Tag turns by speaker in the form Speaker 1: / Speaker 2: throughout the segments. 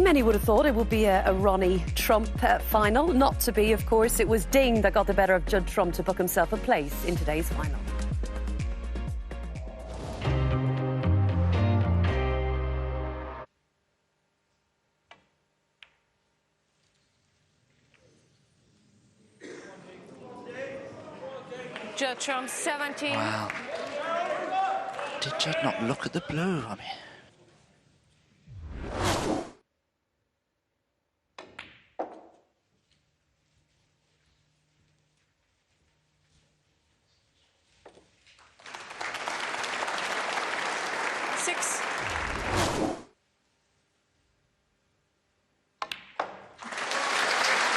Speaker 1: Many would have thought it would be a Ronnie Trump final. Not to be, of course. It was Ding that got the better of Judd Trump to book himself a place in today's final.
Speaker 2: Judd Trump, 17.
Speaker 3: Wow. Did Judd not look at the blue? I mean...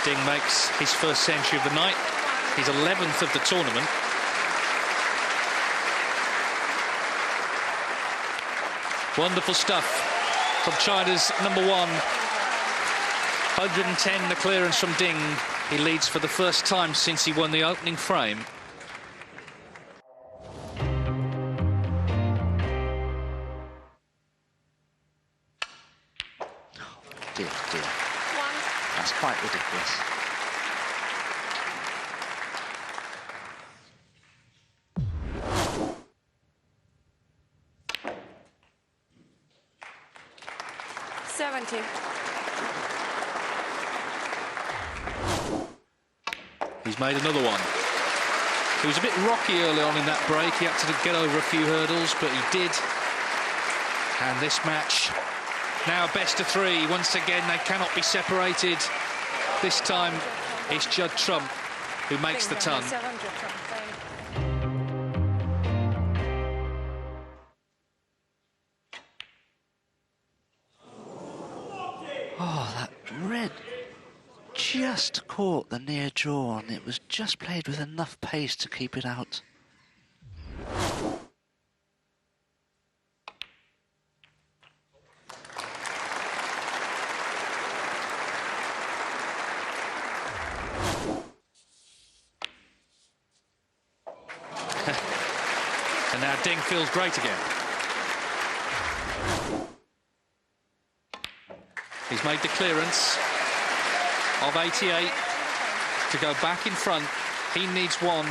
Speaker 4: Ding makes his first century of the night, his 11th of the tournament. Wonderful stuff from China's number one. 110 the clearance from Ding. He leads for the first time since he won the opening frame.
Speaker 3: Dear. That's quite ridiculous.
Speaker 4: He's made another one. He was a bit rocky early on in that break. He had to get over a few hurdles, but he did. And this match, now best of three. Once again, they cannot be separated. This time, it's Judd Trump who makes the ton.
Speaker 3: Oh, that red just caught the near draw, and it was just played with enough pace to keep it out.
Speaker 4: And now Ding feels great again. He's made the clearance of 88 to go back in front. He needs one,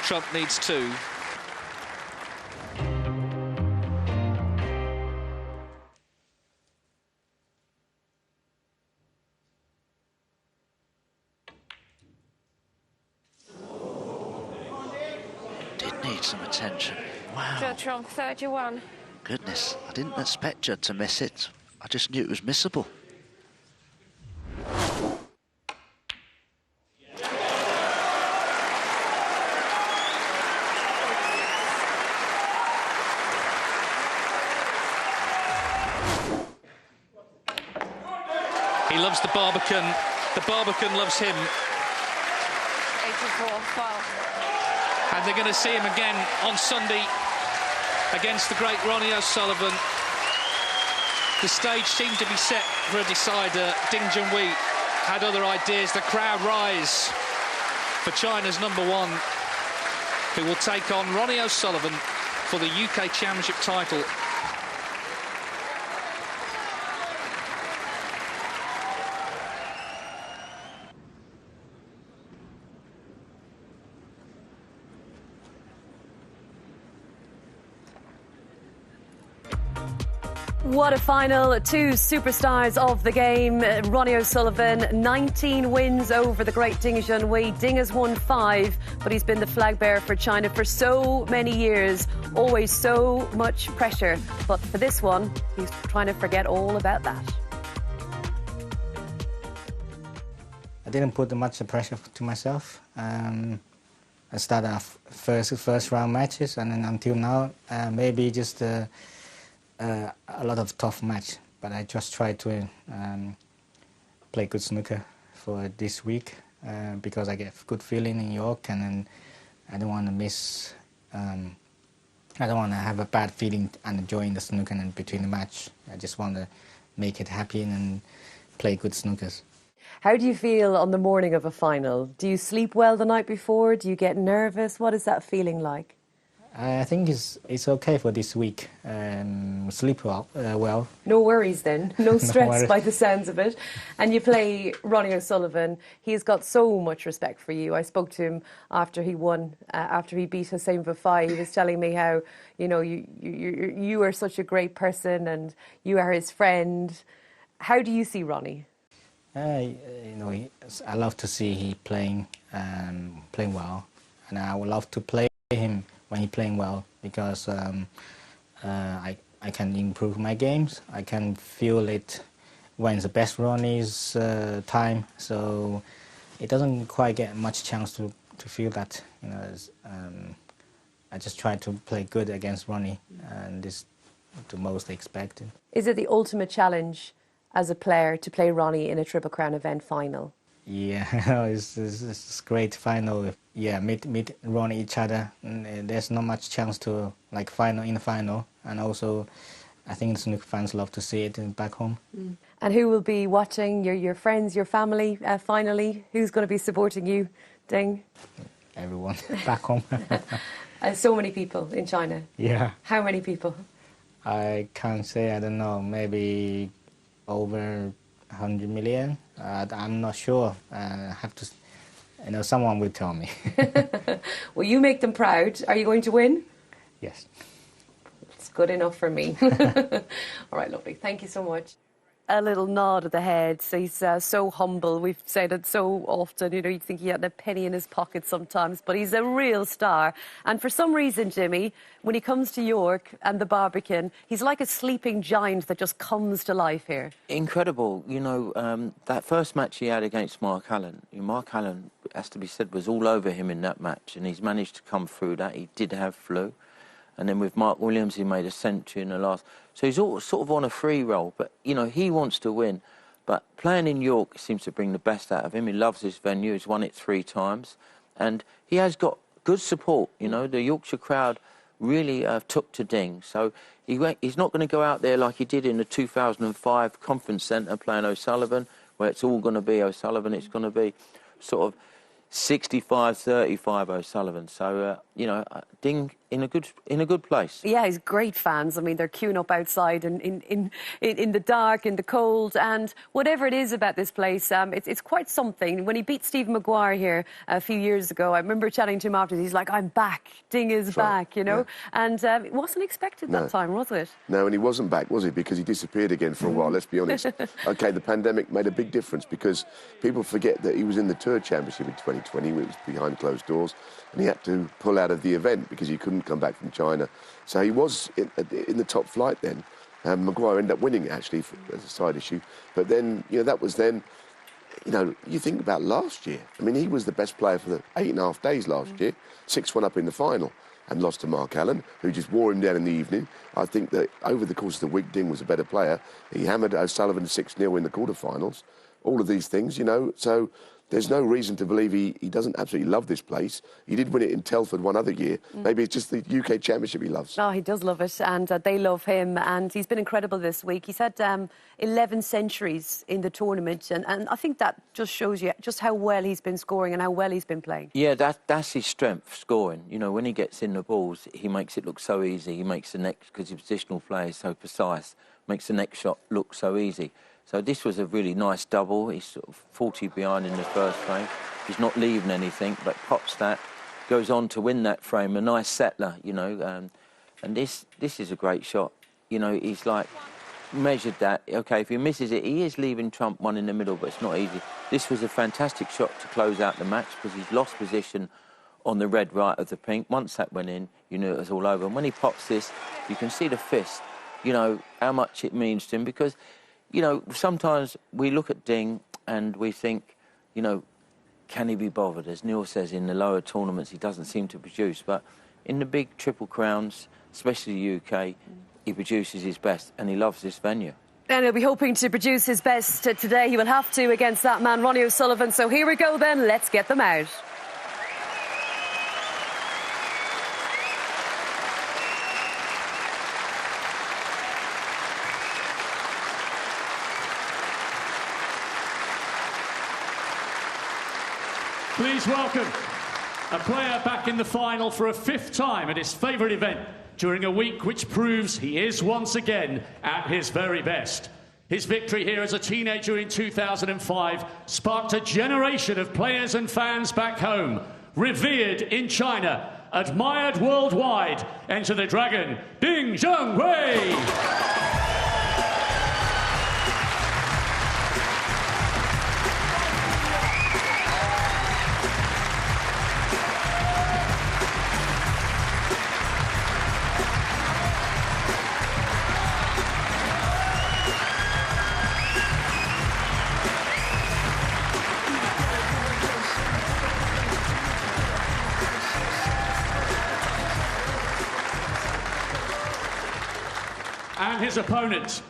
Speaker 4: Trump needs two.
Speaker 3: Did need some attention. Wow.
Speaker 2: Judd Trump, 31.
Speaker 3: Goodness, I didn't expect Judd to miss it. I just knew it was missable.
Speaker 4: He loves the Barbican loves him.
Speaker 2: 84, foul.
Speaker 4: And they're going to see him again on Sunday against the great Ronnie O'Sullivan. The stage seemed to be set for a decider. Ding Junhui had other ideas. The crowd rise for China's number one, who will take on Ronnie O'Sullivan for the UK Championship title.
Speaker 1: What a final. Two superstars of the game. Ronnie O'Sullivan, 19 wins over the great Ding Junhui. Ding has won 5, but he's been the flag bearer for China for so many years. Always so much pressure. But for this one, he's trying to forget all about that.
Speaker 5: I didn't put much pressure to myself. I started off first round matches, and then until now, maybe just a lot of tough match, but I just try to play good snooker for this week because I get good feeling in York, and then I don't want to miss. I don't want to have a bad feeling and enjoying the snooker and between the match. I just want to make it happy and play good snookers.
Speaker 1: How do you feel on the morning of a final? Do you sleep well the night before? Do you get nervous? What is that feeling like?
Speaker 5: I think it's okay for this week. Sleep well.
Speaker 1: No worries then, no stress
Speaker 5: worries.
Speaker 1: by the sounds of it. And you play Ronnie O'Sullivan. He's got so much respect for you. I spoke to him after he won, after he beat Hussein Vafai. He was telling me how, you know, you are such a great person and you are his friend. How do you see Ronnie?
Speaker 5: You know, I love to see he playing well, and I would love to play him when he playing well, because I can improve my games. I can feel it when the best Ronnie's time, so it doesn't quite get much chance to feel that. You know, I just try to play good against Ronnie, and this is the most expected.
Speaker 1: Is it the ultimate challenge as a player to play Ronnie in a Triple Crown event final?
Speaker 5: Yeah, it's a great final. Yeah, meet Ronnie each other. And there's not much chance to like in the final, and also I think the snooker fans love to see it back home.
Speaker 1: And who will be watching? Your friends, your family? Finally, who's going to be supporting you, Ding?
Speaker 5: Everyone back home.
Speaker 1: So many people in China.
Speaker 5: Yeah.
Speaker 1: How many people?
Speaker 5: I can't say. I don't know. Maybe over 100 million. I'm not sure. I have to. You know, someone will tell me.
Speaker 1: Well, you make them proud. Are you going to win?
Speaker 5: Yes.
Speaker 1: It's good enough for me. All right, lovely. Thank you so much. A little nod of the head. So he's so humble. We've said it so often. You know, you'd think he had a penny in his pocket sometimes, but he's a real star. And for some reason, Jimmy, when he comes to York and the Barbican, he's like a sleeping giant that just comes to life here.
Speaker 6: Incredible. You know, that first match he had against Mark Allen, Mark Allen, has to be said, was all over him in that match, and he's managed to come through that. He did have flu. And then with Mark Williams, he made a century in the last. So he's all sort of on a free roll. But, you know, he wants to win. But playing in York seems to bring the best out of him. He loves this venue. He's won it 3 times. And he has got good support. You know, the Yorkshire crowd really took to Ding. So he's not going to go out there like he did in the 2005 Conference Centre playing O'Sullivan, where it's all going to be O'Sullivan. It's going to be sort of 65-35 O'Sullivan. So, you know, Ding in a good place.
Speaker 1: Yeah, he's great fans. I mean, they're queuing up outside in the dark, in the cold, and whatever it is about this place, it's quite something. When he beat Stephen Maguire here a few years ago, I remember chatting to him after. He's like, "I'm back. Ding is back," you know. Yeah. And it wasn't expected that time, was it?
Speaker 7: No, and he wasn't back, was he? Because he disappeared again for a while. Let's be honest. Okay, the pandemic made a big difference because people forget that he was in the Tour Championship in 2020. It was behind closed doors, and he had to pull out of the event because he couldn't come back from China. So he was in the top flight then. Maguire ended up winning, actually, as a side issue. But then, you know, that was then, you know, you think about last year. I mean, he was the best player for the 8.5 days last year, 6-1 up in the final, and lost to Mark Allen, who just wore him down in the evening. I think that over the course of the week, Ding was a better player. He hammered O'Sullivan 6-0 in the quarterfinals. All of these things, you know, so there's no reason to believe he doesn't absolutely love this place. He did win it in Telford one other year. Maybe it's just the UK Championship he loves.
Speaker 1: Oh, he does love it, and they love him. And he's been incredible this week. He's had 11 centuries in the tournament, and I think that just shows you just how well he's been scoring and how well he's been playing. Yeah,
Speaker 6: that's his strength, scoring. You know, when he gets in the balls, he makes it look so easy. He makes the next, because his positional play is so precise, makes the next shot look so easy. So this was a really nice double. He's sort of 40 behind in the first frame. He's not leaving anything, but pops that, goes on to win that frame. A nice settler, you know. And this is a great shot. You know, he's like measured that. OK, if he misses it, he is leaving trump one in the middle, but it's not easy. This was a fantastic shot to close out the match because he's lost position on the red right of the pink. Once that went in, you knew it was all over. And when he pops this, you can see the fist, you know, how much it means to him because, you know, sometimes we look at Ding and we think, you know, can he be bothered? As Neil says, in the lower tournaments, he doesn't seem to produce. But in the big Triple Crowns, especially the UK, he produces his best and he loves this venue.
Speaker 1: And he'll be hoping to produce his best today. He will have to against that man, Ronnie O'Sullivan. So here we go then. Let's get them out.
Speaker 8: Please welcome A player back in the final for a 5th time at his favourite event during a week which proves he is once again at his very best. His victory here as a teenager in 2005 sparked a generation of players and fans back home. Revered in China, admired worldwide. Enter the Dragon, Junhui. And his opponent.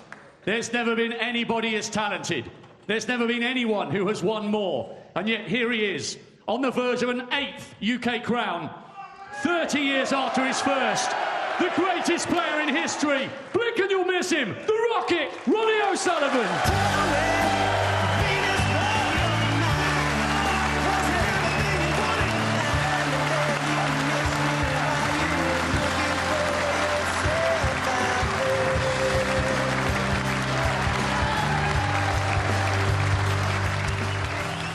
Speaker 8: There's never been anybody as talented. There's never been anyone who has won more. And yet here he is, on the verge of an 8th UK crown. 30 years after his first. The greatest player in history. Blink and you'll miss him. The Rocket, Ronnie O'Sullivan.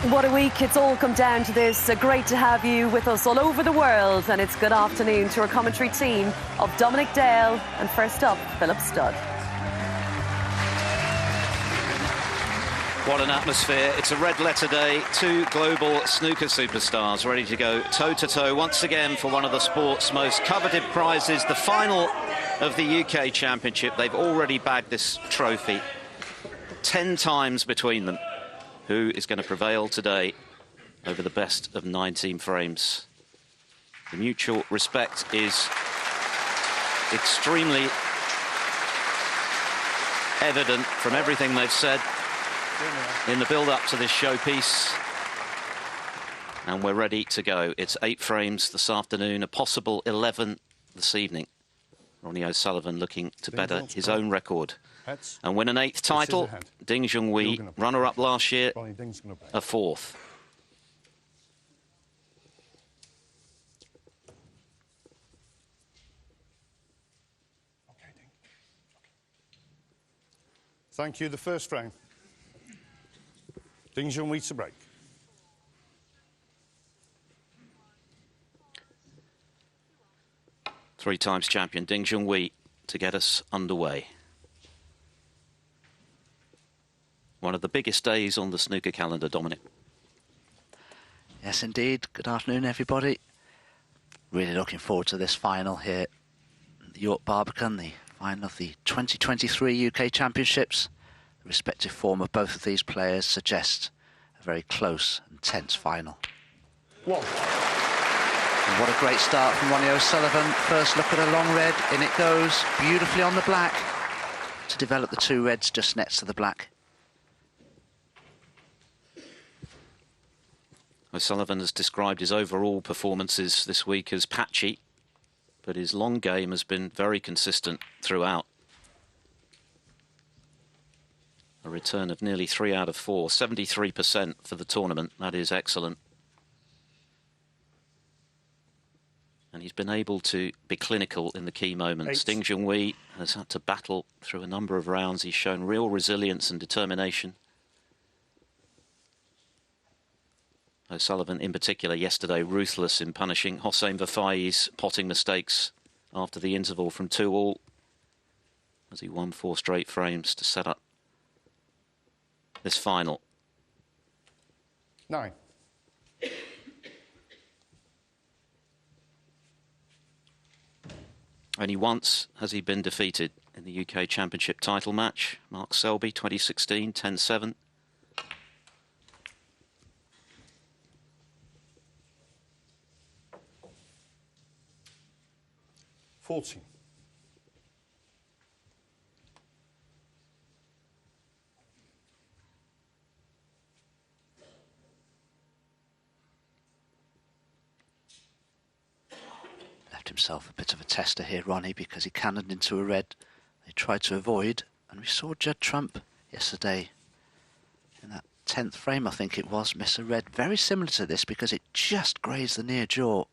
Speaker 1: What a week. It's all come down to this. Great to have you with us all over the world. And it's good afternoon to our commentary team of Dominic Dale and first up, Philip Studd.
Speaker 9: What an atmosphere. It's a red letter day. 2 global snooker superstars ready to go toe-to-toe once again for one of the sport's most coveted prizes, the final of the UK Championship. They've already bagged this trophy 10 times between them. Who is going to prevail today over the best of 19 frames? The mutual respect is extremely evident from everything they've said in the build-up to this showpiece. And we're ready to go. It's 8 frames this afternoon, a possible 11 this evening. Ronnie O'Sullivan looking to better his own record and win an 8th title. Ding Junhui, runner-up last year, a 4th.
Speaker 10: Thank you. The first frame. Ding Junhui to break.
Speaker 9: Three times champion Ding Junhui to get us underway. One of the biggest days on the snooker calendar, Dominic.
Speaker 3: Yes, indeed. Good afternoon, everybody. Really looking forward to this final here at the York Barbican, the final of the 2023 UK Championships. The respective form of both of these players suggests a very close and tense final.
Speaker 10: One.
Speaker 3: And what a great start from Ronnie O'Sullivan. First look at a long red, in it goes, beautifully on the black, to develop the 2 reds just next to the black.
Speaker 9: O'Sullivan has described his overall performances this week as patchy, but his long game has been very consistent throughout. A return of nearly 3 out of 4, 73% for the tournament. That is excellent. And he's been able to be clinical in the key moments. Ding Junhui has had to battle through a number of rounds. He's shown real resilience and determination. O'Sullivan, in particular, yesterday, ruthless in punishing Hossein Vafai's potting mistakes after the interval from 2-all, as he won 4 straight frames to set up this final.
Speaker 10: 9.
Speaker 9: Only once has he been defeated in the UK Championship title match. Mark Selby, 2016, 10-7.
Speaker 10: 14.
Speaker 3: Left himself a bit of a tester here, Ronnie, because he cannoned into a red. They tried to avoid, and we saw Judd Trump yesterday in that 10th frame, I think it was, miss a red. Very similar to this because it just grazed the near jaw.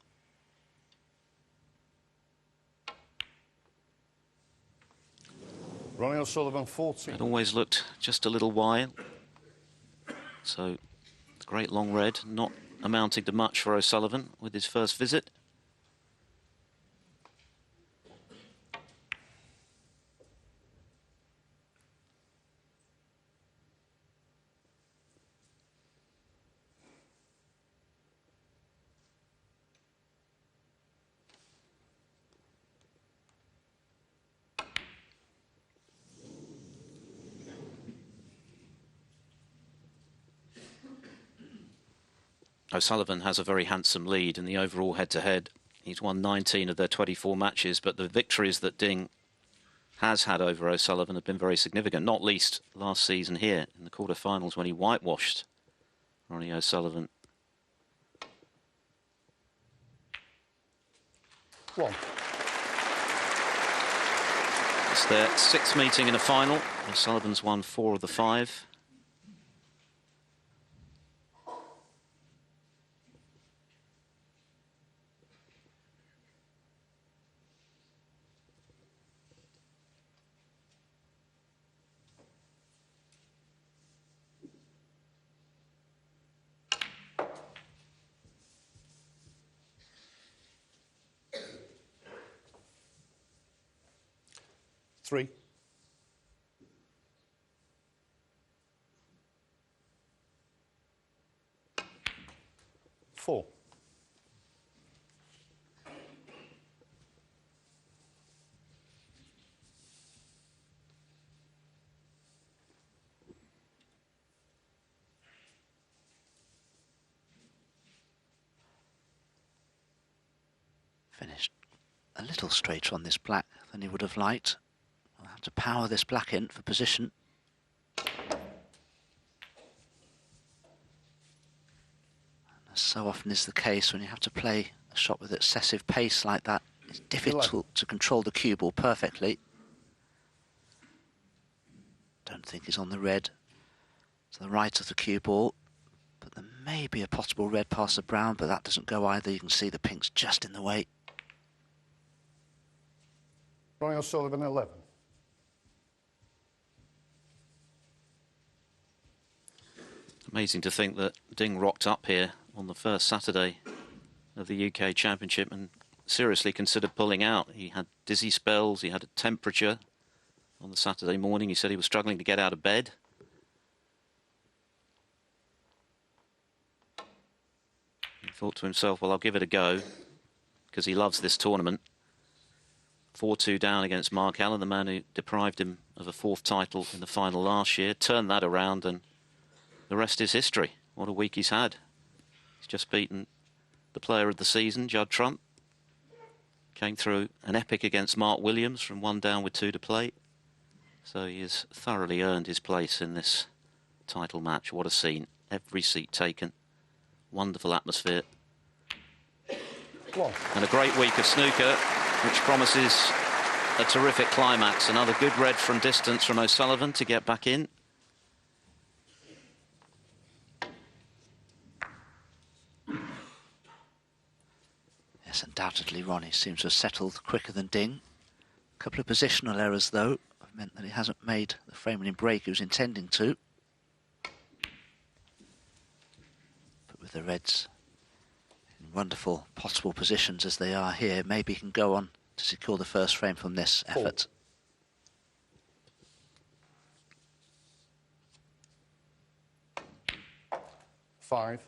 Speaker 10: Ronnie O'Sullivan, 14.
Speaker 9: It always looked just a little while. So, the great long red, not amounting to much for O'Sullivan with his first visit. O'Sullivan has a very handsome lead in the overall head-to-head. He's won 19 of their 24 matches, but the victories that Ding has had over O'Sullivan have been very significant, not least last season here in the quarterfinals when he whitewashed Ronnie O'Sullivan.
Speaker 10: 1.
Speaker 9: It's their 6th meeting in a final. O'Sullivan's won 4 of the 5.
Speaker 10: Three. 4.
Speaker 3: Finished a little straighter on this black than he would have liked. I'll have to power this black in for position. And as so often is the case when you have to play a shot with excessive pace like that, it's difficult to control the cue ball perfectly. Don't think he's on the red to the right of the cue ball, but there may be a possible red past the brown, but that doesn't go either. You can see the pink's just in the way.
Speaker 10: Ronnie O'Sullivan, 11.
Speaker 9: Amazing to think that Ding rocked up here on the first Saturday of the UK Championship and seriously considered pulling out. He had dizzy spells, he had a temperature on the Saturday morning. He said he was struggling to get out of bed. He thought to himself, well, I'll give it a go, because he loves this tournament. 4-2 down against Mark Allen, the man who deprived him of a 4th title in the final last year. Turned that around and the rest is history. What a week he's had. He's just beaten the player of the season, Judd Trump. Came through an epic against Mark Williams from 1 down with 2 to play. So he has thoroughly earned his place in this title match. What a scene. Every seat taken. Wonderful atmosphere. And a great week of snooker, which promises a terrific climax. Another good red from distance from O'Sullivan to get back in.
Speaker 3: Yes, undoubtedly Ronnie seems to have settled quicker than Ding. A couple of positional errors, though, have meant that he hasn't made the frame-winning break he was intending to. But with the reds in wonderful possible positions as they are here, maybe he can go on to secure the first frame from this effort.
Speaker 10: 5.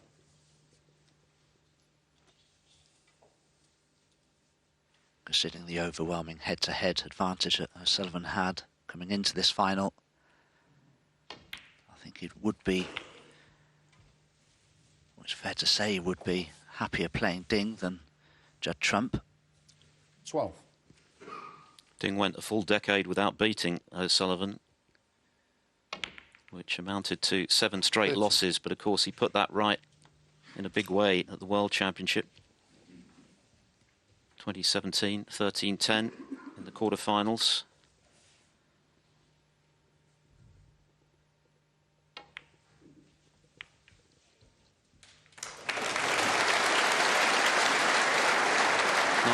Speaker 3: Considering the overwhelming head-to-head advantage that O'Sullivan had coming into this final, I think it would be, well, it's fair to say he would be happier playing Ding than Judd Trump.
Speaker 10: 12.
Speaker 9: Ding went a full decade without beating O'Sullivan, which amounted to 7 straight losses, but of course he put that right in a big way at the World Championship 2017, 13-10 in the quarterfinals.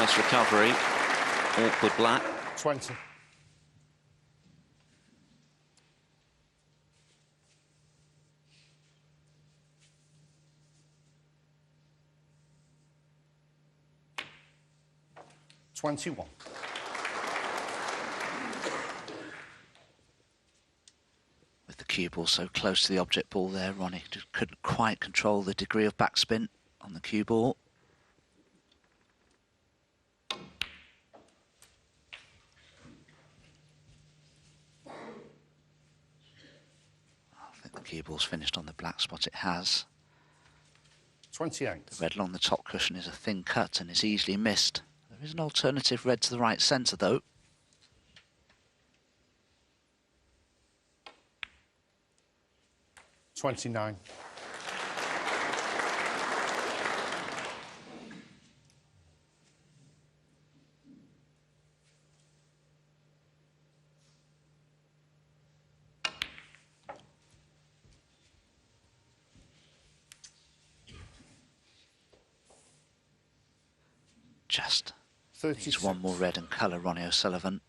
Speaker 9: Nice recovery. Awkward black.
Speaker 10: 20. $21.
Speaker 3: With the cue ball so close to the object ball there, Ronnie just couldn't quite control the degree of backspin on the cue ball. I think the cue ball's finished on the black spot. It has.
Speaker 10: 28.
Speaker 3: The red along the top cushion is a thin cut and is easily missed. There is an alternative red to the right centre though.
Speaker 10: $29.
Speaker 3: Just
Speaker 10: 36.
Speaker 3: needs one more red and colour, Ronnie O'Sullivan.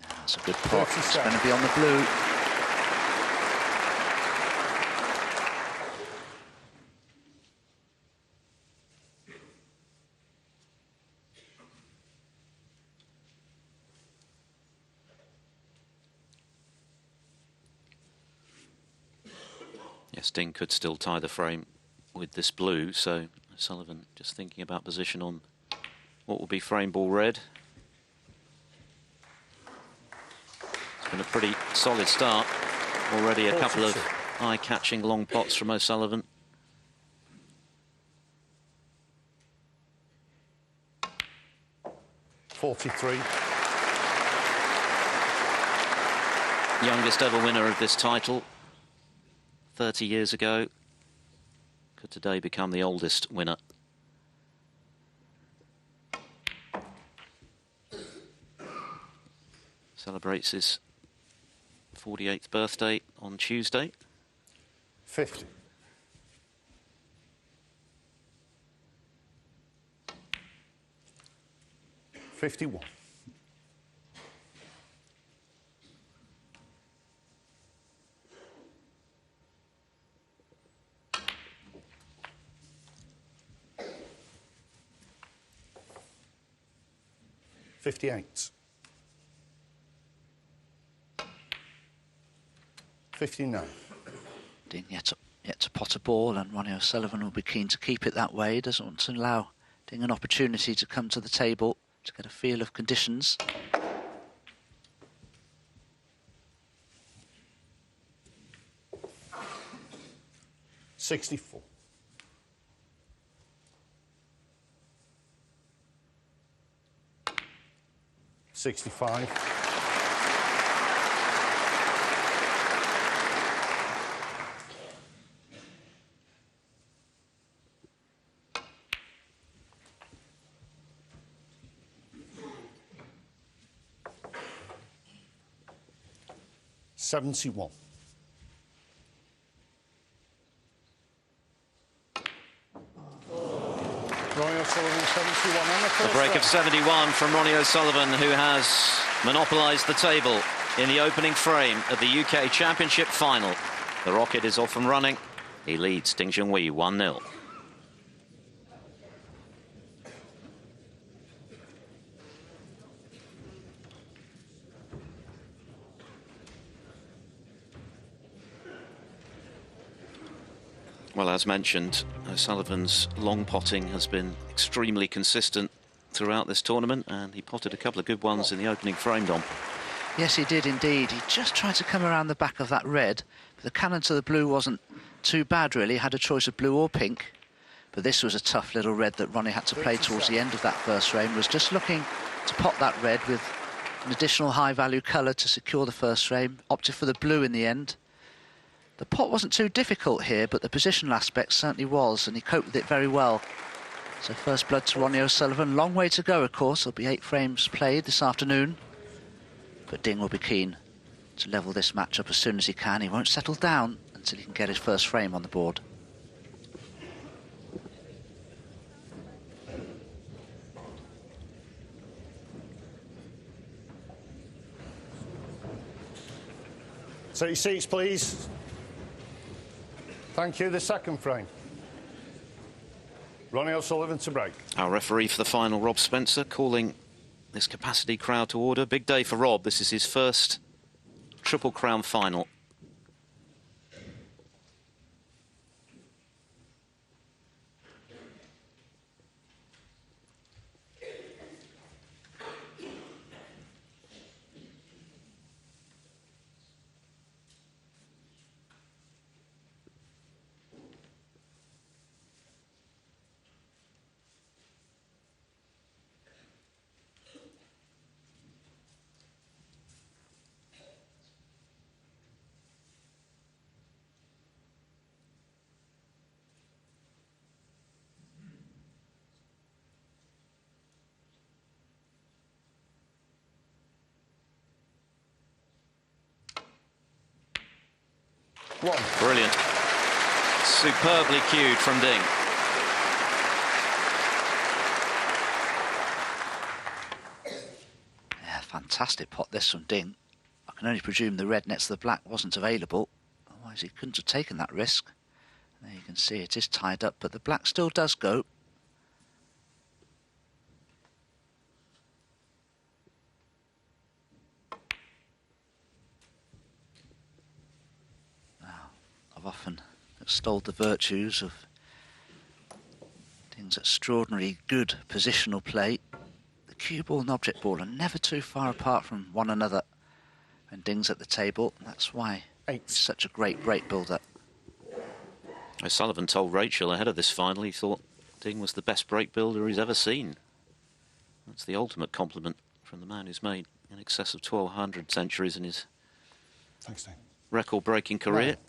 Speaker 3: That's a good pot. It's going to be on the blue.
Speaker 9: Yes, Ding could still tie the frame with this blue, so Sullivan just thinking about position on what will be frame ball red. It's been a pretty solid start. Already a couple of eye-catching long pots from O'Sullivan.
Speaker 10: $43.
Speaker 9: Youngest ever winner of this title 30 years ago. Could today become the oldest winner. Celebrates his 48th birthday on Tuesday.
Speaker 10: 50. $51. $58. 59.
Speaker 3: Ding yet to pot a ball, and Ronnie O'Sullivan will be keen to keep it that way. He doesn't want to allow Ding an opportunity to come to the table to get a feel of conditions.
Speaker 10: $64. $65. $71. Ronnie O'Sullivan, 71 on the first
Speaker 9: A break
Speaker 10: round.
Speaker 9: of 71 from Ronnie O'Sullivan, who has monopolised the table in the opening frame of the UK Championship final. The rocket is off and running. He leads Ding Junhui 1-0. Well, as mentioned, O'Sullivan's long potting has been extremely consistent throughout this tournament, and he potted a couple of good ones in the opening frame, Dom.
Speaker 3: Yes, he did indeed. He just tried to come around the back of that red. But the cannon to the blue wasn't too bad, really. He had a choice of blue or pink. But this was a tough little red that Ronnie had to play towards the end of that first frame. Was just looking to pot that red with an additional high-value colour to secure the first frame. Opted for the blue in the end. The pot wasn't too difficult here, but the positional aspect certainly was, and he coped with it very well. So first blood to Ronnie O'Sullivan. Long way to go, of course. There'll be 8 frames played this afternoon. But Ding will be keen to level this match up as soon as he can. He won't settle down until he can get his first frame on the board.
Speaker 10: So your seats, please. Thank you. The second frame. Ronnie O'Sullivan to break.
Speaker 9: Our referee for the final, Rob Spencer, calling this capacity crowd to order. Big day for Rob. This is his first Triple Crown final.
Speaker 10: One.
Speaker 9: Brilliant. Superbly cued from Ding.
Speaker 3: Yeah, fantastic pot this from Ding. I can only presume the red next to the black wasn't available. Otherwise he couldn't have taken that risk. There you can see it is tied up, but the black still does go. I've often extolled the virtues of Ding's extraordinarily good positional play. The cue ball and object ball are never too far apart from one another when Ding's at the table. That's why it's such a great break builder.
Speaker 9: O'Sullivan told Rachel ahead of this final he thought Ding was the best break builder he's ever seen. That's the ultimate compliment from the man who's made in excess of 1,200 centuries in his record-breaking career.
Speaker 10: Right.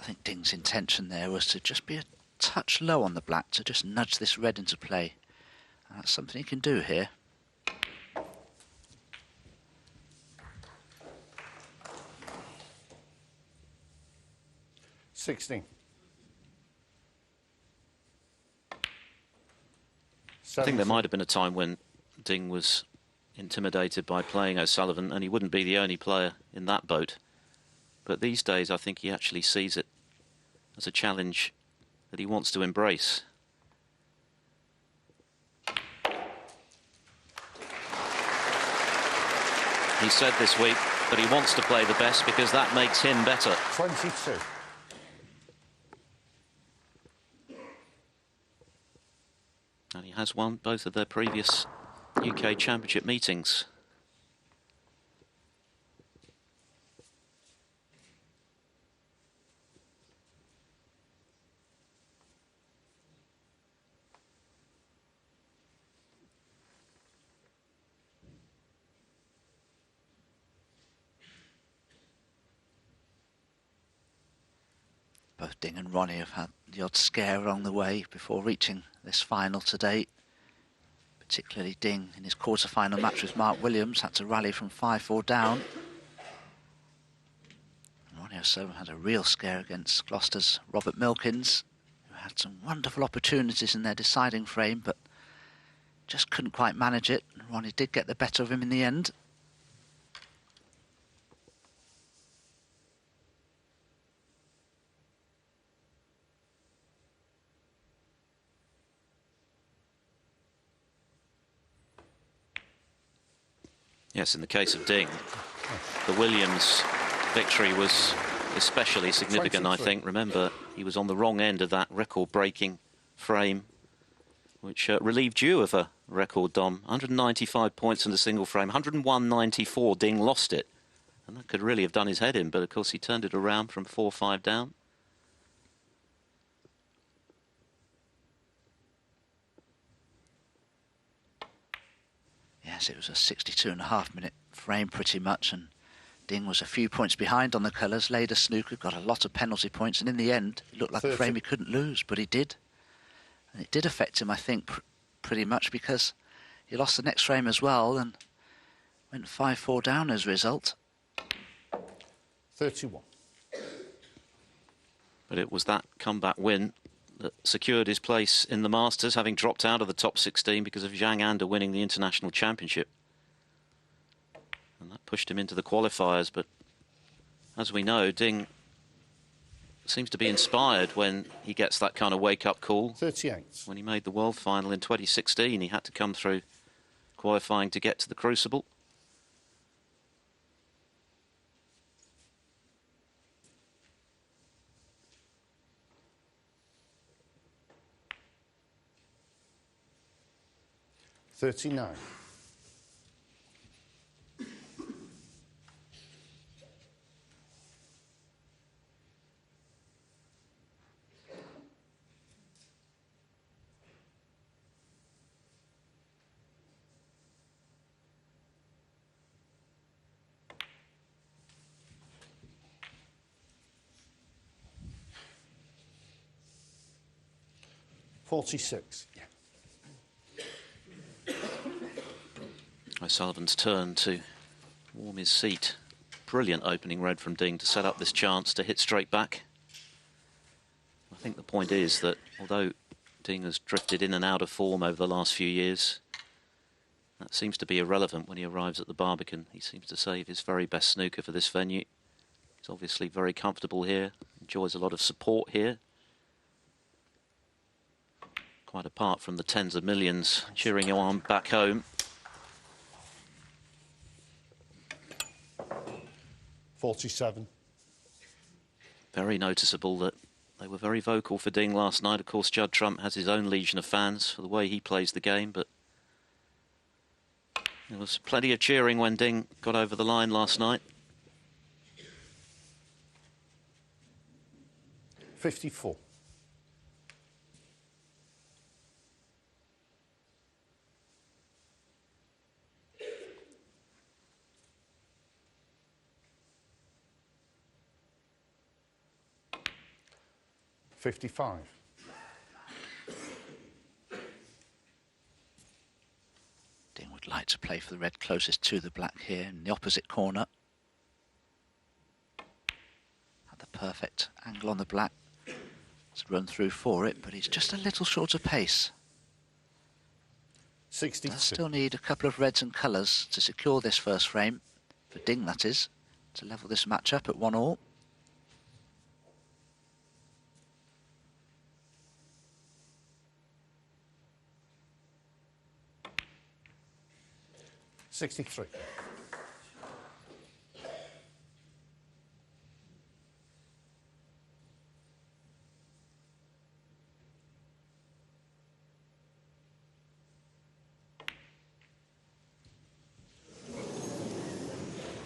Speaker 3: I think Ding's intention there was to just be a touch low on the black, to just nudge this red into play. And that's something he can do here.
Speaker 10: $16.
Speaker 9: I think there might have been a time when Ding was intimidated by playing O'Sullivan, and he wouldn't be the only player in that boat. But these days, I think he actually sees it as a challenge that he wants to embrace. He said this week that he wants to play the best because that makes him better.
Speaker 10: 22.
Speaker 9: And he has won both of their previous UK Championship meetings.
Speaker 3: Both Ding and Ronnie have had the odd scare along the way before reaching this final today. Particularly Ding in his quarter-final match with Mark Williams had to rally from 5-4 down. And Ronnie O'Sullivan had a real scare against Gloucester's Robert Milkins, who had some wonderful opportunities in their deciding frame, but just couldn't quite manage it. And Ronnie did get the better of him in the end.
Speaker 9: Yes, in the case of Ding, the Williams victory was especially significant,
Speaker 10: 23.
Speaker 9: I think. Remember, he was on the wrong end of that record-breaking frame, which relieved you of a record, Dom. 195 points in the single frame, 101.94. Ding lost it, and that could really have done his head in, but of course he turned it around from 4-5 down.
Speaker 3: Yes, it was a 62.5-minute frame pretty much, and Ding was a few points behind on the colours. Later, Snooker got a lot of penalty points, and in the end, it looked like a frame he couldn't lose, but he did. And it did affect him, I think, pretty much, because he lost the next frame as well and went 5-4 down as a result.
Speaker 10: 31.
Speaker 9: But it was that comeback win that secured his place in the Masters, having dropped out of the top 16 because of Zhang Anda winning the International Championship. And that pushed him into the qualifiers, but as we know, Ding seems to be inspired when he gets that kind of wake-up call.
Speaker 10: 38.
Speaker 9: When he made the world final in 2016, he had to come through qualifying to get to the Crucible.
Speaker 10: $39. $46. Yeah.
Speaker 9: O'Sullivan's turn to warm his seat. Brilliant opening red from Ding to set up this chance to hit straight back. I think the point is that although Ding has drifted in and out of form over the last few years, that seems to be irrelevant when he arrives at the Barbican. He seems to save his very best snooker for this venue. He's obviously very comfortable here, enjoys a lot of support here. Quite apart from the tens of millions cheering him on back home.
Speaker 10: 47.
Speaker 9: Very noticeable that they were very vocal for Ding last night. Of course, Judd Trump has his own legion of fans for the way he plays the game, but there was plenty of cheering when Ding got over the line last night.
Speaker 10: 54. $55.
Speaker 3: Ding would like to play for the red closest to the black here in the opposite corner. Had the perfect angle on the black to run through for it, but he's just a little short of pace.
Speaker 10: 62.
Speaker 3: Does still need a couple of reds and colours to secure this first frame, for Ding that is, to level this match up at 1-all.
Speaker 10: $63.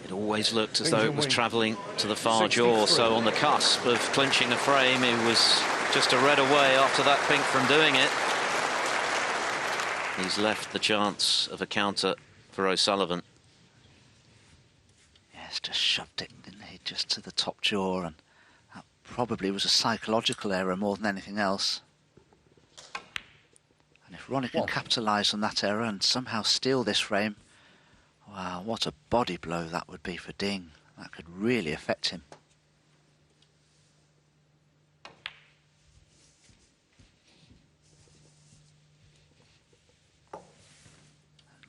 Speaker 9: It always looked as though it was travelling to the far jaw, so on the cusp of clinching the frame, it was just a red away after that pink from doing it. He's left the chance of a counter for O'Sullivan.
Speaker 3: Yes, just shoved it, didn't he, just to the top jaw, and that probably was a psychological error more than anything else. And if Ronnie can capitalise on that error and somehow steal this frame, wow, what a body blow that would be for Ding. That could really affect him.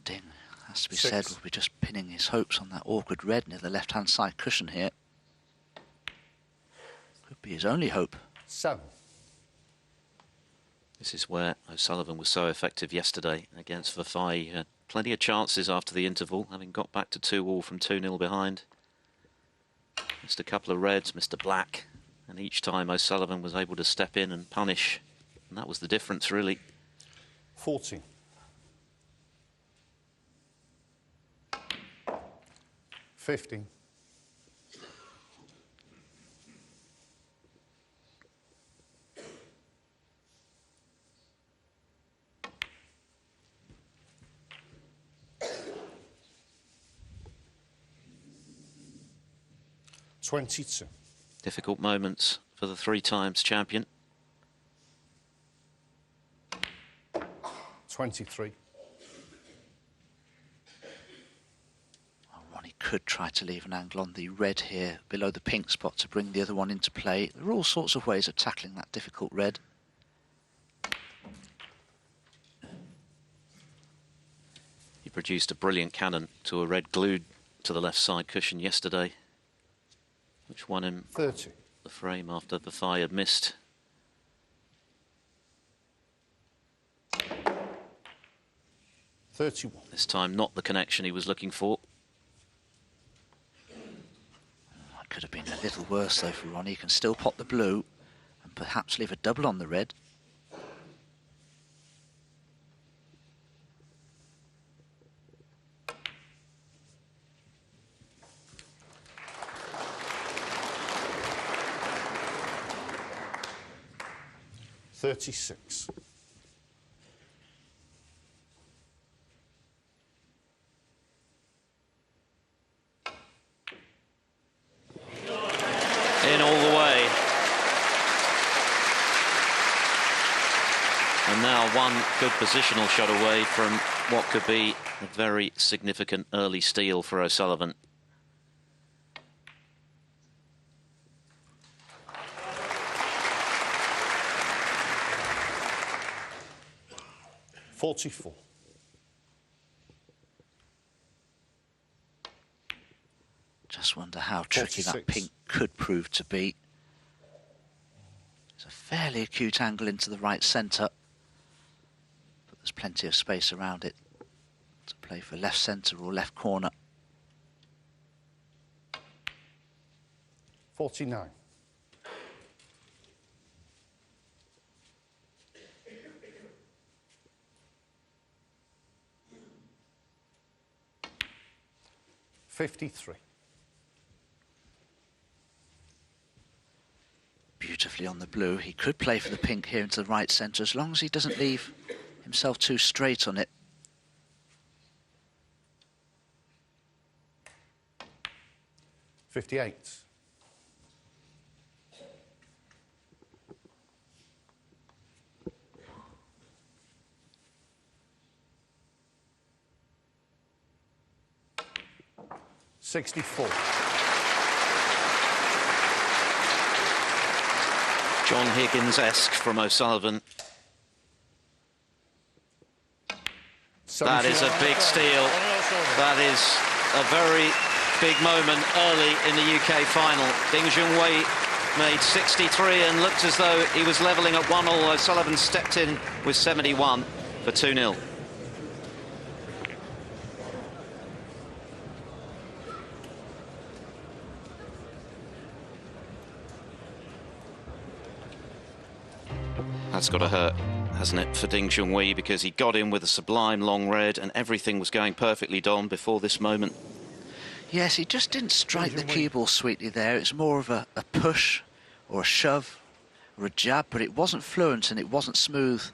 Speaker 3: Ding, has to be said, will be just pinning his hopes on that awkward red near the left-hand side cushion here. Could be his only hope.
Speaker 10: 7.
Speaker 9: This is where O'Sullivan was so effective yesterday against Vafai. He had plenty of chances after the interval, having got back to 2-all from 2-0 behind. Missed a couple of reds, missed a black, and each time O'Sullivan was able to step in and punish, and that was the difference, really.
Speaker 10: 40. 50. $22.
Speaker 9: Difficult moments for the 3 times champion.
Speaker 10: 23.
Speaker 3: Ronnie could try to leave an angle on the red here below the pink spot to bring the other one into play. There are all sorts of ways of tackling that difficult red.
Speaker 9: He produced a brilliant cannon to a red glued to the left side cushion yesterday, which won him
Speaker 10: 30.
Speaker 9: the frame after the thigh had missed.
Speaker 10: $31.
Speaker 9: This time not the connection he was looking for.
Speaker 3: That could have been a little worse though for Ronnie. He can still pop the blue and perhaps leave a double on the red.
Speaker 10: $36.
Speaker 9: In all the way. And now one good positional shot away from what could be a very significant early steal for O'Sullivan.
Speaker 10: $44.
Speaker 3: Just wonder how tricky
Speaker 10: 46.
Speaker 3: that pink could prove to be. It's a fairly acute angle into the right centre, but there's plenty of space around it to play for left centre or left corner.
Speaker 10: 49. $53.
Speaker 3: Beautifully on the blue. He could play for the pink here into the right centre as long as he doesn't leave himself too straight on it.
Speaker 10: $58. $64.
Speaker 9: John Higgins-esque from O'Sullivan. That is a big steal. That is a very big moment early in the UK final. Ding Junhui made 63 and looked as though he was levelling at 1-1. O'Sullivan stepped in with 71 for 2-0. That's got to hurt, hasn't it, for Ding Junhui, because he got in with a sublime long red and everything was going perfectly, Dom, before this moment.
Speaker 3: Yes, he just didn't strike the cue ball sweetly there. It's more of a push or a shove or a jab, but it wasn't fluent and it wasn't smooth.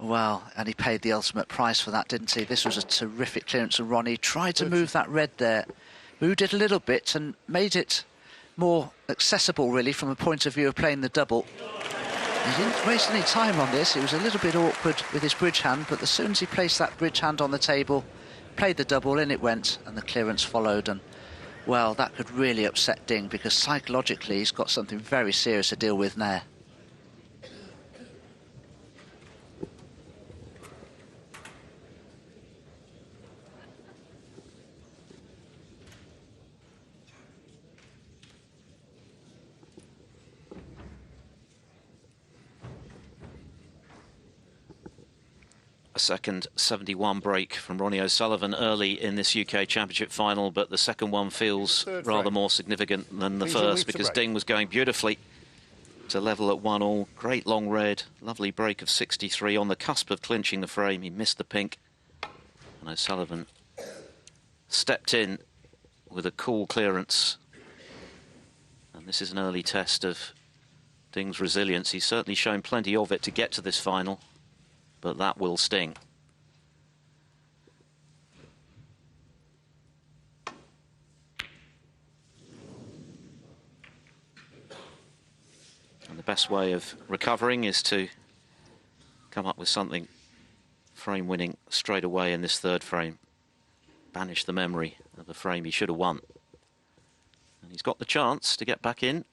Speaker 3: Well, and he paid the ultimate price for that, didn't he? This was a terrific clearance of Ronnie. Tried to move that red there, moved it a little bit and made it more accessible, really, from a point of view of playing the double. He didn't waste any time on this. It was a little bit awkward with his bridge hand, but as soon as he placed that bridge hand on the table, played the double, in it went, and the clearance followed. And, well, that could really upset Ding, because psychologically he's got something very serious to deal with now.
Speaker 9: A second 71 break from Ronnie O'Sullivan early in this UK Championship final, but the second one feels rather more significant than the first, because Ding was going beautifully to level at 1-1. Great long red, lovely break of 63 on the cusp of clinching the frame. He missed the pink, and O'Sullivan stepped in with a cool clearance. And this is an early test of Ding's resilience. He's certainly shown plenty of it to get to this final, but that will sting. And the best way of recovering is to come up with something frame-winning straight away in this third frame. Banish the memory of the frame he should have won. And he's got the chance to get back in.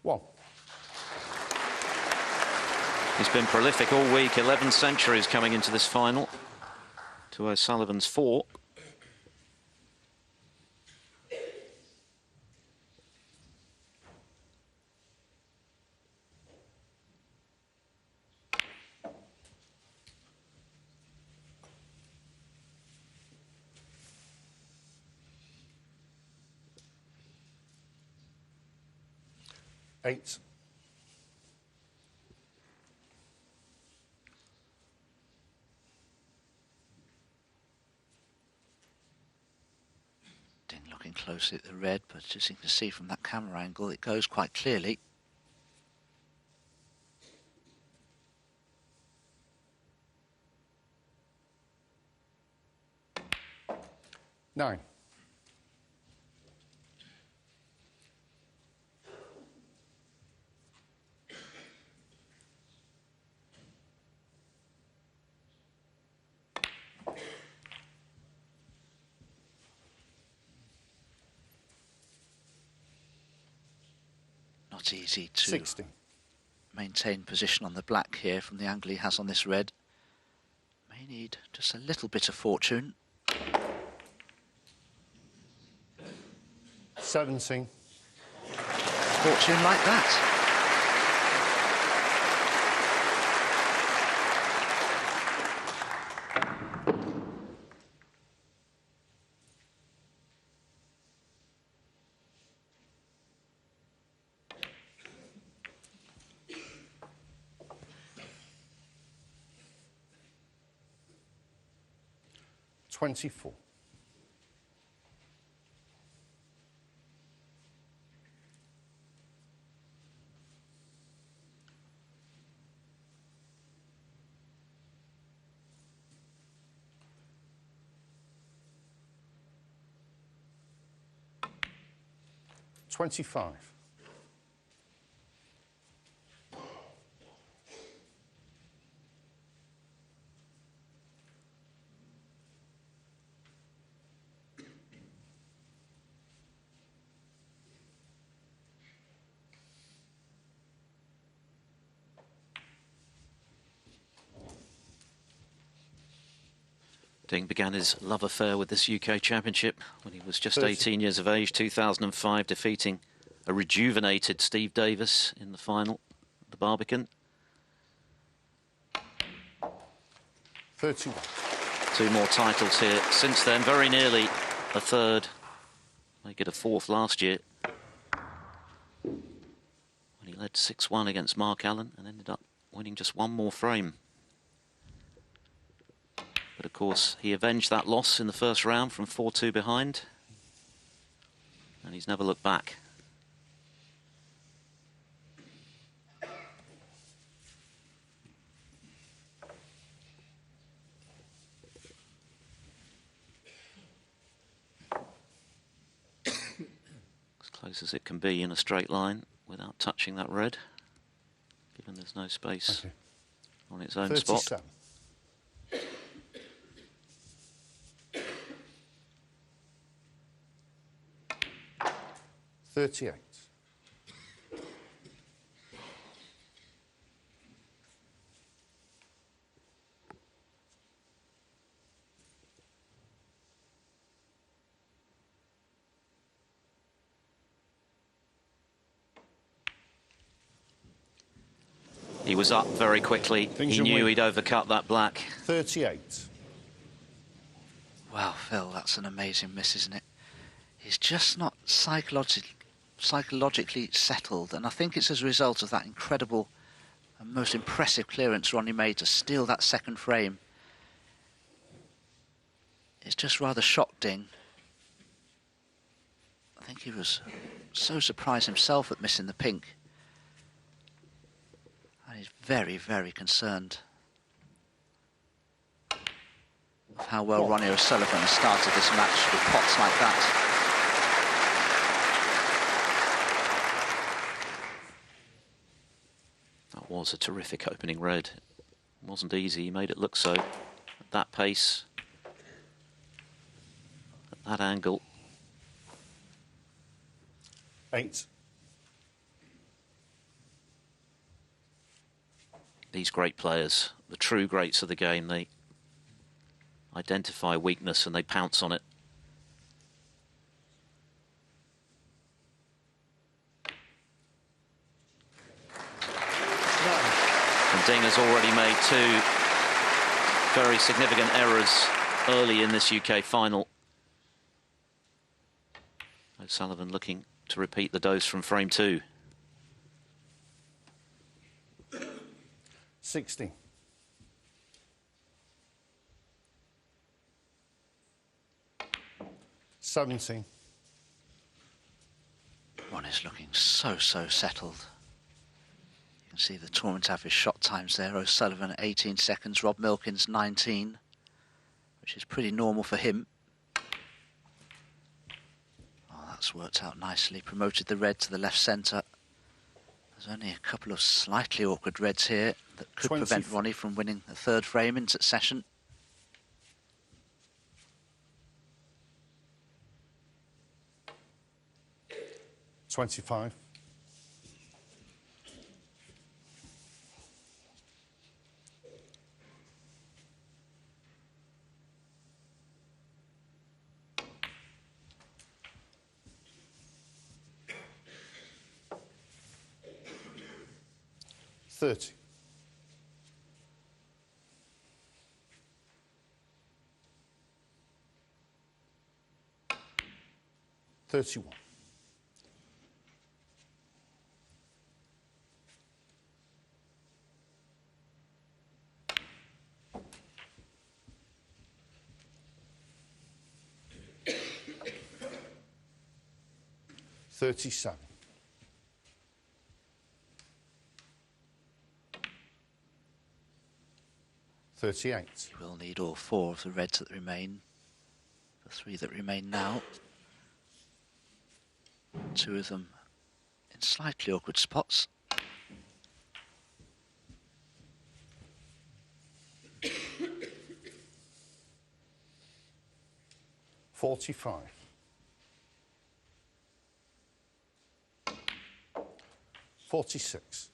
Speaker 10: 1.
Speaker 9: He's been prolific all week, 11 centuries coming into this final to O'Sullivan's 4.
Speaker 10: Eight.
Speaker 3: Ding looking closely at the red, but as you can see from that camera angle, it goes quite clearly.
Speaker 10: Nine.
Speaker 3: Not easy to
Speaker 10: 60.
Speaker 3: maintain position on the black here from the angle he has on this red. May need just a little bit of fortune.
Speaker 10: 17.
Speaker 3: Fortune like that.
Speaker 10: $24. $25.
Speaker 9: Ding began his love affair with this UK Championship when he was just 18 years of age, 2005, defeating a rejuvenated Steve Davis in the final, the Barbican.
Speaker 10: 31.
Speaker 9: 2 more titles here since then, very nearly a third. They get a 4th last year when he led 6-1 against Mark Allen and ended up winning just 1 more frame. But of course, he avenged that loss in the first round from 4-2 behind, and he's never looked back. As close as it can be in a straight line without touching that red, given there's no space on its own
Speaker 10: 37.
Speaker 9: spot.
Speaker 10: 38.
Speaker 9: He was up very quickly. He knew he'd overcut that black.
Speaker 10: 38.
Speaker 3: Wow, Phil, that's an amazing miss, isn't it? He's just not psychologically settled, and I think it's as a result of that incredible and most impressive clearance Ronnie made to steal that second frame. It's just rather shocked-ing. I think he was so surprised himself at missing the pink. And he's very, very concerned of how well Ronnie O'Sullivan has started this match with pots like that.
Speaker 9: That was a terrific opening red. It wasn't easy, he made it look so. At that pace, at that angle.
Speaker 10: 8.
Speaker 9: these great players, the true greats of the game, they identify weakness and they pounce on it. And Ding has already made 2 very significant errors early in this UK final. O'Sullivan looking to repeat the dose from frame 2.
Speaker 10: 60. $17.
Speaker 3: Ronnie's looking so settled. You can see the tournament average shot times there. O'Sullivan at 18 seconds, Rob Milkins 19, which is pretty normal for him. Oh, that's worked out nicely. Promoted the red to the left centre. There's only a couple of slightly awkward reds here that could prevent Ronnie from winning the 3rd frame in succession.
Speaker 10: $25. $30. $31. $37. $38.
Speaker 3: You will need all 4 of the reds that remain. The 3 that remain now. 2 of them in slightly awkward spots.
Speaker 10: $45. $46.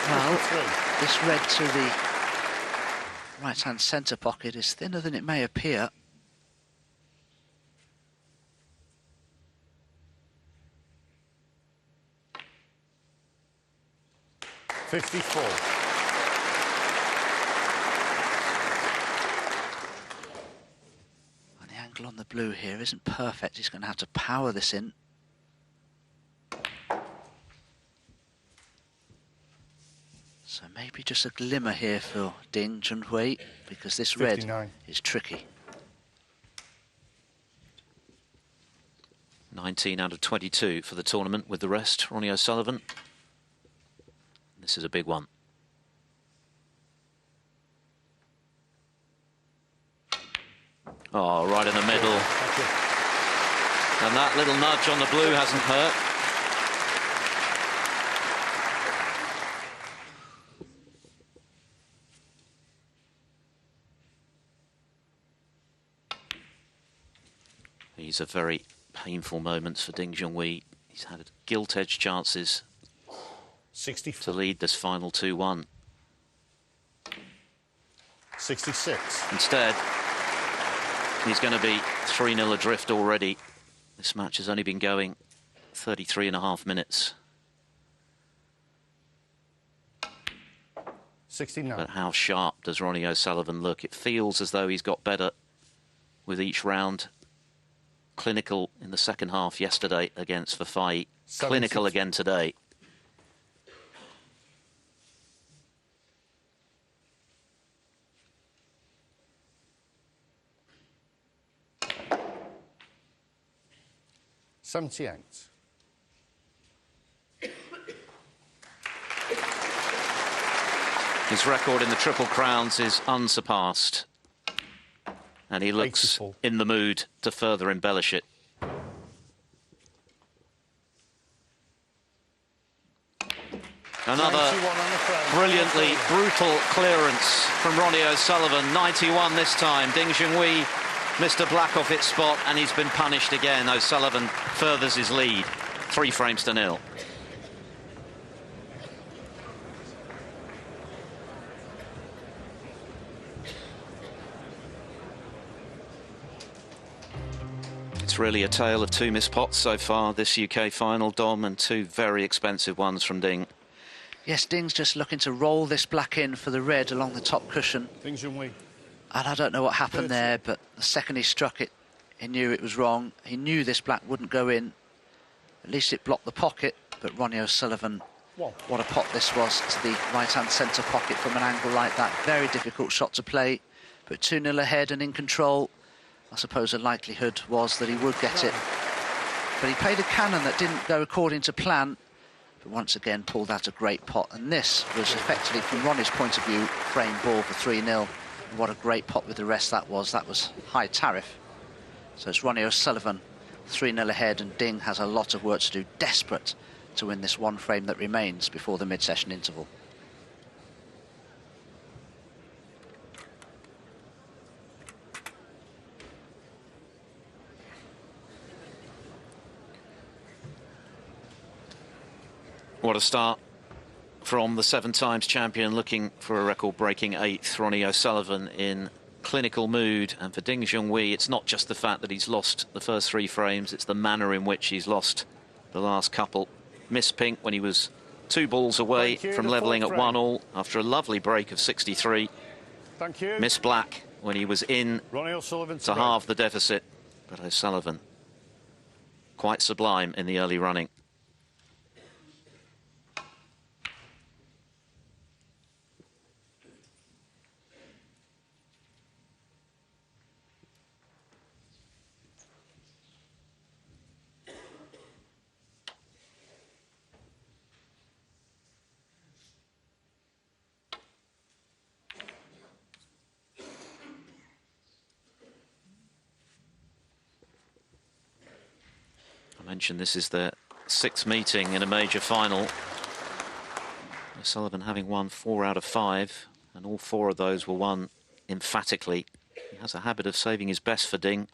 Speaker 3: Well, this red to the right-hand centre pocket is thinner than it may appear.
Speaker 10: $54.
Speaker 3: And the angle on the blue here isn't perfect. He's going to have to power this in. So maybe just a glimmer here for Ding Junhui, because this
Speaker 10: 59.
Speaker 3: red is tricky.
Speaker 9: 19 out of 22 for the tournament with the rest. Ronnie O'Sullivan. This is a big one. Oh, right in the middle. And that little nudge on the blue hasn't hurt. These are very painful moments for Ding Junhui. He's had gilt-edged chances
Speaker 10: 64.
Speaker 9: to lead this final 2-1.
Speaker 10: 66.
Speaker 9: Instead, he's going to be 3-0 adrift already. This match has only been going 33.5 minutes.
Speaker 10: 69.
Speaker 9: But how sharp does Ronnie O'Sullivan look? It feels as though he's got better with each round. Clinical in the second half yesterday against Fafai. Clinical again today.
Speaker 10: $78.
Speaker 9: His record in the Triple Crowns is unsurpassed. And he looks
Speaker 10: 84.
Speaker 9: in the mood to further embellish it. Another
Speaker 10: 91 on the frame.
Speaker 9: brilliantly brutal clearance from Ronnie O'Sullivan. 91 this time. Ding Junhui missed a black off its spot, and he's been punished again. O'Sullivan furthers his lead, 3 frames to 0. It's really a tale of 2 missed pots so far this UK final, Dom, and 2 very expensive ones from Ding.
Speaker 3: Yes, Ding's just looking to roll this black in for the red along the top cushion.
Speaker 10: Ding Junhui.
Speaker 3: And I don't know what happened there, but the second he struck it, he knew it was wrong. He knew this black wouldn't go in. At least it blocked the pocket, but Ronnie O'Sullivan, what a pot this was to the right-hand centre pocket from an angle like that. Very difficult shot to play, but 2-0 ahead and in control. I suppose the likelihood was that he would get it. But he played a cannon that didn't go according to plan, but once again pulled out a great pot. And this was effectively, from Ronnie's point of view, frame ball for 3-0. What a great pot with the rest that was. That was high tariff. So it's Ronnie O'Sullivan 3-0 ahead, and Ding has a lot of work to do, desperate to win this 1 frame that remains before the mid-session interval.
Speaker 9: What a start from the 7 times champion, looking for a record-breaking 8th. Ronnie O'Sullivan in clinical mood, and for Ding Junhui, it's not just the fact that he's lost the first 3 frames, it's the manner in which he's lost the last couple. Missed pink when he was 2 balls away from levelling at 1-all after a lovely break of 63.
Speaker 10: Thank you.
Speaker 9: Missed black when he was in
Speaker 10: Ronnie O'Sullivan
Speaker 9: to halve the deficit, but O'Sullivan quite sublime in the early running. I mentioned this is their 6th meeting in a major final. O'Sullivan having won 4 out of 5, and all 4 of those were won emphatically. He has a habit of saving his best for Ding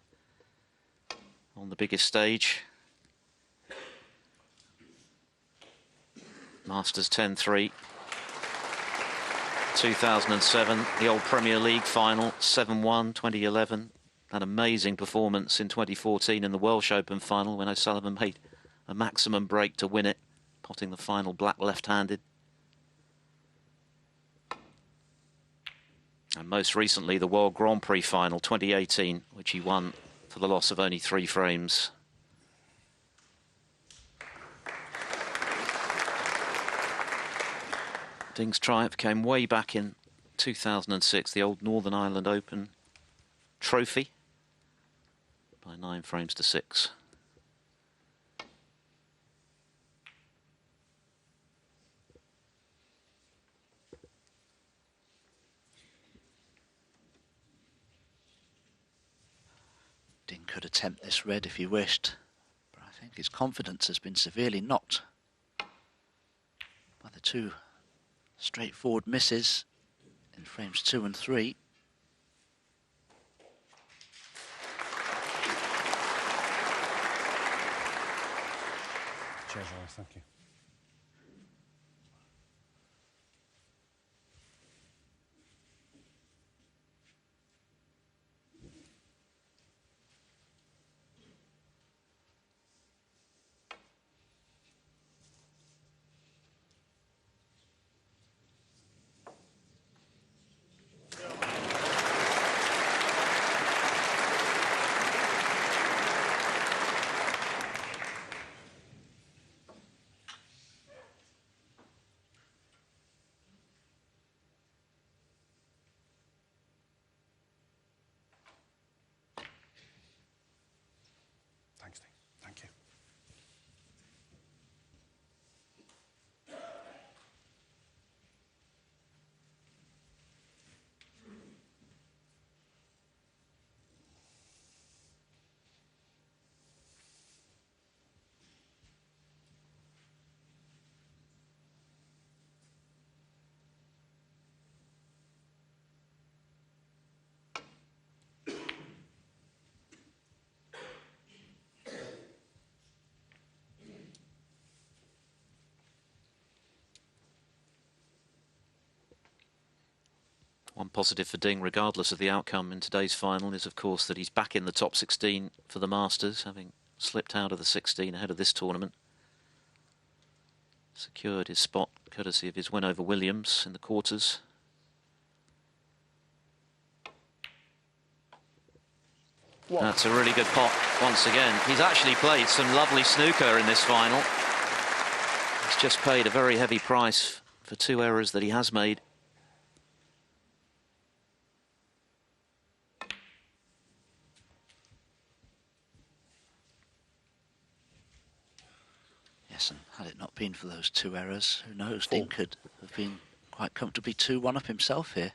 Speaker 9: on the biggest stage. Masters 10-3. 2007, the old Premier League final, 7-1, 2011. That amazing performance in 2014 in the Welsh Open final when O'Sullivan made a maximum break to win it, potting the final black left-handed. And most recently, the World Grand Prix final, 2018, which he won for the loss of only 3 frames. Ding's triumph came way back in 2006, the old Northern Ireland Open trophy, by 9 frames to 6.
Speaker 3: Ding could attempt this red if he wished, but I think his confidence has been severely knocked by the 2 straightforward misses in frames 2 and 3.
Speaker 10: Cheers, Ronnie, thank you.
Speaker 9: One positive for Ding, regardless of the outcome in today's final, is of course that he's back in the top 16 for the Masters, having slipped out of the 16 ahead of this tournament. Secured his spot courtesy of his win over Williams in the quarters. That's a really good pot once again. He's actually played some lovely snooker in this final. He's just paid a very heavy price for 2 errors that he has made.
Speaker 3: Yes, and had it not been for those 2 errors, who knows, Ding could have been quite comfortably 2-1 up himself here.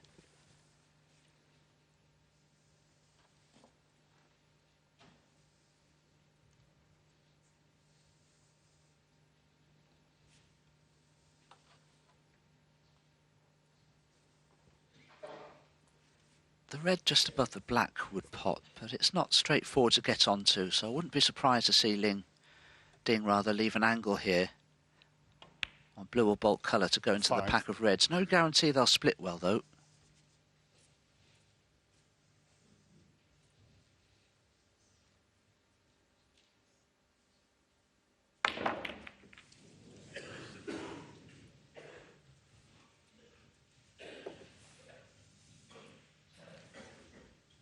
Speaker 3: The red just above the black would pot, but it's not straightforward to get onto, so I wouldn't be surprised to see Ding rather leave an angle here on blue or bulk colour to go into the pack of reds. No guarantee they'll split well though.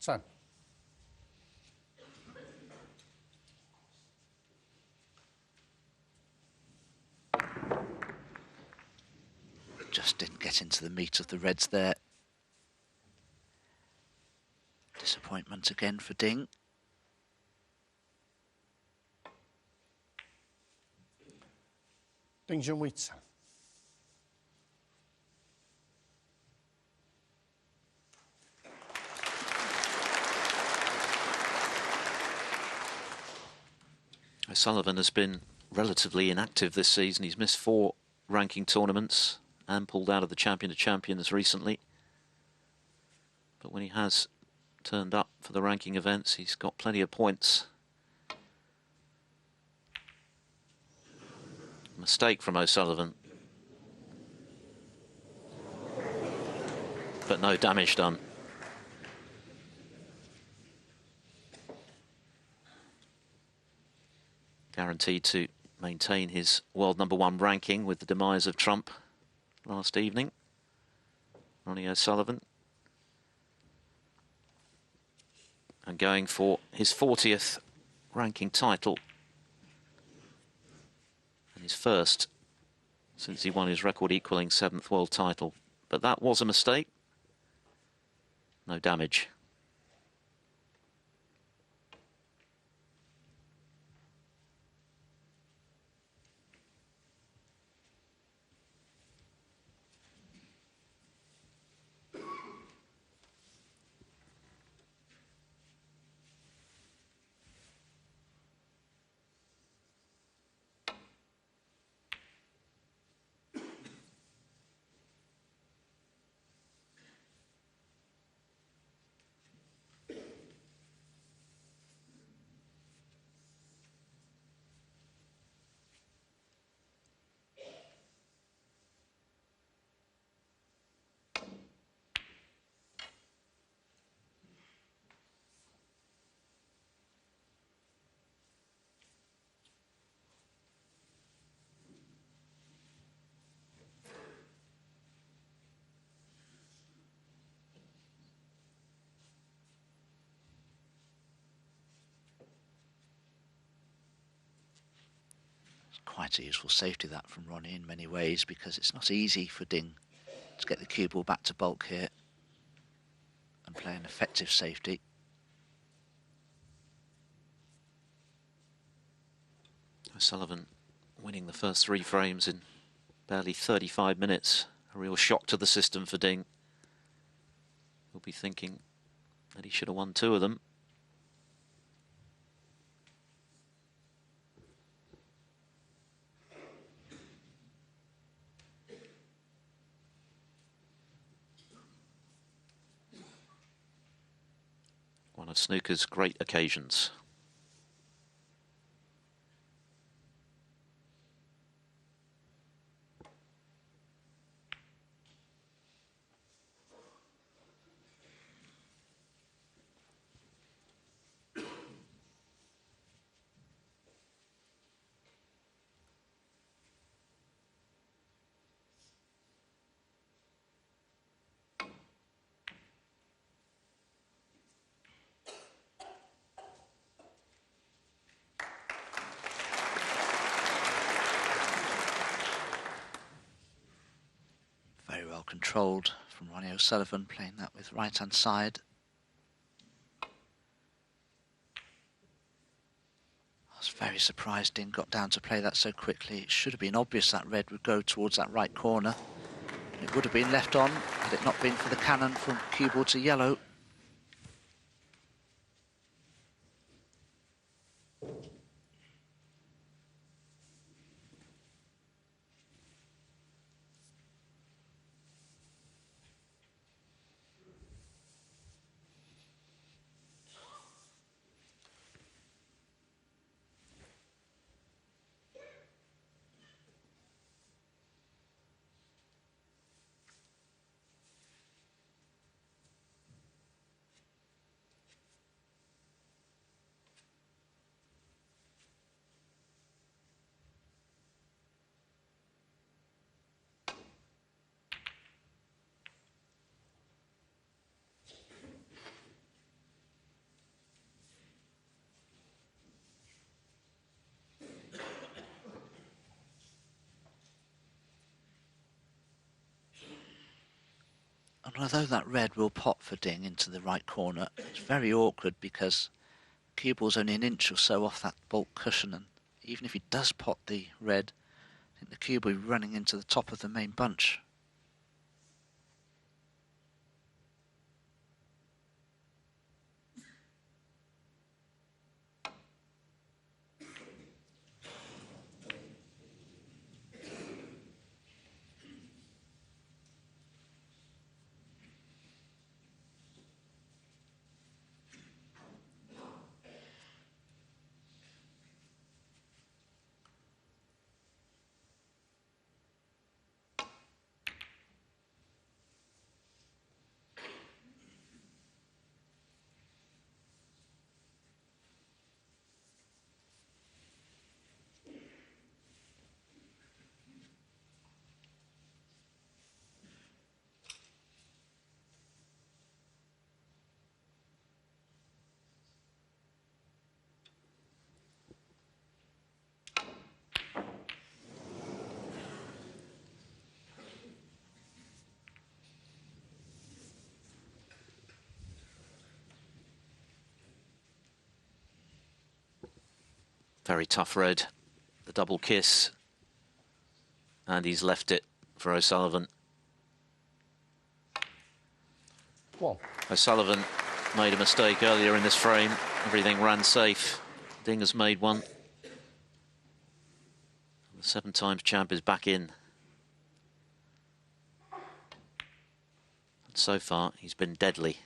Speaker 10: Sam.
Speaker 3: Just didn't get into the meat of the reds there. Disappointment again for Ding.
Speaker 10: Ding Junhui.
Speaker 9: O'Sullivan has been relatively inactive this season. He's missed 4 ranking tournaments and pulled out of the Champion of Champions recently. But when he has turned up for the ranking events, he's got plenty of points. Mistake from O'Sullivan. But no damage done. Guaranteed to maintain his world #1 ranking with the demise of Trump last evening. Ronnie O'Sullivan. And going for his 40th ranking title. And his first since he won his record-equalling 7th world title. But that was a mistake. No damage.
Speaker 3: Quite a useful safety that from Ronnie in many ways, because it's not easy for Ding to get the cue ball back to bulk here and play an effective safety.
Speaker 9: O'Sullivan winning the first 3 frames in barely 35 minutes. A real shock to the system for Ding. He'll be thinking that he should have won 2 of them. One of snooker's great occasions.
Speaker 3: controlled from Ronnie O'Sullivan, playing that with right-hand side. I was very surprised Ding got down to play that so quickly. It should have been obvious that red would go towards that right corner. It would have been left on had it not been for the cannon from cue ball to yellow. And although that red will pop for Ding into the right corner, it's very awkward because cue ball's only an inch or so off that baulk cushion, and even if he does pot the red, I think the cue ball will be running into the top of the main bunch.
Speaker 9: Very tough red, the double kiss, and he's left it for O'Sullivan.
Speaker 10: One.
Speaker 9: O'Sullivan made a mistake earlier in this frame. Everything ran safe. Ding has made one. The 7 times champ is back in. And so far, he's been deadly.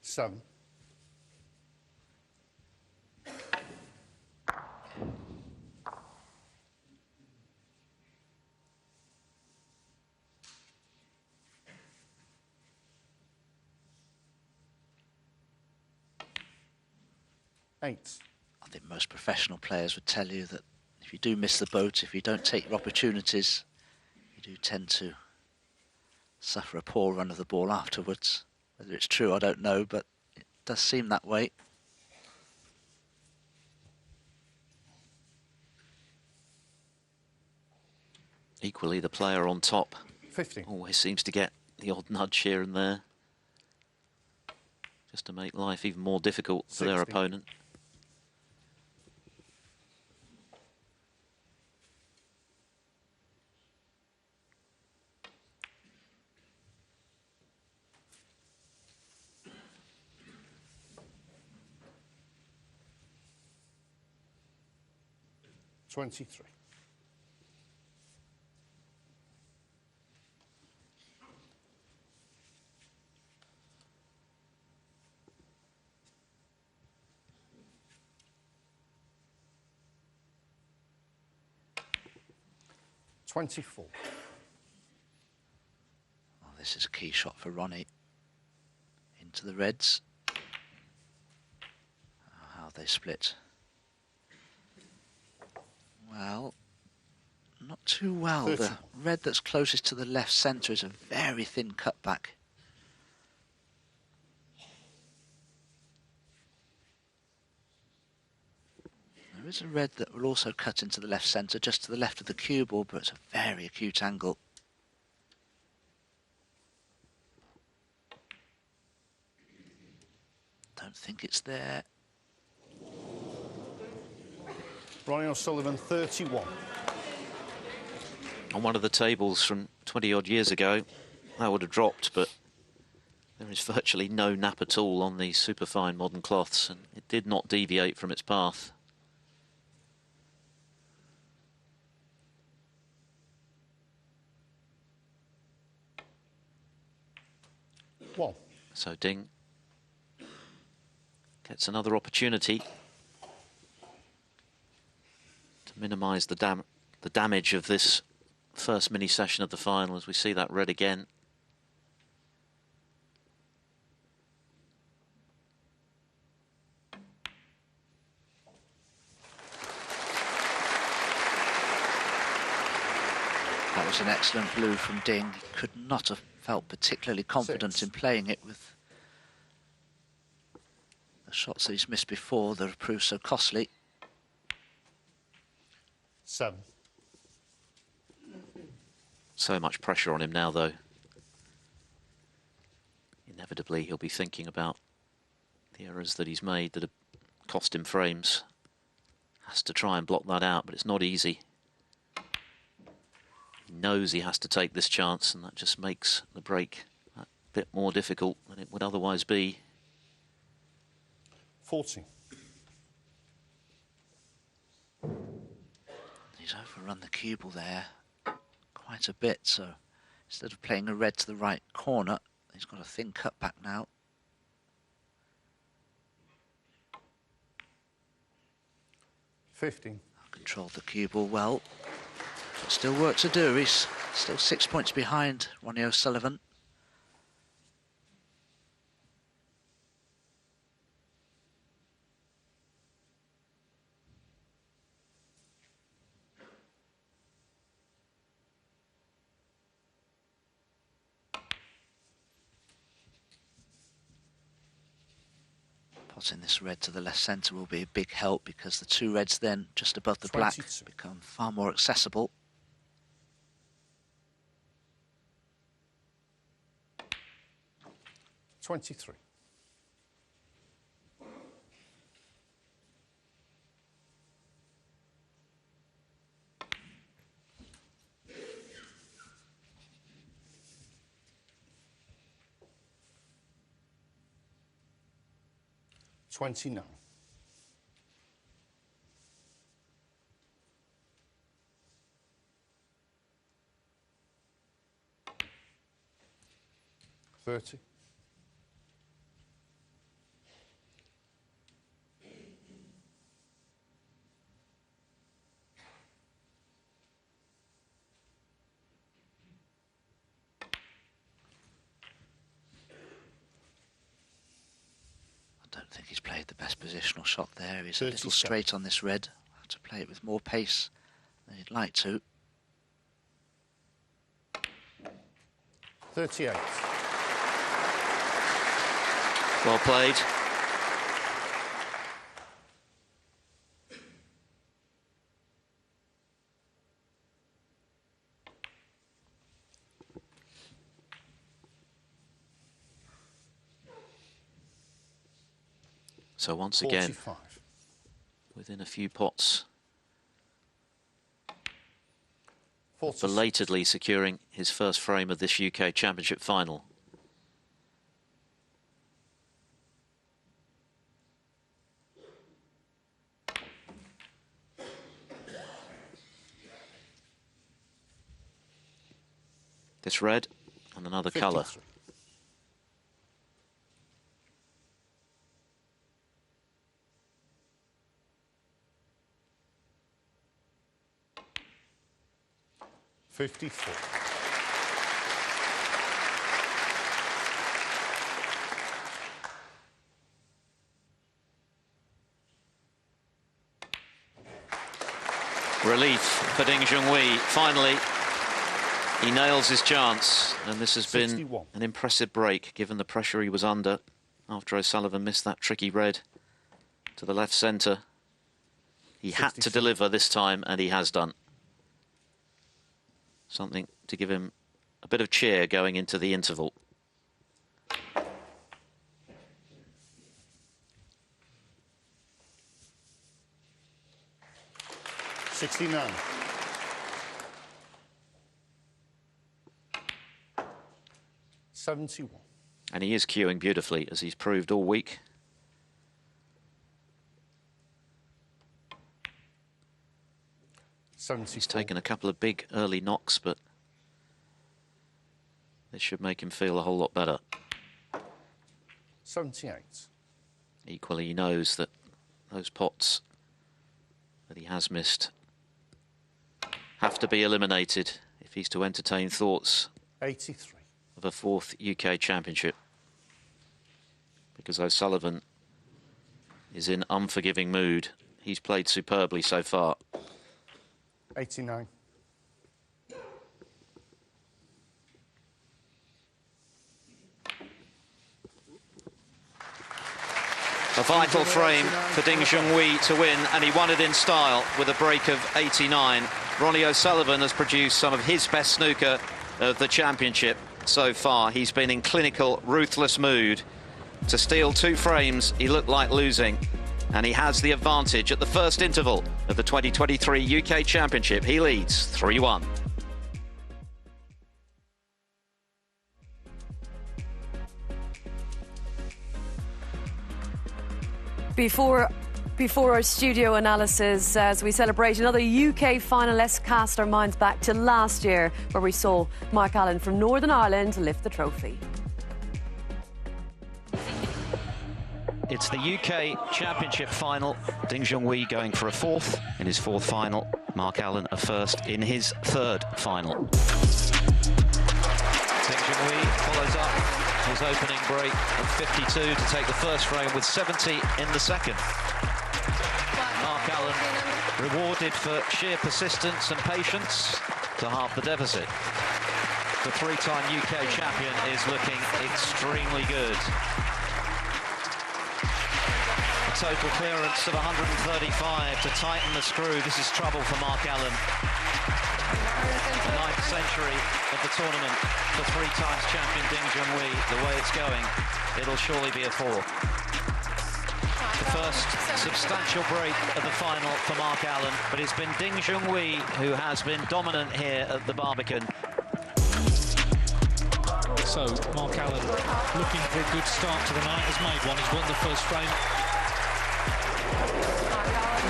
Speaker 10: Seven. Eight.
Speaker 3: I think most professional players would tell you that if you do miss the boat, if you don't take your opportunities, you do tend to suffer a poor run of the ball afterwards. Whether it's true, I don't know, but it does seem that way.
Speaker 9: Equally, the player on top
Speaker 10: 50.
Speaker 9: always seems to get the odd nudge here and there, just to make life even more difficult for their
Speaker 10: 60.
Speaker 9: opponent.
Speaker 10: $23. $24.
Speaker 3: Well, this is a key shot for Ronnie. Into the reds. Oh, how they split. Well, not too well.
Speaker 10: 30.
Speaker 3: The red that's closest to the left centre is a very thin cutback. There is a red that will also cut into the left centre, just to the left of the cue ball, but it's a very acute angle. Don't think it's there.
Speaker 10: Ronnie O'Sullivan, 31.
Speaker 9: On one of the tables from 20-odd years ago, that would have dropped, but there is virtually no nap at all on these superfine modern cloths, and it did not deviate from its path.
Speaker 10: One.
Speaker 9: So Ding gets another opportunity to minimise the damage of this first mini session of the final, as we see that red again.
Speaker 3: That was an excellent blue from Ding. He could not have felt particularly confident in playing it with the shots that he's missed before that have proved so costly.
Speaker 10: 7.
Speaker 9: So much pressure on him now, though. Inevitably, he'll be thinking about the errors that he's made that have cost him frames. Has to try and block that out, but it's not easy. He knows he has to take this chance, and that just makes the break a bit more difficult than it would otherwise be.
Speaker 10: 40.
Speaker 3: He's overrun the cue ball there quite a bit, so instead of playing a red to the right corner, he's got a thin cut back now. Controlled the cue ball well, but still work to do. He's still 6 points behind Ronnie O'Sullivan. Potting this red to the left centre will be a big help, because the two reds then just above the black become far more accessible.
Speaker 10: $23. $29. $30.
Speaker 3: I don't think he's played the best positional shot there. He's a little straight on this red. Have to play it with more pace than he'd like to.
Speaker 10: 38.
Speaker 9: Well played. So once again,
Speaker 10: 45.
Speaker 9: within a few pots,
Speaker 10: 46.
Speaker 9: belatedly securing his first frame of this UK Championship final. This red and another colour.
Speaker 10: 53. $54.
Speaker 9: Relief for Ding Junhui. Finally, he nails his chance, and this has
Speaker 10: 61.
Speaker 9: been an impressive break given the pressure he was under after O'Sullivan missed that tricky red to the left centre. He had to deliver this time, and he has done. Something to give him a bit of cheer going into the interval.
Speaker 10: $69. 71.
Speaker 9: And he is cueing beautifully, as he's proved all week. He's taken a couple of big early knocks, but this should make him feel a whole lot better.
Speaker 10: 78.
Speaker 9: Equally, he knows that those pots that he has missed have to be eliminated if he's to entertain thoughts
Speaker 10: 83.
Speaker 9: of a fourth UK championship. Because O'Sullivan is in unforgiving mood. He's played superbly so far.
Speaker 10: 89.
Speaker 9: A vital frame for Ding Junhui to win, and he won it in style with a break of 89. Ronnie O'Sullivan has produced some of his best snooker of the championship so far. He's been in clinical, ruthless mood. To steal 2 frames, he looked like losing, and he has the advantage at the first interval of the 2023 UK Championship. He leads 3-1.
Speaker 1: Before our studio analysis, as we celebrate another UK final, let's cast our minds back to last year, where we saw Mark Allen from Northern Ireland lift the trophy.
Speaker 9: It's the UK Championship final. Ding Junhui going for a 4th in his 4th final. Mark Allen a 1st in his 3rd final. Ding Junhui follows up his opening break of 52 to take the first frame with 70 in the second. Mark Allen rewarded for sheer persistence and patience to halve the deficit. The 3-time UK champion is looking extremely good. A total clearance of 135 to tighten the screw. This is trouble for Mark Allen. The 9th century of the tournament for 3 times champion Ding Junhui. The way it's going, it'll surely be a 4. The first substantial break of the final for Mark Allen, but it's been Ding Junhui who has been dominant here at the Barbican.
Speaker 11: So Mark Allen looking for a good start to the night, has made one. He's won the first frame.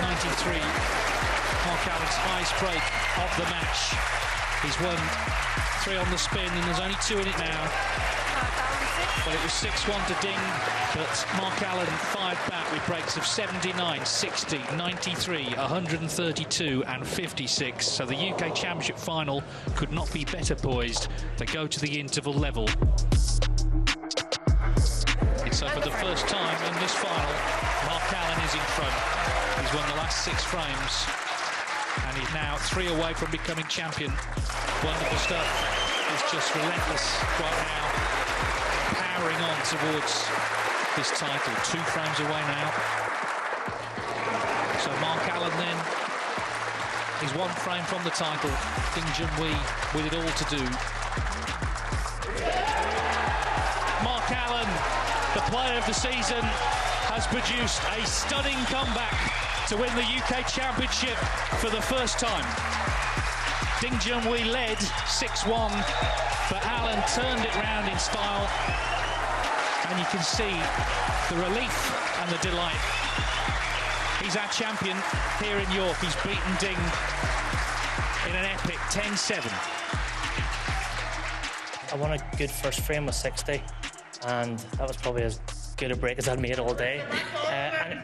Speaker 11: 93, Mark Allen's highest break of the match. He's won 3 on the spin, and there's only 2 in it now. Well, it was 6-1 to Ding, but Mark Allen fired back with breaks of 79, 60, 93, 132 and 56. So the UK Championship final could not be better poised to go to the interval level. So for the first time in this final, Mark Allen is in front. He's won the last 6 frames, and he's now 3 away from becoming champion. Wonderful stuff. He's just relentless right now, powering on towards this title. 2 frames away now. So Mark Allen then is 1 frame from the title. Ding Junhui with it all to do. Mark Allen, the player of the season, has produced a stunning comeback to win the UK Championship for the first time. Ding Junhui led 6-1, but Allen turned it round in style, and you can see the relief and the delight. He's our champion here in York. He's beaten Ding in an epic 10-7.
Speaker 12: I won a good first frame with 60, and that was probably as good a break as I'd made all day.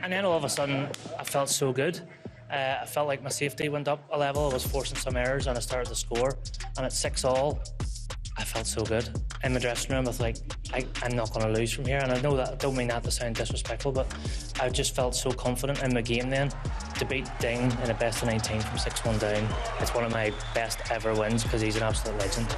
Speaker 12: And then all of a sudden, I felt so good. I felt like my safety went up a level. I was forcing some errors, and I started to score. And at 6-all, I felt so good. In the dressing room, I was like, I'm not going to lose from here. And I know that I don't mean that to sound disrespectful, but I just felt so confident in my game then. To beat Ding in a best of 19 from 6-1 down, it's one of my best ever wins because he's an absolute legend.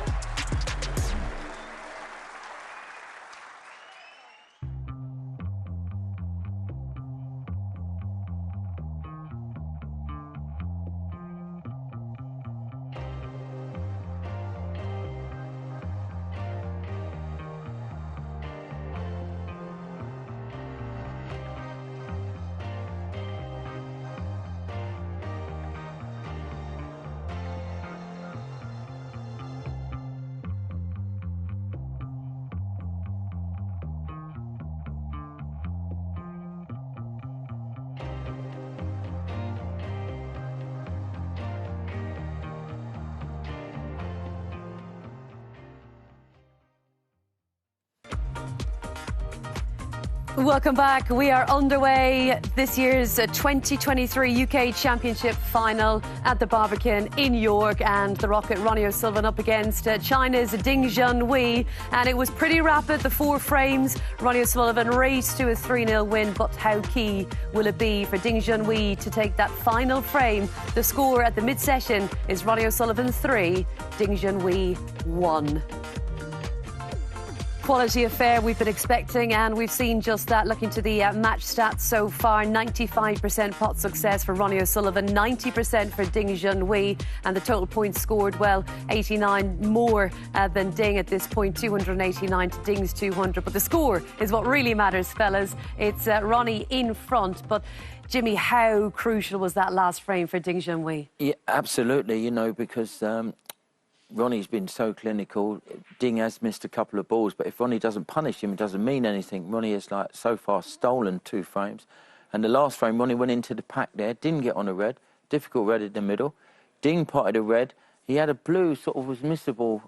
Speaker 1: Welcome back. We are underway this year's 2023 UK Championship final at the Barbican in York, and the Rocket Ronnie O'Sullivan up against China's Ding Junhui, and it was pretty rapid, the 4 frames. Ronnie O'Sullivan raced to a 3-0 win, but how key will it be for Ding Junhui to take that final frame? The score at the mid-session is Ronnie O'Sullivan 3, Ding Junhui 1. Quality affair we've been expecting, and we've seen just that. Looking to the match stats so far, 95% pot success for Ronnie O'Sullivan, 90% for Ding Junhui, and the total points scored, well, 89 more than Ding at this point, 289 to Ding's 200. But the score is what really matters, fellas. It's Ronnie in front, but Jimmy, how crucial was that last frame for Ding Junhui?
Speaker 6: Yeah, absolutely, you know, because Ronnie's been so clinical. Ding has missed a couple of balls, but if Ronnie doesn't punish him, it doesn't mean anything. Ronnie has, like, so far stolen 2 frames. And the last frame, Ronnie went into the pack there, didn't get on a red, difficult red in the middle. Ding potted a red. He had a blue, sort of was missable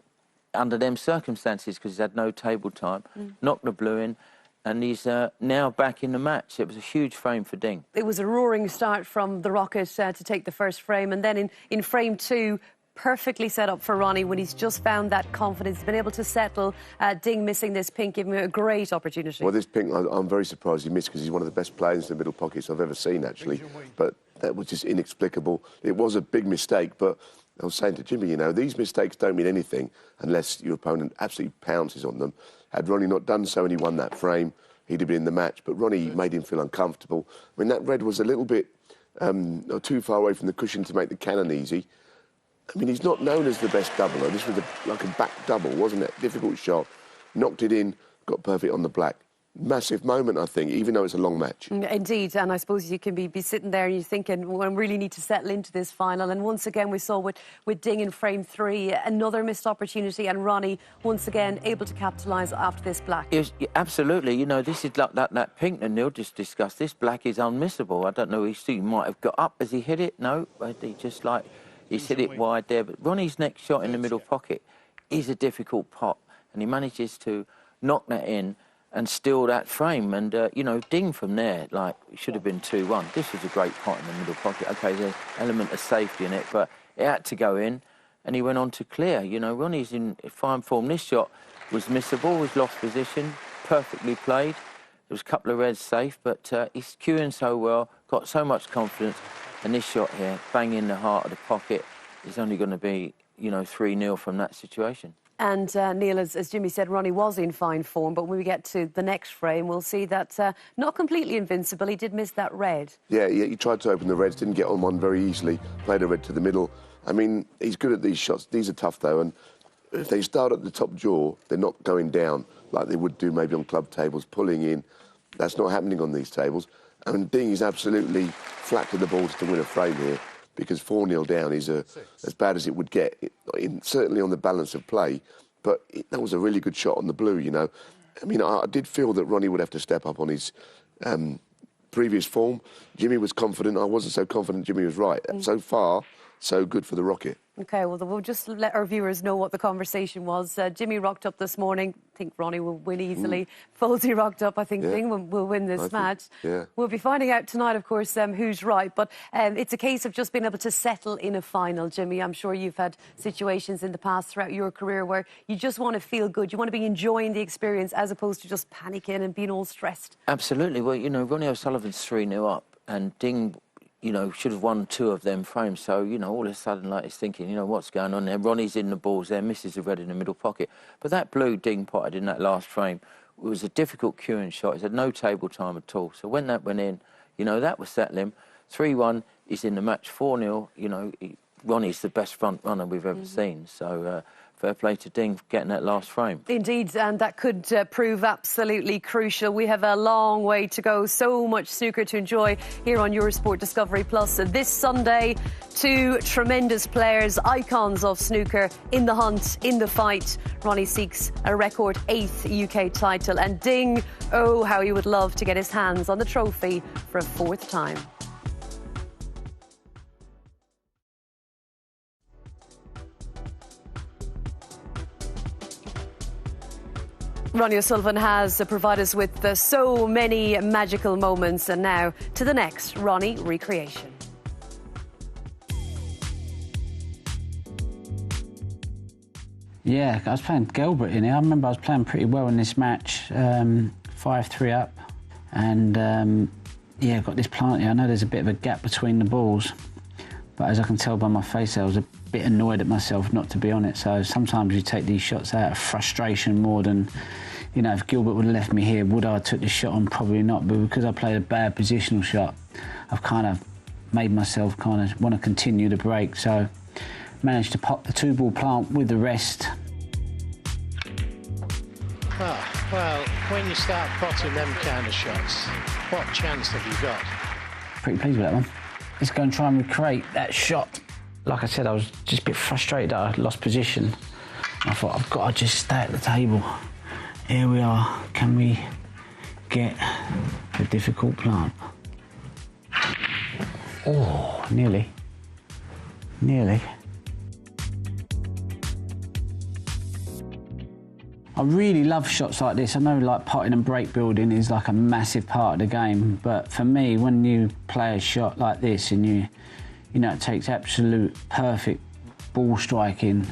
Speaker 6: under them circumstances because he's had no table time. Knocked the blue in, and he's now back in the match. It was a huge frame for Ding.
Speaker 1: It was a roaring start from the Rocket to take the first frame, and then in frame 2, perfectly set up for Ronnie when he's just found that confidence, been able to settle. Ding missing this pink, giving him a great opportunity.
Speaker 7: Well, this pink, I'm very surprised he missed, because he's one of the best players in the middle pockets I've ever seen, actually. But that was just inexplicable. It was a big mistake, but I was saying to Jimmy, you know, these mistakes don't mean anything unless your opponent absolutely pounces on them. Had Ronnie not done so and he won that frame, he'd have been in the match. But Ronnie made him feel uncomfortable. I mean, that red was a little bit too far away from the cushion to make the cannon easy. I mean, he's not known as the best doubler. This was like a back double, wasn't it? Difficult shot. Knocked it in, got perfect on the black. Massive moment, I think, even though it's a long match.
Speaker 1: Indeed, and I suppose you can be sitting there and you're thinking, well, I really need to settle into this final. And once again, we saw with Ding in frame 3, another missed opportunity, and Ronnie, once again, able to capitalise after this black.
Speaker 6: Yes, absolutely. You know, this is like that pink that Neil just discussed. This black is unmissable. I don't know, he might have got up as he hit it. No, he just like... He's hit it wide there, but Ronnie's next shot in the middle pocket is a difficult pot, and he manages to knock that in and steal that frame. And, you know, Ding from there, like, it should have been 2-1. This was a great pot in the middle pocket. OK, there's an element of safety in it, but it had to go in, and he went on to clear. You know, Ronnie's in fine form. This shot was missable, was lost position, perfectly played. There was a couple of reds safe, but he's cueing so well, got so much confidence. And this shot here, bang in the heart of the pocket, is only going to be, you know, 3-0 from that situation.
Speaker 1: And, Neil, as Jimmy said, Ronnie was in fine form, but when we get to the next frame, we'll see that not completely invincible. He did miss that red. Yeah,
Speaker 7: he tried to open the reds, didn't get on one very easily, played a red to the middle. I mean, he's good at these shots. These are tough, though, and if they start at the top jaw, they're not going down like they would do maybe on club tables, pulling in. That's not happening on these tables. I mean, Ding is absolutely flat to the balls to win a frame here, because 4-0 down is as bad as it would get, certainly on the balance of play. But that was a really good shot on the blue, you know. I mean, I did feel that Ronnie would have to step up on his previous form. Jimmy was confident. I wasn't so confident Jimmy was right. So far, so good for the Rocket.
Speaker 1: OK, well, we'll just let our viewers know what the conversation was. Jimmy rocked up this morning. I think Ronnie will win easily. Folsey rocked up. I think Ding will win this match. We'll be finding out tonight, of course, who's right. But it's a case of just being able to settle in a final, Jimmy. I'm sure you've had situations in the past throughout your career where you just want to feel good. You want to be enjoying the experience as opposed to just panicking and being all stressed.
Speaker 6: Absolutely. Well, you know, Ronnie O'Sullivan's 3-0 up, and Ding, you know, should have won 2 of them frames. So, you know, all of a sudden, like, he's thinking, you know, what's going on there? Ronnie's in the balls there, misses the red in the middle pocket. But that blue Ding potted in that last frame was a difficult cueing shot. He's had no table time at all. So when that went in, you know, that was settling. 3-1, he's in the match. 4-0, you know, Ronnie's the best front runner we've ever seen. So fair play to Ding for getting that last frame.
Speaker 1: Indeed, and that could prove absolutely crucial. We have a long way to go. So much snooker to enjoy here on Eurosport Discovery Plus. This Sunday, 2 tremendous players, icons of snooker, in the hunt, in the fight. Ronnie seeks a record 8th UK title, and Ding, oh, how he would love to get his hands on the trophy for a 4th time. Ronnie O'Sullivan has provided us with so many magical moments, and now to the next Ronnie recreation.
Speaker 13: Yeah, I was playing Gilbert in here. I remember I was playing pretty well in this match, 5-3 up, and yeah, got this plant here. I know there's a bit of a gap between the balls, but as I can tell by my face, I was a bit annoyed at myself not to be on it. So sometimes you take these shots out of frustration more than, you know, if Gilbert would have left me here, would I have took the shot on? Probably not, but because I played a bad positional shot, I've kind of made myself kind of want to continue the break. So managed to pop the 2-ball plant with the rest.
Speaker 14: Oh, well, when you start potting them kind of shots, what chance have you got?
Speaker 13: Pretty pleased with that one. Let's go and try and recreate that shot. Like I said, I was just a bit frustrated that I lost position. I thought, I've got to just stay at the table. Here we are. Can we get the difficult plant? Oh, nearly. Nearly. I really love shots like this. I know like potting and break building is like a massive part of the game, but for me, when you play a shot like this and you know, it takes absolute perfect ball striking,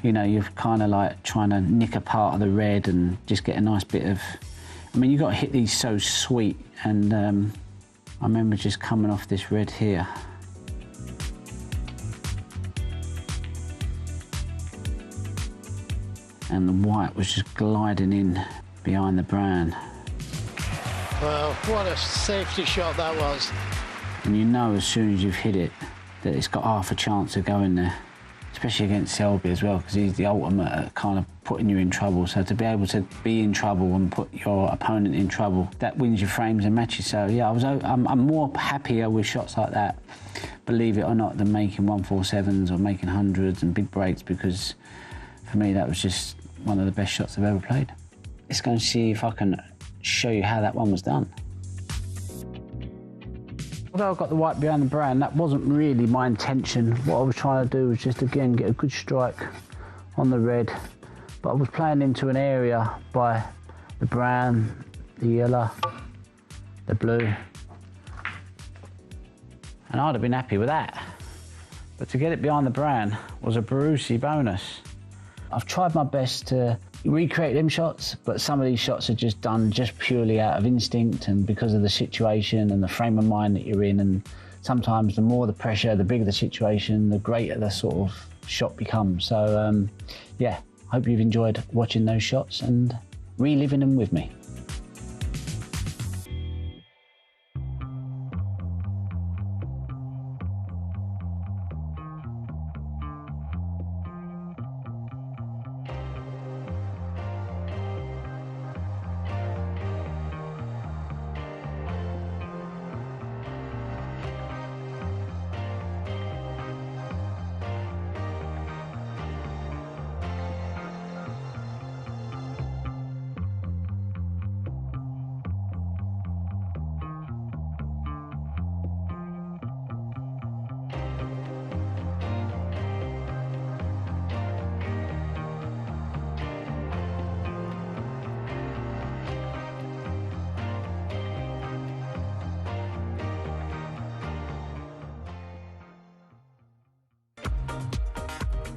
Speaker 13: you know, you're kind of like trying to nick a part of the red and just get a nice bit of, I mean, you've got to hit these so sweet, and I remember just coming off this red here. And the white was just gliding in behind the brown.
Speaker 14: Well, what a safety shot that was.
Speaker 13: And you know as soon as you've hit it that it's got half a chance of going there, especially against Selby as well, because he's the ultimate at kind of putting you in trouble. So to be able to be in trouble and put your opponent in trouble, that wins your frames and matches. So yeah, I'm more happier with shots like that, believe it or not, than making 147s or making hundreds and big breaks, because for me that was just one of the best shots I've ever played. Let's go and see if I can show you how that one was done. Although I got the white behind the brown, that wasn't really my intention. What I was trying to do was just, again, get a good strike on the red. But I was playing into an area by the brown, the yellow, the blue. And I'd have been happy with that. But to get it behind the brown was a Barussi bonus. I've tried my best to recreate them shots, but some of these shots are just done just purely out of instinct and because of the situation and the frame of mind that you're in. And sometimes the more the pressure, the bigger the situation, the greater the sort of shot becomes. So yeah, hope you've enjoyed watching those shots and reliving them with me.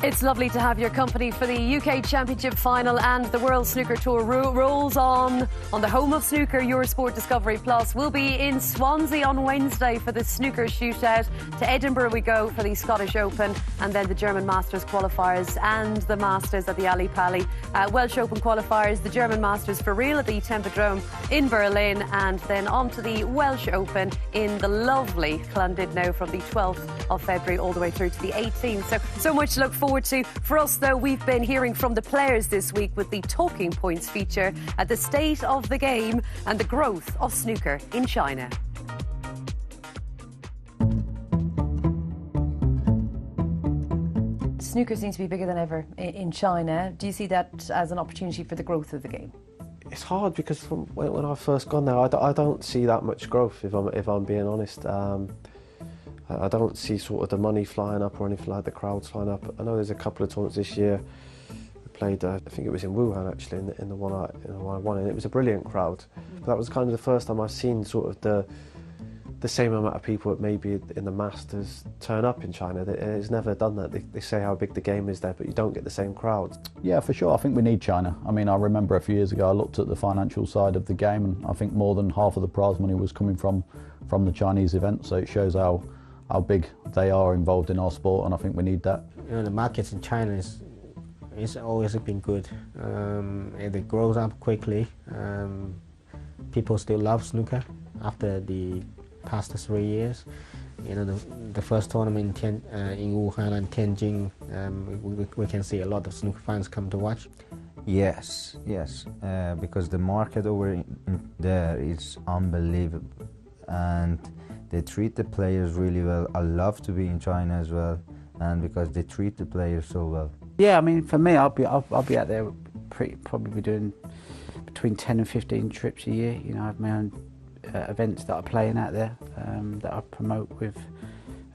Speaker 1: It's lovely to have your company for the UK Championship final, and the World Snooker Tour rolls on the home of snooker. Eurosport Discovery Plus will be in Swansea on Wednesday for the snooker shootout. To Edinburgh we go for the Scottish Open, and then the German Masters qualifiers and the Masters at the Ali Pali. Welsh Open qualifiers, the German Masters for real at the Tempodrome in Berlin, and then on to the Welsh Open in the lovely Llandudno from the 12th of February all the way through to the 18th. So much to look forward to. For us, though, we've been hearing from the players this week with the Talking Points feature at the state of the game and the growth of snooker in China. Snooker seems to be bigger than ever in China. Do you see that as an opportunity for the growth of the game?
Speaker 15: It's hard because from when I first gone there, I don't see that much growth, if I'm being honest. I don't see sort of the money flying up or anything like the crowds flying up. I know there's a couple of tournaments this year. We played, I think it was in Wuhan actually, in the one I won, and it was a brilliant crowd. But that was kind of the first time I've seen sort of the same amount of people that maybe in the Masters turn up in China. It's never done that. They say how big the game is there, but you don't get the same crowd.
Speaker 16: Yeah, for sure. I think we need China. I mean, I remember a few years ago I looked at the financial side of the game, and I think more than half of the prize money was coming from the Chinese event. So it shows how big they are involved in our sport, and I think we need that.
Speaker 5: You know, the markets in China is always been good. It grows up quickly. People still love snooker after the past 3 years. You know, the first tournament in Wuhan and Tianjin, we can see a lot of snooker fans come to watch.
Speaker 17: Yes, because the market over there is unbelievable, and they treat the players really well. I love to be in China as well, and because they treat the players so well.
Speaker 13: Yeah, I mean, for me, I'll be out there probably doing between 10 and 15 trips a year. You know, I have my own events that I play in out there that I promote with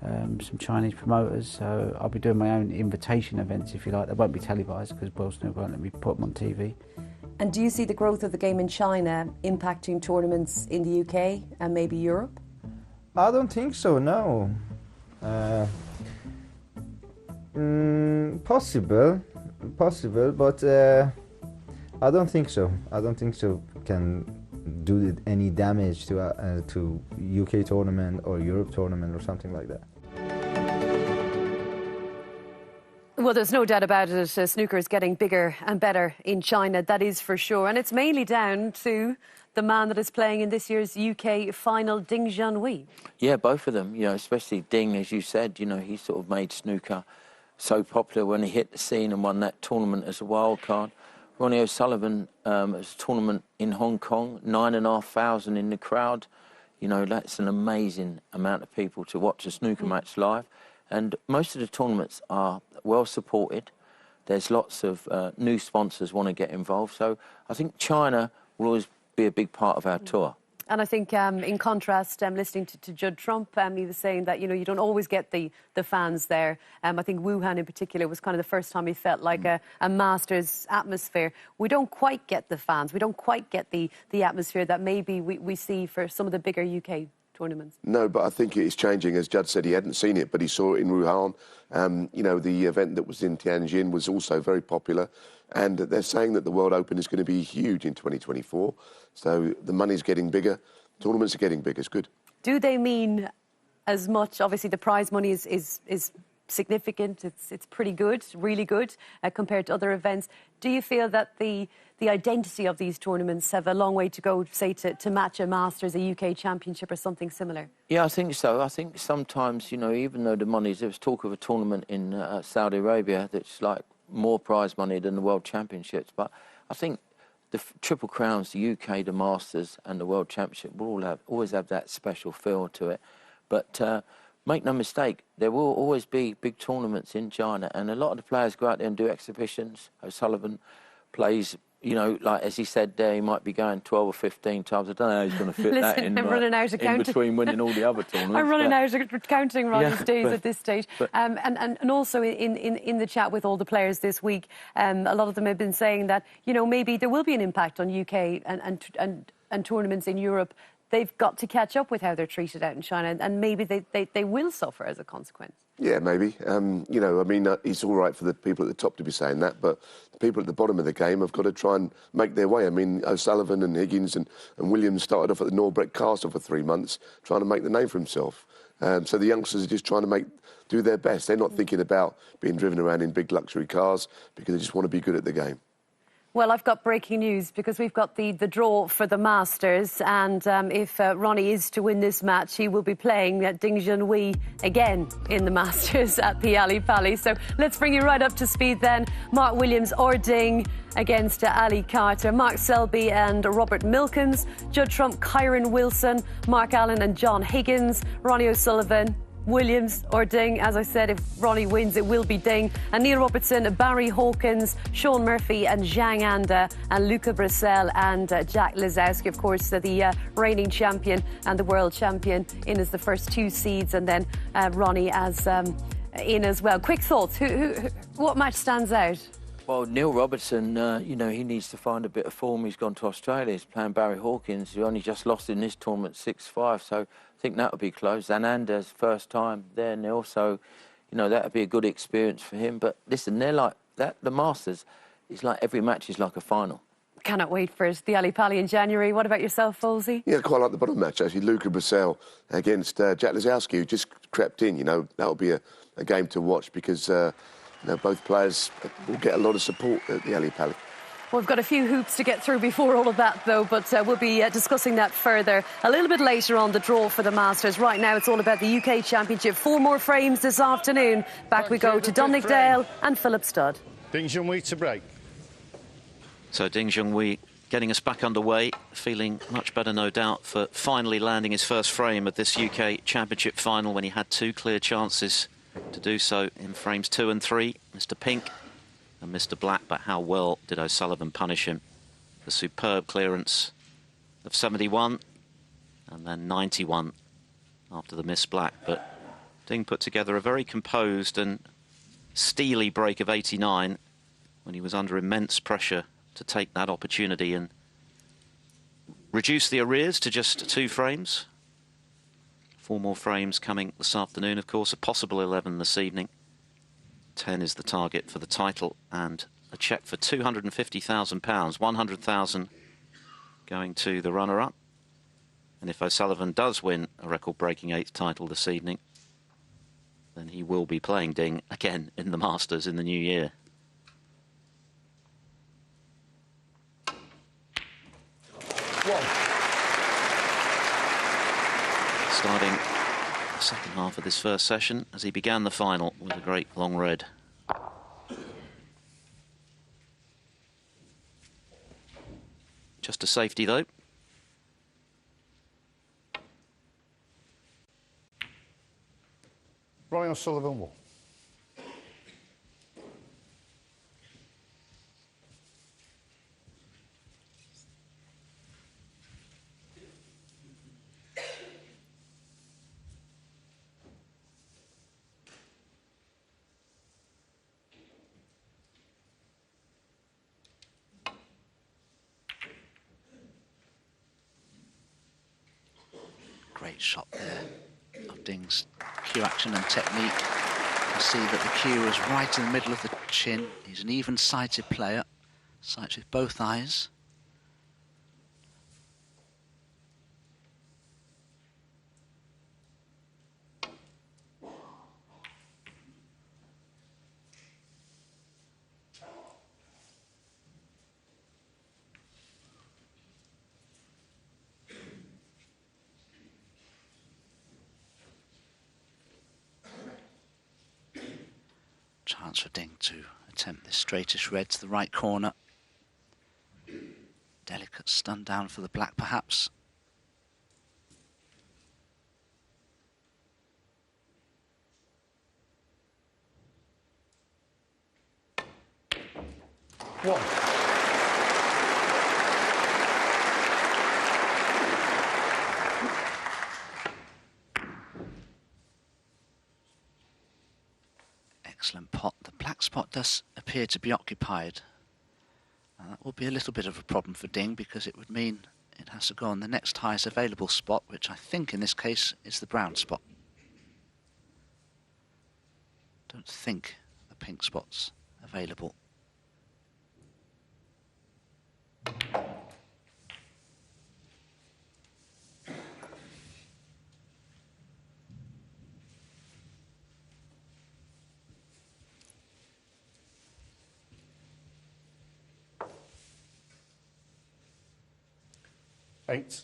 Speaker 13: some Chinese promoters. So I'll be doing my own invitation events, if you like. They won't be televised because World Snooker won't let me put them on TV.
Speaker 1: And do you see the growth of the game in China impacting tournaments in the UK and maybe Europe?
Speaker 17: I don't think so, no. Possible, but I don't think so. I don't think so can do any damage to UK tournament or Europe tournament or something like that.
Speaker 1: Well, there's no doubt about it. Snooker is getting bigger and better in China, that is for sure. And it's mainly down to the man that is playing in this year's UK final, Ding Junhui.
Speaker 6: Yeah, both of them, you know, especially Ding, as you said, you know, he sort of made snooker so popular when he hit the scene and won that tournament as a wild card. Ronnie O'Sullivan, as a tournament in Hong Kong, 9,500 in the crowd. You know, that's an amazing amount of people to watch a snooker match live. And most of the tournaments are well supported. There's lots of new sponsors want to get involved. So I think China will always be a big part of our tour.
Speaker 1: And I think, in contrast, listening to Judd Trump, he was saying that, you know, you don't always get the fans there. I think Wuhan in particular was kind of the first time he felt like a Masters atmosphere. We don't quite get the fans. We don't quite get the atmosphere that maybe we see for some of the bigger UK tournaments.
Speaker 7: No, but I think it is changing. As Judd said, he hadn't seen it, but he saw it in Wuhan. You know, the event that was in Tianjin was also very popular. And they're saying that the World Open is going to be huge in 2024. So the money's getting bigger. Tournaments are getting bigger. It's good.
Speaker 1: Do they mean as much? Obviously, the prize money is significant. It's pretty good, really good, compared to other events. Do you feel that the identity of these tournaments have a long way to go, say, to match a Masters, a UK Championship or something similar? Yeah, I think so. I think sometimes, you know, even though the money, there was talk of a tournament in Saudi Arabia that's like more prize money than the World Championships, but I think the Triple Crowns, the UK, the Masters and the World Championship will always have that special feel to it. But make no mistake, there will always be big tournaments in China, and a lot of the players go out there and do exhibitions. O'Sullivan plays, you know, like as he said there, he might be going 12 or 15 times. I don't know how he's going to fit that in, I'm running out of
Speaker 6: in between winning all the other tournaments.
Speaker 1: I'm running out of counting Ronnie's days at this stage. And also in the chat with all the players this week, a lot of them have been saying that, you know, maybe there will be an impact on UK and tournaments in Europe. They've got to catch up with how they're treated out in China, and maybe they will suffer as a consequence.
Speaker 7: Yeah, maybe. You know, I mean, it's all right for the people at the top to be saying that, but the people at the bottom of the game have got to try and make their way. I mean, O'Sullivan and Higgins and Williams started off at the Norbrecht Castle for 3 months trying to make the name for himself. So the youngsters are just trying to do their best. They're not thinking about being driven around in big luxury cars because they just want to be good at the game.
Speaker 1: Well, I've got breaking news because we've got the draw for the Masters, and if Ronnie is to win this match, he will be playing Ding Junhui again in the Masters at the Ali Pali. So let's bring you right up to speed then. Mark Williams or Ding against Ali Carter, Mark Selby and Robert Milkins, Judd Trump, Kyron Wilson, Mark Allen and John Higgins, Ronnie O'Sullivan, Williams or Ding. As I said, if Ronnie wins, it will be Ding. And Neil Robertson, Barry Hawkins, Sean Murphy and Zhang Anda, and Luca Brissell and Jack Lisowski. Of course, the reigning champion and the world champion in as the first 2 seeds, and then Ronnie as in as well. Quick thoughts. What match stands out?
Speaker 6: Well, Neil Robertson, you know, he needs to find a bit of form. He's gone to Australia. He's playing Barry Hawkins, who only just lost in this tournament 6-5. So I think that'll be close. Zanander's first time there, Neil. So, you know, that'll be a good experience for him. But listen, they're like that. The Masters, it's like every match is like a final.
Speaker 1: Cannot wait for it. The Ali Pali in January. What about yourself, Folsey?
Speaker 7: Yeah, I quite like the bottom match, actually. Luca Brissell against Jack Lazowski, who just crept in. You know, that'll be a game to watch because... you know, both players will get a lot of support at the Ali Pali.
Speaker 1: Well, we've got a few hoops to get through before all of that, though, but we'll be discussing that further a little bit later on, the draw for the Masters. Right now, it's all about the UK Championship. 4 more frames this afternoon. Back we go to Dominic Dale and Philip Studd.
Speaker 10: Ding Junhui to break.
Speaker 9: So Ding Junhui getting us back underway, feeling much better, no doubt, for finally landing his first frame of this UK Championship final when he had 2 clear chances to do so in frames 2 and 3, Mr. Pink and Mr. Black. But how well did O'Sullivan punish him? The superb clearance of 71 and then 91 after the miss Black. But Ding put together a very composed and steely break of 89 when he was under immense pressure to take that opportunity and reduce the arrears to just 2 frames. 4 more frames coming this afternoon, of course, a possible 11 this evening. 10 is the target for the title, and a cheque for £250,000, 100,000 going to the runner-up. And if O'Sullivan does win a record-breaking 8th title this evening, then he will be playing Ding again in the Masters in the new year. Starting the second half of this first session as he began the final with a great long red. Just a safety though.
Speaker 10: Ronnie O'Sullivan won.
Speaker 3: Great shot there of Ding's cue action and technique. You can see that the cue is right in the middle of the chin. He's an even-sighted player, sights with both eyes. Chance for Ding to attempt this straightish red to the right corner. Delicate stun down for the black, perhaps.
Speaker 10: One.
Speaker 3: Excellent pot. The black spot does appear to be occupied. That will be a little bit of a problem for Ding because it would mean it has to go on the next highest available spot, which I think in this case is the brown spot. Don't think the pink spot's available.
Speaker 10: Eight.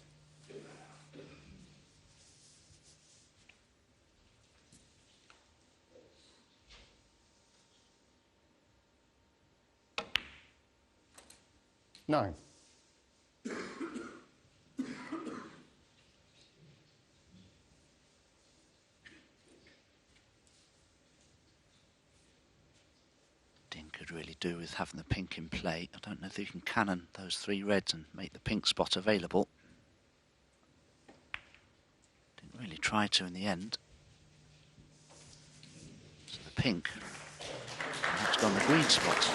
Speaker 10: Nine.
Speaker 3: Ding could really do with having the pink in play. I don't know if you can cannon those 3 reds and make the pink spot available. Didn't really try to in the end. So the pink has gone the green spot.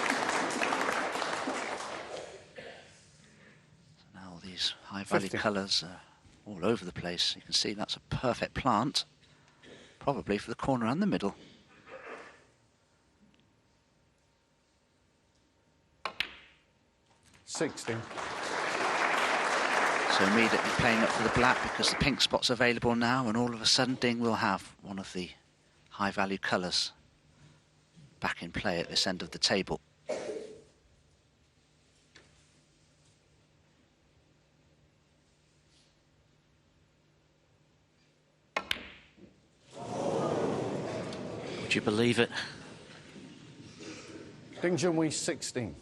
Speaker 3: value colours all over the place. You can see that's a perfect plant, probably for the corner and the middle.
Speaker 10: $16.
Speaker 3: So immediately playing up for the black because the pink spot's available now, and all of a sudden Ding will have one of the high value colours back in play at this end of the table.
Speaker 9: Would you believe it?
Speaker 10: Ding Junhui 16.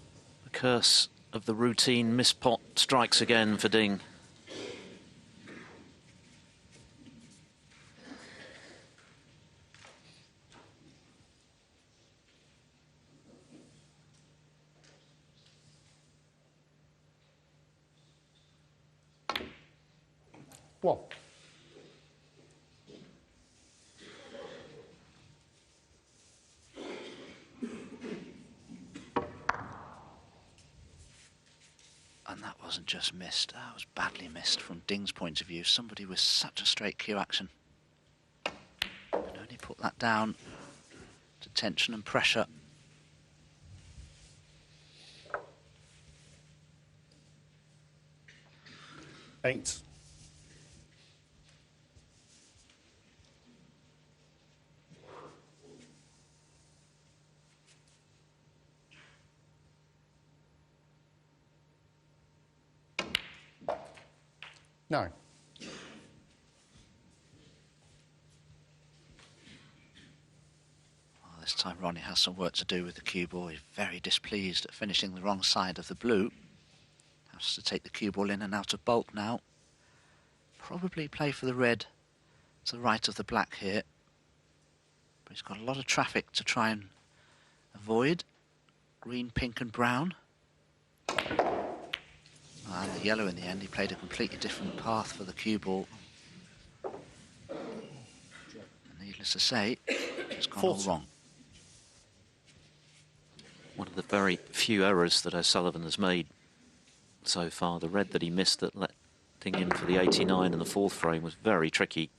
Speaker 9: The curse of the routine miss pot strikes again for Ding.
Speaker 10: One.
Speaker 3: And that wasn't just missed, that was badly missed from Ding's point of view. Somebody with such a straight cue action can only put that down to tension and pressure.
Speaker 10: Eight. No.
Speaker 3: Well, this time Ronnie has some work to do with the cue ball. He's very displeased at finishing the wrong side of the blue. Has to take the cue ball in and out of bulk now. Probably play for the red to the right of the black here. But he's got a lot of traffic to try and avoid. Green, pink and brown. And the yellow in the end, he played a completely different path for the cue ball. And needless to say, it's gone all wrong.
Speaker 9: One of the very few errors that O'Sullivan has made so far. The red that he missed that let Ding in for the 89 in the fourth frame was very tricky.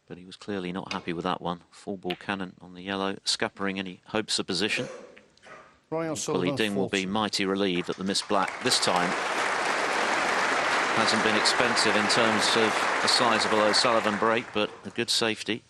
Speaker 9: But he was clearly not happy with that one. Full ball cannon on the yellow, scuppering any hopes of position. Equally, Ding will be mighty relieved that the missed black this time hasn't been expensive in terms of a sizable O'Sullivan break, but a good safety.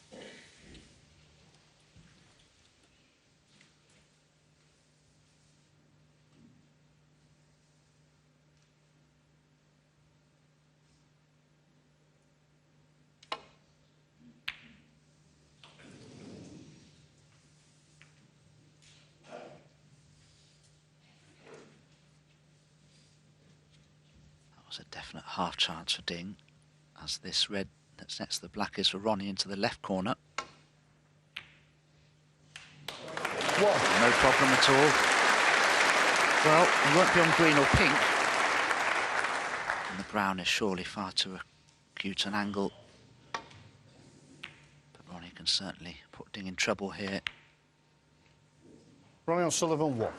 Speaker 3: A definite half chance for Ding, as this red that's next to the black is for Ronnie into the left corner.
Speaker 10: What?
Speaker 3: No problem at all. Well, he won't be on green or pink. And the brown is surely far too acute an angle. But Ronnie can certainly put Ding in trouble here.
Speaker 10: Ronnie O'Sullivan 1.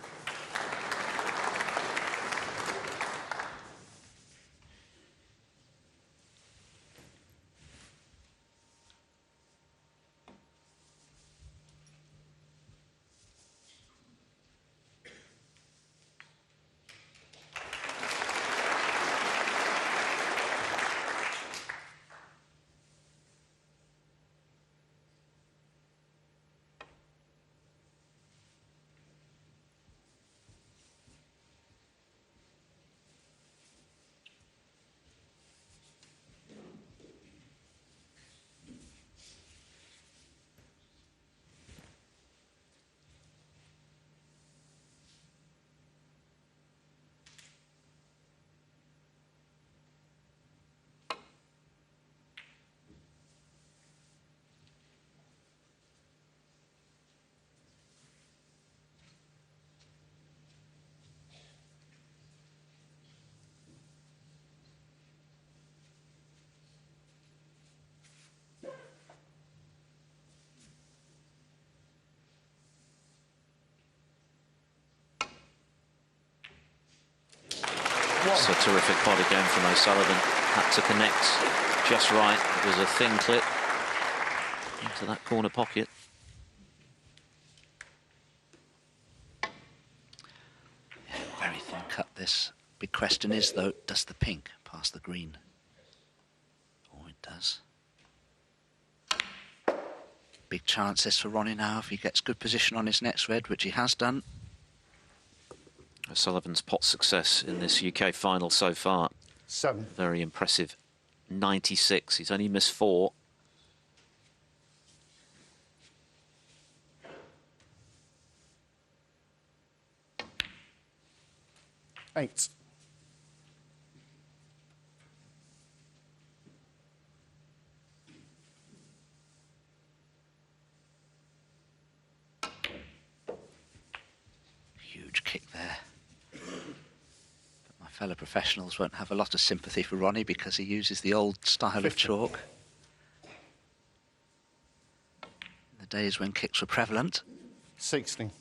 Speaker 9: It's a terrific body game from O'Sullivan. Had to connect just right. It was a thin clip into that corner pocket.
Speaker 3: Yeah, very thin cut this. Big question is, though, does the pink pass the green? Oh, it does. Big chances for Ronnie now if he gets good position on his next red, which he has done.
Speaker 9: O'Sullivan's pot success in this UK final so far.
Speaker 10: 7.
Speaker 9: Very impressive. 96. He's only missed 4.
Speaker 10: Eight.
Speaker 3: Huge kick there. But my fellow professionals won't have a lot of sympathy for Ronnie because he uses the old style of chalk. In the days when kicks were prevalent.
Speaker 10: 16.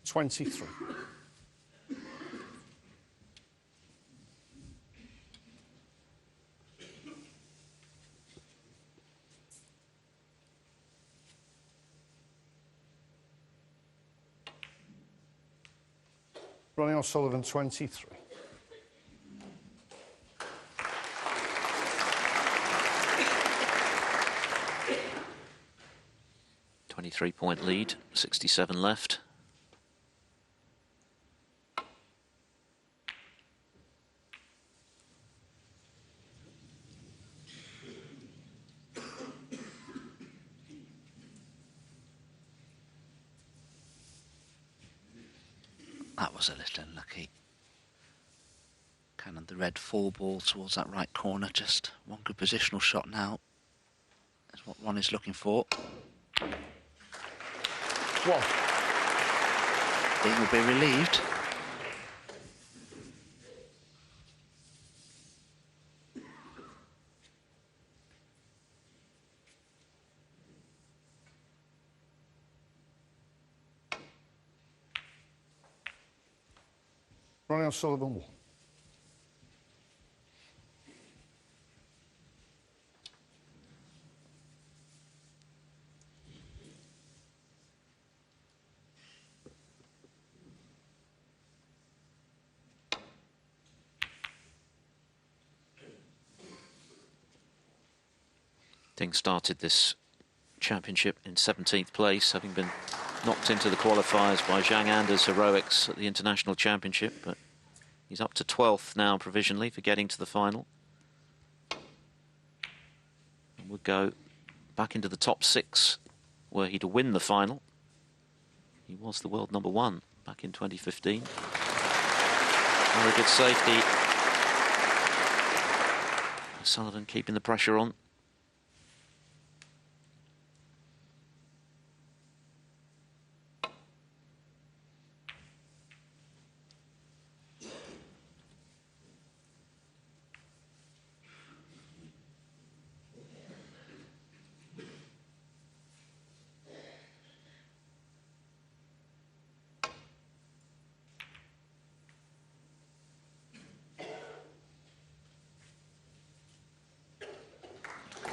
Speaker 10: $23. Ronnie O'Sullivan, 23.
Speaker 9: .3 lead, 67 left.
Speaker 3: That was a little unlucky. Cannon the red 4 ball towards that right corner. Just one good positional shot now. That's what Ron is looking for.
Speaker 10: 1.
Speaker 3: Dean will be relieved.
Speaker 10: Ronnie O'Sullivan, 1.
Speaker 9: Ding started this championship in 17th place, having been knocked into the qualifiers by Zhang Anda's heroics at the International Championship, but he's up to 12th now provisionally for getting to the final. And would go back into the top 6 were he to win the final. He was the world #1 back in 2015. Very good safety. Sullivan keeping the pressure on.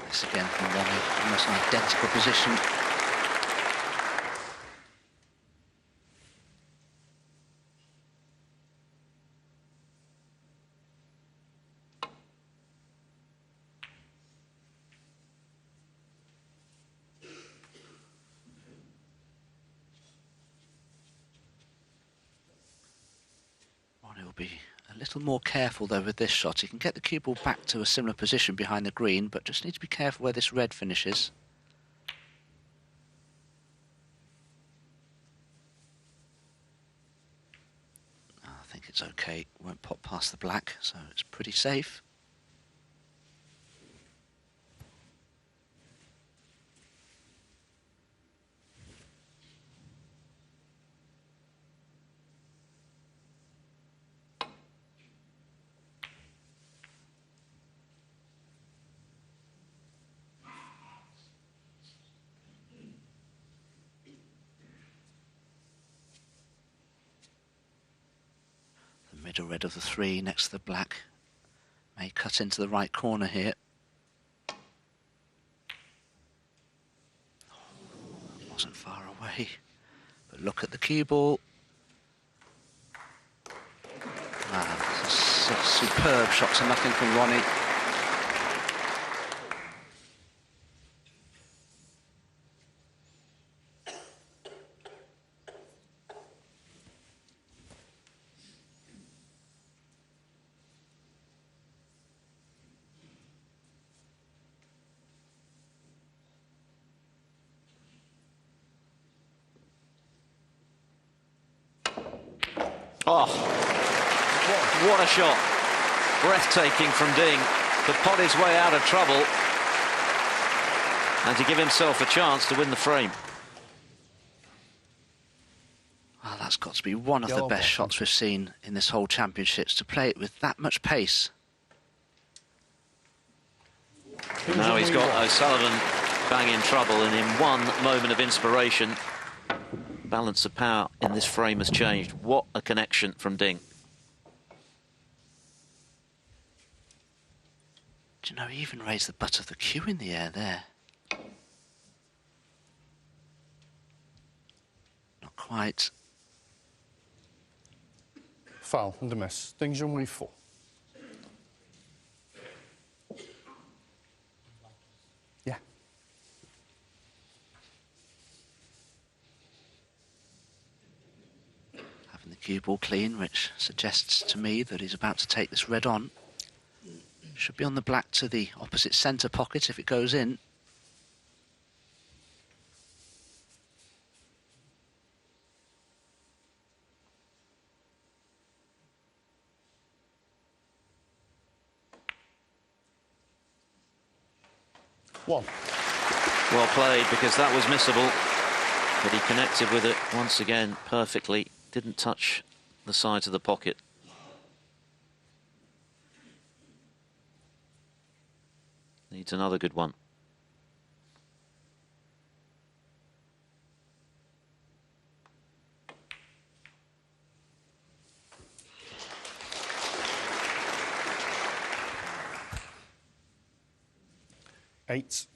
Speaker 3: This again from Ronnie, almost an identical position. Ronnie will be a little more careful though with this shot. He can get the cue ball back to a similar position behind the green, but just need to be careful where this red finishes. I think it's okay. Won't pop past the black, so it's pretty safe. Red of the three next to the black. May cut into the right corner here. Wasn't far away. But look at the cue ball. Superb shot to nothing from Ronnie.
Speaker 9: Oh, what a shot. Breathtaking from Ding to pot his way out of trouble and to give himself a chance to win the frame.
Speaker 3: Well, that's got to be one of the best shots we've seen in this whole championships, to play it with that much pace.
Speaker 9: Now he's got O'Sullivan bang in trouble, and in one moment of inspiration, balance of power in this frame has changed. What a connection from Ding.
Speaker 3: Do you know, he even raised the butt of the cue in the air there. Not quite.
Speaker 10: Foul and a miss. Ding Junhui 4. Yeah.
Speaker 3: Having the cue ball clean, which suggests to me that he's about to take this red on. Should be on the black to the opposite centre pocket if it goes in.
Speaker 10: One.
Speaker 9: Well played, because that was missable, but he connected with it once again perfectly. Didn't touch the sides of the pocket. Needs another good one.
Speaker 10: Eight.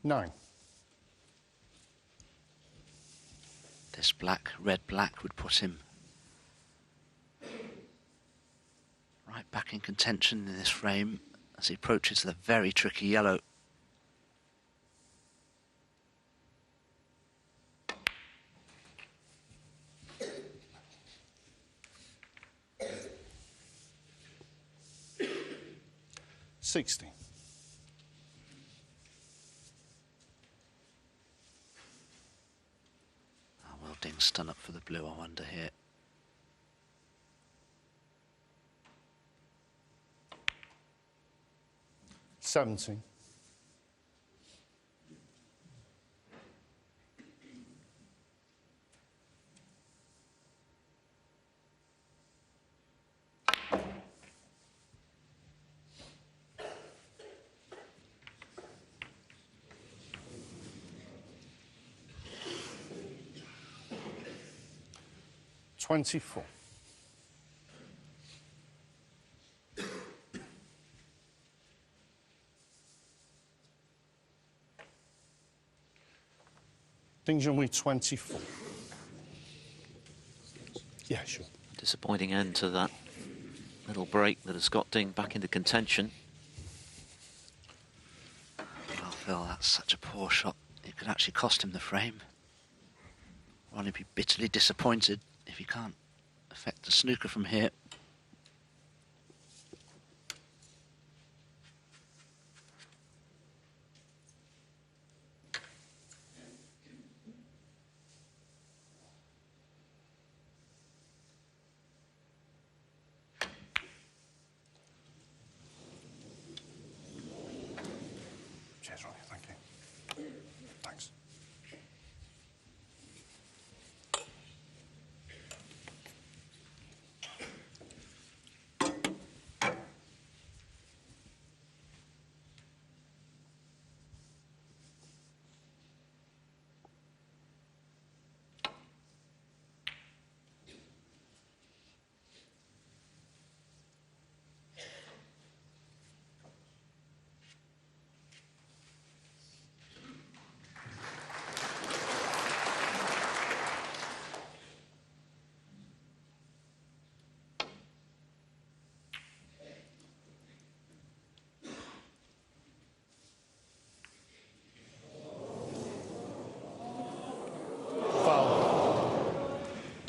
Speaker 10: Nine.
Speaker 3: This black, red-black would put him right back in contention in this frame as he approaches the very tricky yellow.
Speaker 10: $60.
Speaker 3: Will Ding stun up for the blue, I wonder here.
Speaker 10: $70. $24. Ding Junhui 24. Yeah, sure.
Speaker 9: Disappointing end to that little break that has got Ding back into contention.
Speaker 3: Well, Phil, that's such a poor shot. It could actually cost him the frame. Ronnie would be bitterly disappointed if he can't affect the snooker from here.
Speaker 10: Cheers, Ronnie. Thank you. Thanks.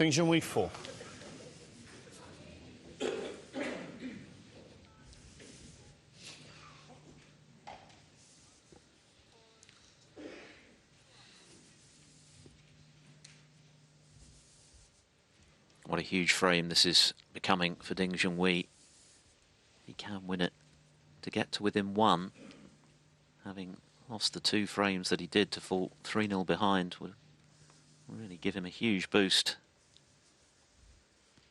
Speaker 10: Ding Junhui 4.
Speaker 9: What a huge frame this is becoming for Ding Junhui. He can win it to get to within one, having lost the 2 frames that he did to fall 3-0 behind would really give him a huge boost.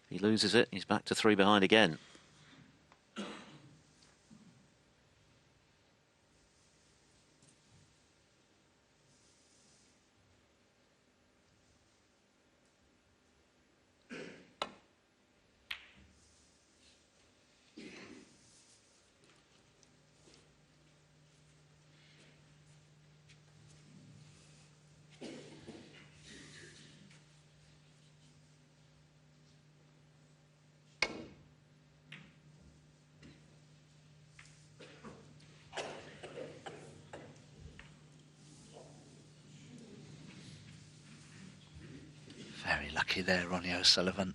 Speaker 9: If he loses it, he's back to 3 behind again.
Speaker 3: Very lucky there, Ronnie O'Sullivan.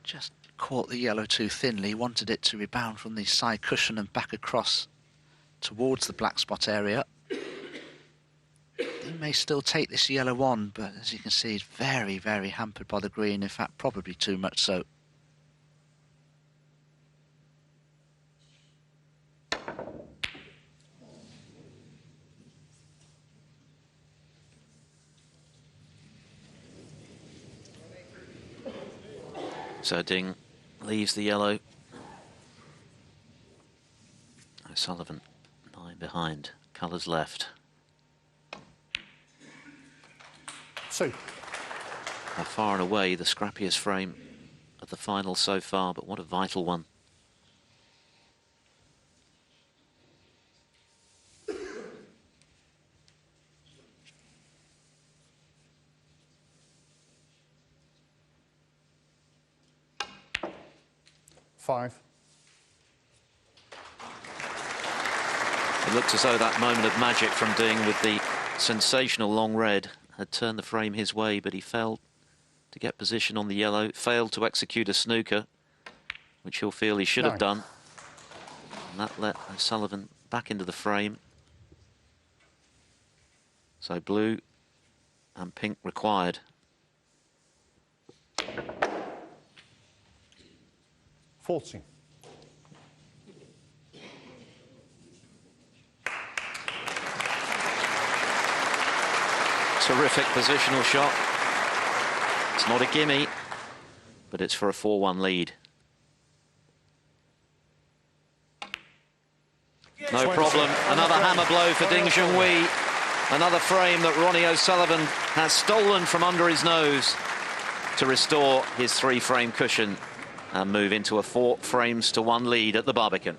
Speaker 3: Just caught the yellow too thinly, wanted it to rebound from the side cushion and back across towards the black spot area. He may still take this yellow on, but as you can see, he's very, very hampered by the green. In fact, probably too much so.
Speaker 9: So Ding leaves the yellow. O'Sullivan 9 behind, colours left.
Speaker 10: 2.
Speaker 9: By far and away the scrappiest frame of the final so far, but what a vital one. It looked as though that moment of magic from Ding with the sensational long red had turned the frame his way, but he failed to get position on the yellow, failed to execute a snooker, which he'll feel he should have done. And that let O'Sullivan back into the frame. So blue and pink required.
Speaker 10: $40.
Speaker 9: Terrific positional shot. It's not a gimme, but it's for a 4-1 lead. No problem. Another hammer blow for Ding Junhui. Another frame that Ronnie O'Sullivan has stolen from under his nose to restore his 3-frame cushion and move into a 4-frames-to-1 lead at the Barbican.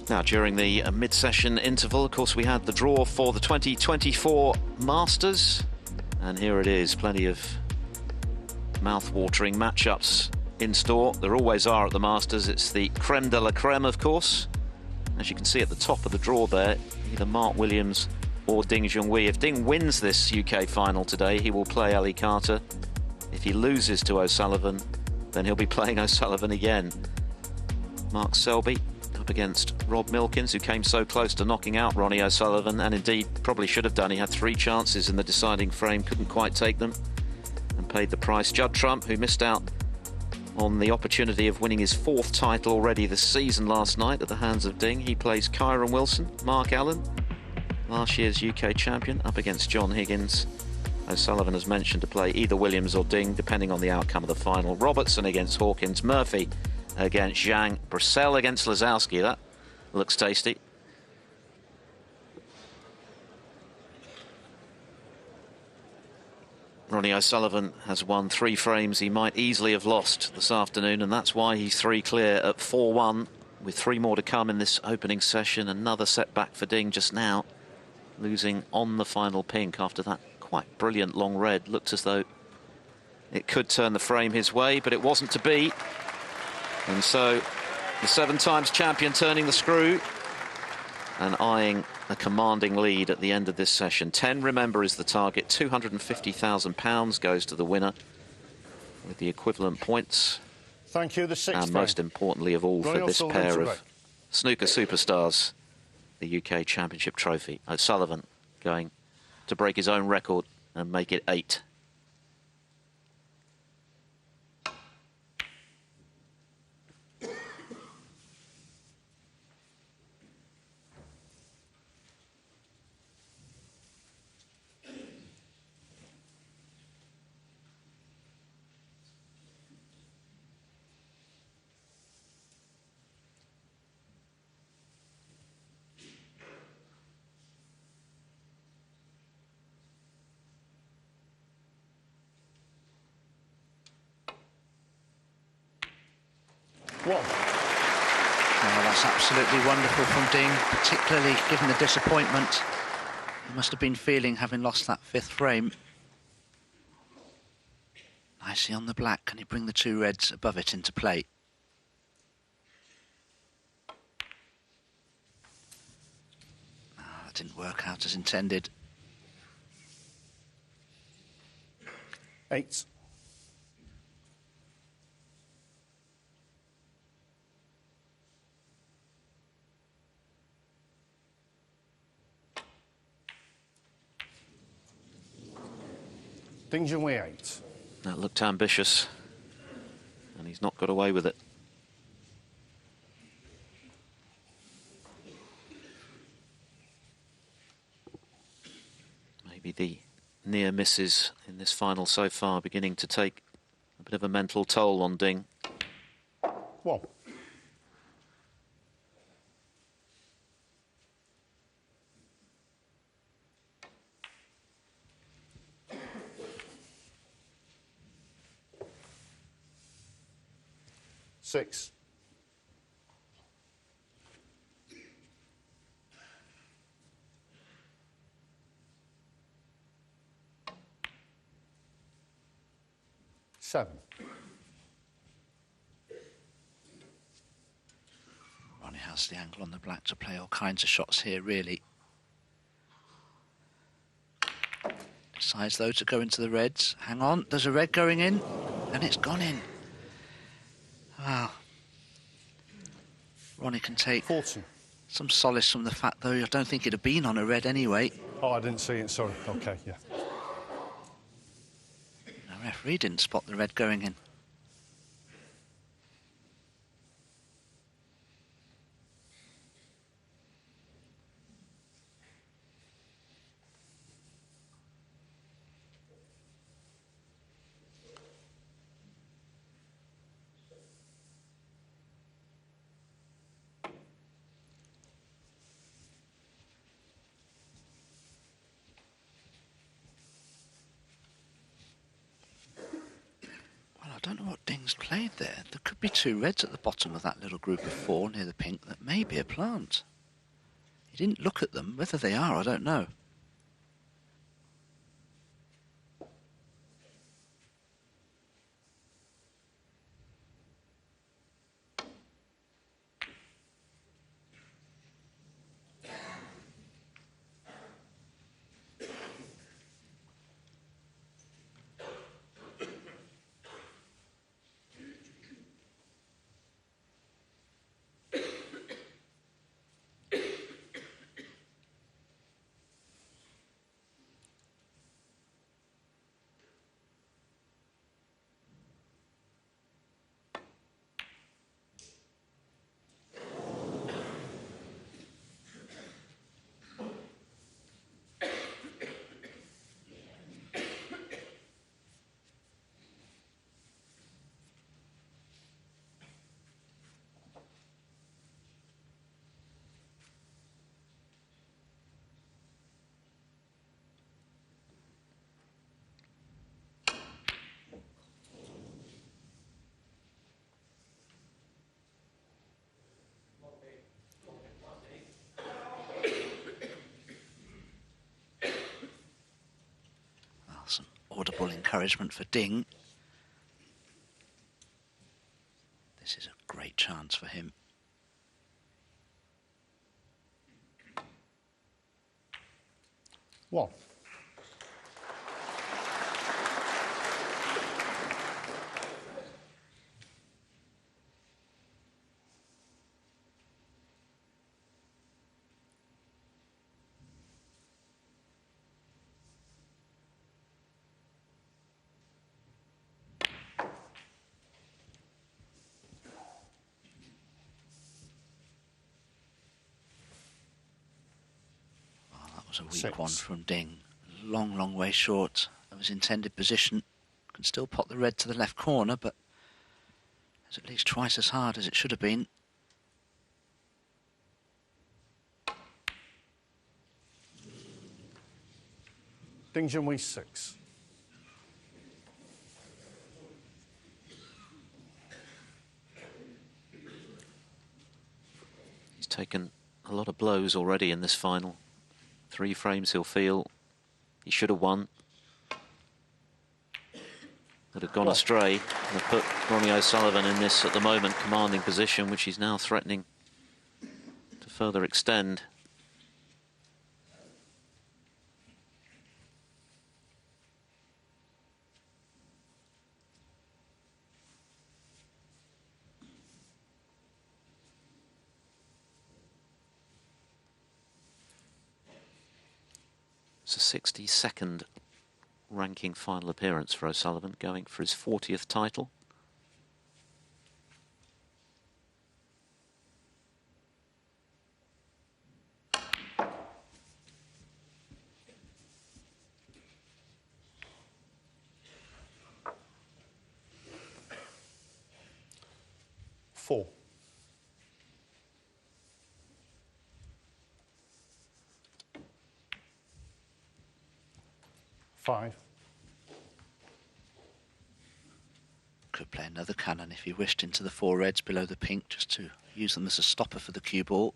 Speaker 9: Now, during the mid-session interval, of course, we had the draw for the 2024 Masters. And here it is, plenty of mouth-watering matchups in store. There always are at the Masters. It's the creme de la creme, of course. As you can see at the top of the draw there, either Mark Williams or Ding Junhui. If Ding wins this UK final today, he will play Ali Carter. If he loses to O'Sullivan, then he'll be playing O'Sullivan again. Mark Selby up against Rob Milkins, who came so close to knocking out Ronnie O'Sullivan, and indeed probably should have done. He had 3 chances in the deciding frame, couldn't quite take them, and paid the price. Judd Trump, who missed out on the opportunity of winning his 4th title already this season last night at the hands of Ding. He plays Kyron Wilson. Mark Allen, last year's UK champion, up against John Higgins. O'Sullivan has mentioned to play either Williams or Ding, depending on the outcome of the final. Robertson against Hawkins. Murphy against Zhang. Brissell against Lazowski. That looks tasty. Ronnie O'Sullivan has won 3 frames he might easily have lost this afternoon, and that's why he's 3 clear at 4-1, with 3 more to come in this opening session. Another setback for Ding just now, losing on the final pink after that quite brilliant long red. Looked as though it could turn the frame his way, but it wasn't to be. And so the 7 times champion turning the screw and eyeing a commanding lead at the end of this session. 10, remember, is the target. £250,000 goes to the winner with the equivalent points.
Speaker 10: Thank you, the 6th
Speaker 9: And most importantly of all, for this pair of snooker superstars, the UK Championship trophy. O'Sullivan going to break his own record and make it 8.
Speaker 3: Well, that's absolutely wonderful from Ding, particularly given the disappointment he must have been feeling having lost that 5th frame. Nicely on the black. Can he bring the 2 reds above it into play? Oh, that didn't work out as intended.
Speaker 10: 8. Ding Junhui 8.
Speaker 9: That looked ambitious, and he's not got away with it. Maybe the near misses in this final so far beginning to take a bit of a mental toll on Ding.
Speaker 10: 1. Six. 7.
Speaker 3: Ronnie has the angle on the black to play all kinds of shots here, really. Decides, though, to go into the reds. Hang on, there's a red going in, and it's gone in. Wow. Ronnie can take
Speaker 10: 40.
Speaker 3: Some solace from the fact, though, I don't think it'd have been on a red anyway.
Speaker 10: Oh, I didn't see it, sorry. OK, yeah.
Speaker 3: The referee didn't spot the red going in. I don't know what Ding's played there. There could be 2 reds at the bottom of that little group of 4 near the pink that may be a plant. He didn't look at them. Whether they are, I don't know. Audible encouragement for Ding. This is a great chance for him.
Speaker 10: One.
Speaker 3: Was a weak one from Ding. Long, long way short of his intended position. Can still pot the red to the left corner, but it's at least twice as hard as it should have been.
Speaker 10: Ding Junhui 6.
Speaker 9: He's taken a lot of blows already in this final. 3 frames he'll feel he should have won. That have gone astray and have put Ronnie O'Sullivan in this, at the moment, commanding position, which he's now threatening to further extend. It's a 62nd ranking final appearance for O'Sullivan, going for his 40th title.
Speaker 10: Four. 5.
Speaker 3: Could play another cannon if he wished into the 4 reds below the pink, just to use them as a stopper for the cue ball.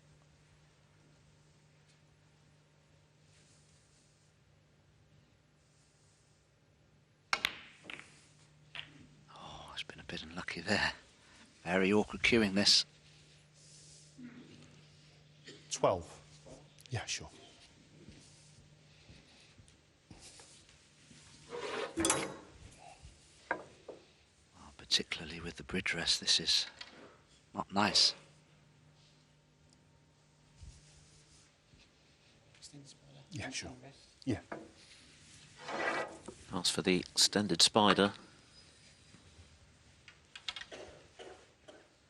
Speaker 3: Oh, it's been a bit unlucky there. Very awkward cueing this.
Speaker 10: 12. Yeah, sure.
Speaker 3: Particularly with the bridge rest, this is not nice.
Speaker 10: Yeah, sure. Yeah.
Speaker 9: As for the extended spider,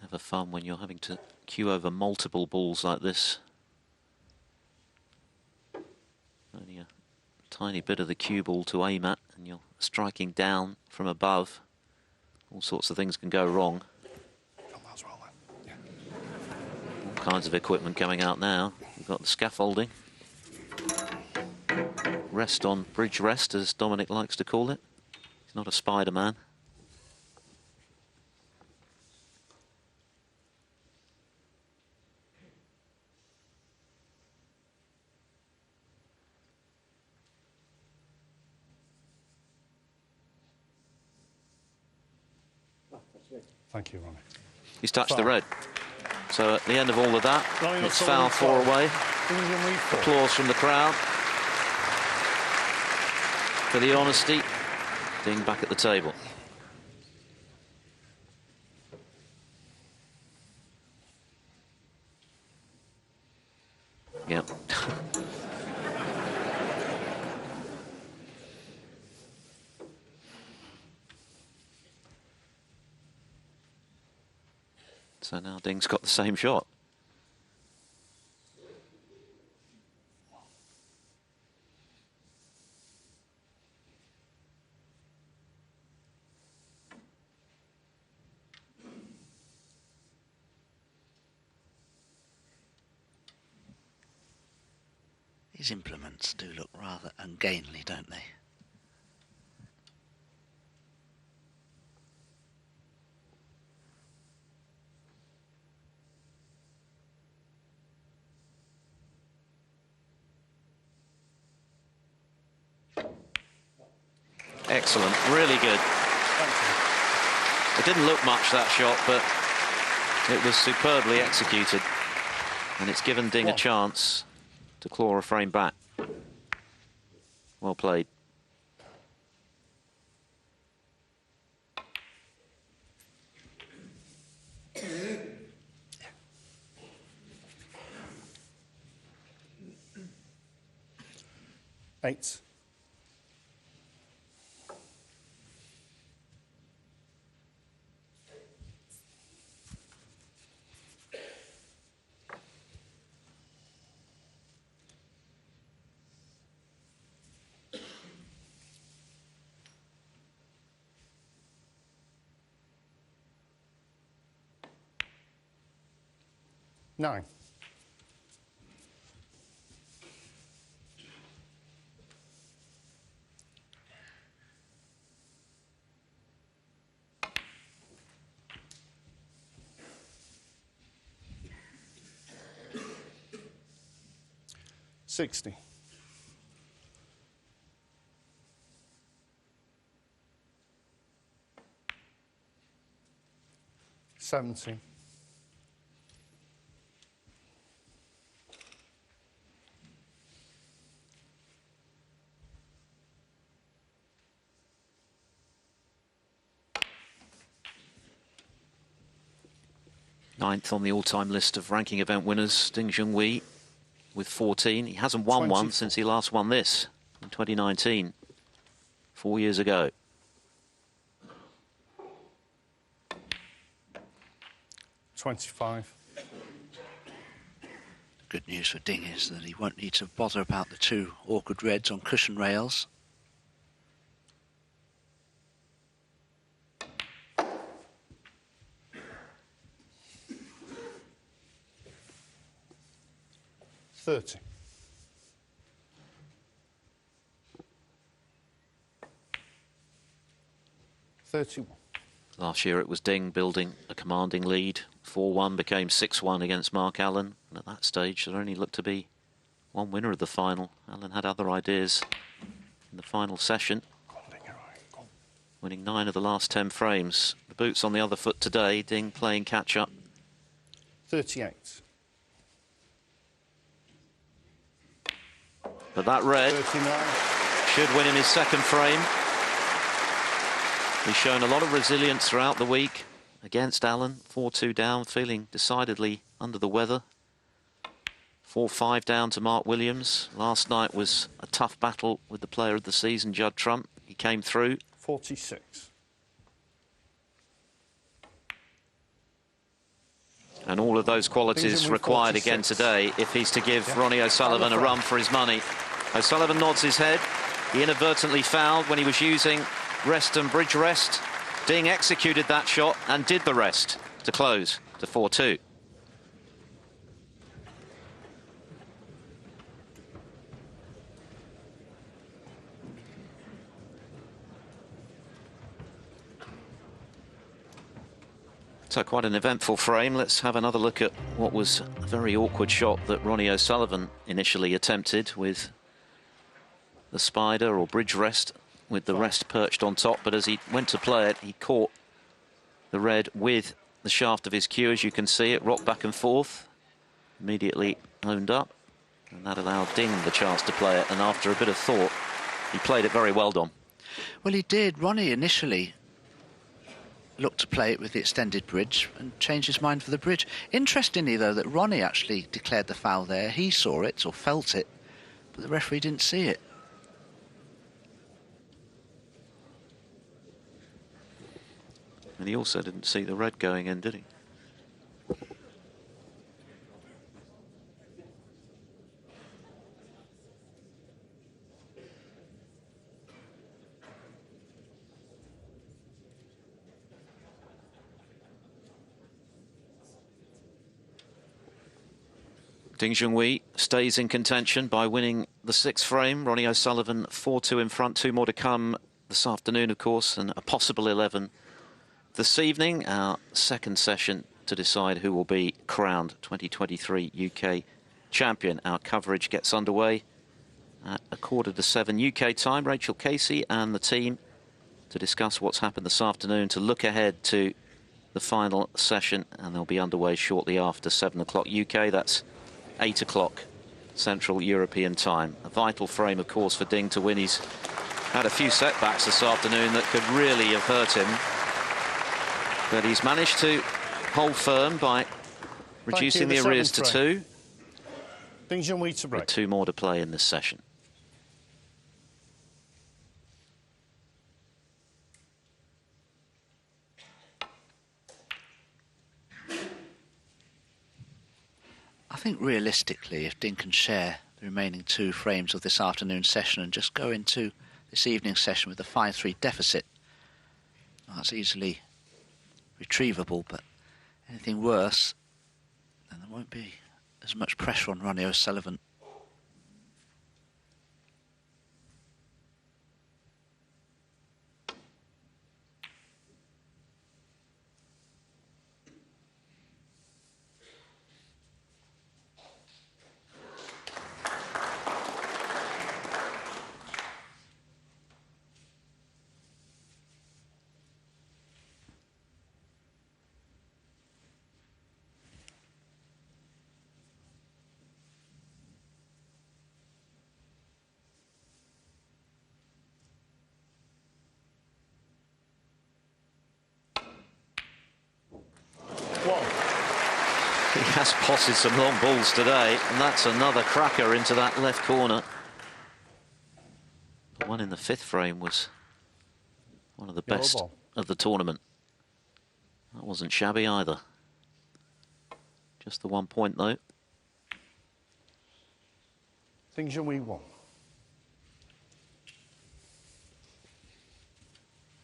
Speaker 9: never fun when you're having to cue over multiple balls like this. Only a tiny bit of the cue ball to aim at, and you're striking down from above. All sorts of things can go wrong. All kinds of equipment coming out now. We've got the scaffolding. Rest on bridge rest, as Dominic likes to call it. He's not a Spider-Man.
Speaker 10: Thank you, Ronnie.
Speaker 9: He's touched the red. So at the end of all of that, it's foul 4 away. Applause from the crowd for the honesty. Ding back at the table. Yep. So now Ding's got the same shot.
Speaker 3: These implements do look rather ungainly, don't they?
Speaker 9: Excellent, really good. It didn't look much, that shot, but It was superbly executed, and it's given Ding a chance to claw a frame back. Well played.
Speaker 10: Eight. Nine. $60. $70.
Speaker 9: Ninth on the all-time list of ranking event winners, Ding Junhui with 14. He hasn't won one since he last won this in 2019, 4 years ago.
Speaker 10: $25.
Speaker 3: Good news for Ding is that he won't need to bother about the two awkward reds on cushion rails.
Speaker 10: $30. $31.
Speaker 9: Last year it was Ding building a commanding lead. 4-1 became 6-1 against Mark Allen. And at that stage there only looked to be one winner of the final. Allen had other ideas in the final session, winning 9 of the last 10 frames. The boots on the other foot today. Ding playing catch-up.
Speaker 10: 38.
Speaker 9: But that red
Speaker 10: 39.
Speaker 9: should win him his second frame. He's shown a lot of resilience throughout the week against Allen. 4-2 down, feeling decidedly under the weather. 4-5 down to Mark Williams. Last night was a tough battle with the player of the season, Judd Trump. He came through.
Speaker 10: 46.
Speaker 9: And all of those qualities required again today if he's to give Ronnie O'Sullivan a run for his money. O'Sullivan nods his head. He inadvertently fouled when he was using rest and bridge rest. Ding executed that shot and did the rest to close to 4-2. So quite an eventful frame. Let's have another look at what was a very awkward shot that Ronnie O'Sullivan initially attempted with the spider or bridge rest, with the rest perched on top. But as he went to play it, he caught the red with the shaft of his cue. As you can see, it rocked back and forth, immediately owned up, and that allowed Ding the chance to play it. And after a bit of thought, he played it very well, Dom.
Speaker 3: Well, he did. Ronnie initially looked to play it with the extended bridge and changed his mind for the bridge. Interestingly, though, that Ronnie actually declared the foul there. He saw it or felt it, but the referee didn't see it.
Speaker 9: And he also didn't see the red going in, did he? Ding Junhui stays in contention by winning the 6th frame. Ronnie O'Sullivan 4-2 in front. 2 more to come this afternoon, of course, and a possible 11 this evening. Our second session to decide who will be crowned 2023 UK champion. Our coverage gets underway at 6:45 UK time. Rachel Casey and the team to discuss what's happened this afternoon, to look ahead to the final session, and they'll be underway shortly after 7 o'clock UK. That's 8 o'clock Central European time. A vital frame, of course, for Ding to win. He's had a few setbacks this afternoon that could really have hurt him, but he's managed to hold firm by reducing the arrears to 2.
Speaker 10: Ding Junhui to break.
Speaker 9: With 2 more to play in this session.
Speaker 3: I think realistically, if Ding can share the remaining 2 frames of this afternoon session and just go into this evening session with a 5-3 deficit, that's easily retrievable, but anything worse, then there won't be as much pressure on Ronnie O'Sullivan.
Speaker 9: He has potted some long balls today, and that's another cracker into that left corner. The one in the 5th frame was one of the best of the tournament. That wasn't shabby either. Just the 1 point, though.
Speaker 10: Ding Junhui 1.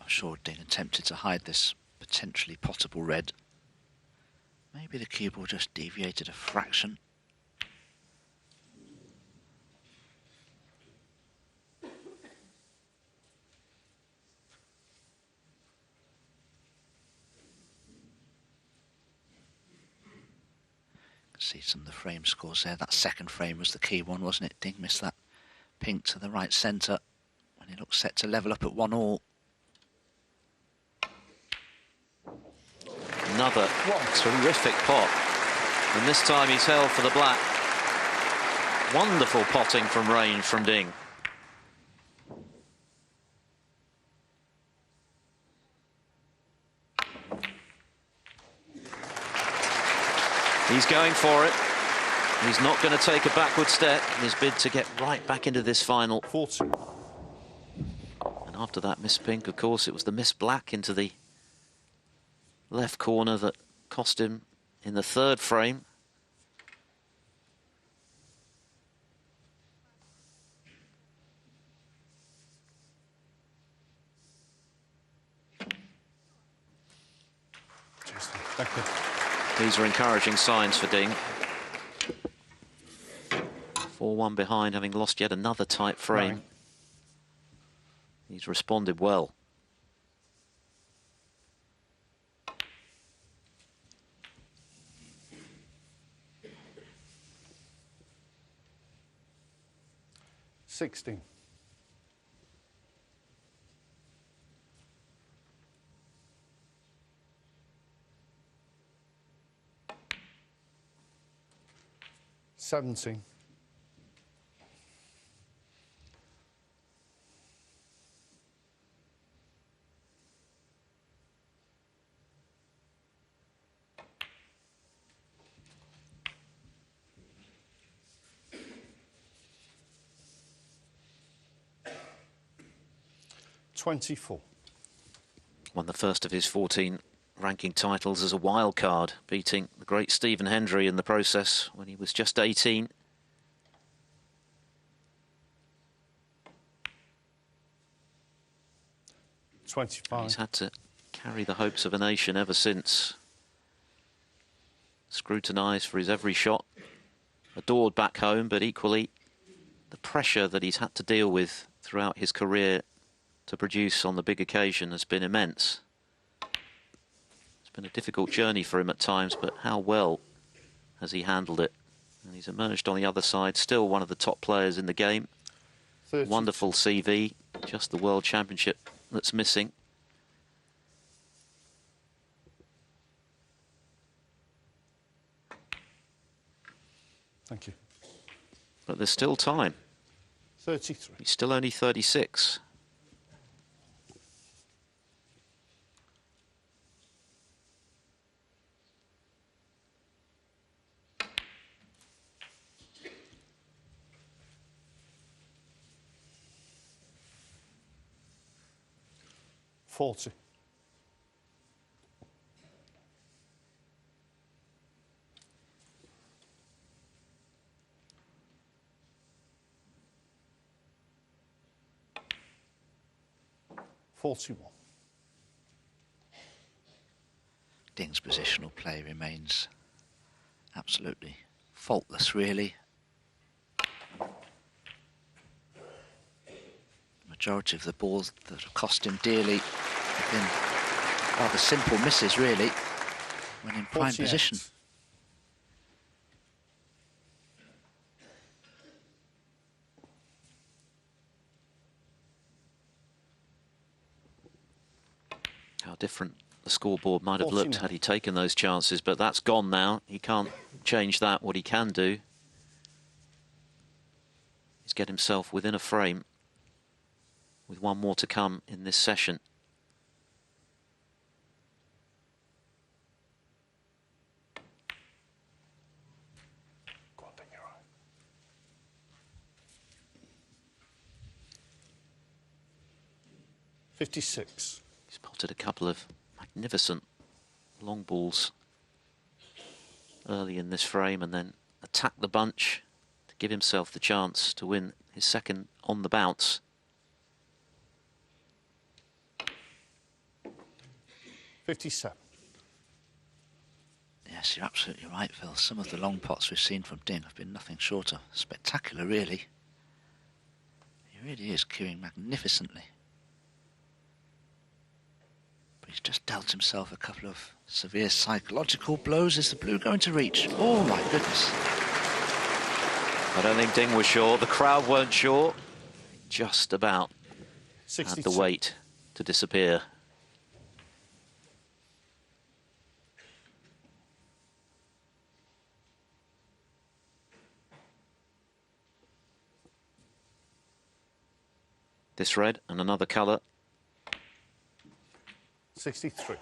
Speaker 3: I'm sure Ding attempted to hide this potentially potable red. Maybe the cue ball just deviated a fraction. See some of the frame scores there. That second frame was the key one, wasn't it? Ding missed that pink to the right centre when he looked set to level up at 1-all.
Speaker 9: Another terrific pot, and this time he's held for the black. Wonderful potting from range from Ding. He's going for it. He's not going to take a backward step in his bid to get right back into this final.
Speaker 10: 40.
Speaker 9: And after that miss pink, of course, it was the miss black into the left corner that cost him in the 3rd frame. These are encouraging signs for Ding. 4-1 behind, having lost yet another tight frame.
Speaker 10: Right.
Speaker 9: He's responded well.
Speaker 10: $16. $17. $24.
Speaker 9: Won the first of his 14 ranking titles as a wild card, beating the great Stephen Hendry in the process when he was just 18.
Speaker 10: $25.
Speaker 9: He's had to carry the hopes of a nation ever since. Scrutinised for his every shot, adored back home, but equally the pressure that he's had to deal with throughout his career to produce on the big occasion has been immense. It's been a difficult journey for him at times, but how well has he handled it? And he's emerged on the other side, still one of the top players in the game.
Speaker 10: 30.
Speaker 9: Wonderful CV, just the World Championship that's missing.
Speaker 10: Thank you.
Speaker 9: But there's still time.
Speaker 10: 33.
Speaker 9: He's still only 36.
Speaker 10: $40. $41.
Speaker 3: Ding's positional play remains absolutely faultless, really. Majority of the balls that have cost him dearly have been rather simple misses, really, when in prime
Speaker 10: 48.
Speaker 3: position.
Speaker 9: How different the scoreboard might have looked
Speaker 10: 49.
Speaker 9: had he taken those chances, but that's gone now. He can't change that. What he can do is get himself within a frame with one more to come in this session.
Speaker 10: Go on, then, you're right. 56.
Speaker 9: He's potted a couple of magnificent long balls early in this frame and then attacked the bunch to give himself the chance to win his second on the bounce.
Speaker 10: 57.
Speaker 3: Yes, you're absolutely right, Phil. Some of the long pots we've seen from Ding have been nothing short of spectacular, really. He really is cueing magnificently. But he's just dealt himself a couple of severe psychological blows. Is the blue going to reach? Oh, my goodness.
Speaker 9: I don't think Ding was sure. The crowd weren't sure. Just about
Speaker 10: 62.
Speaker 9: had the weight to disappear. This red and another colour.
Speaker 10: 63.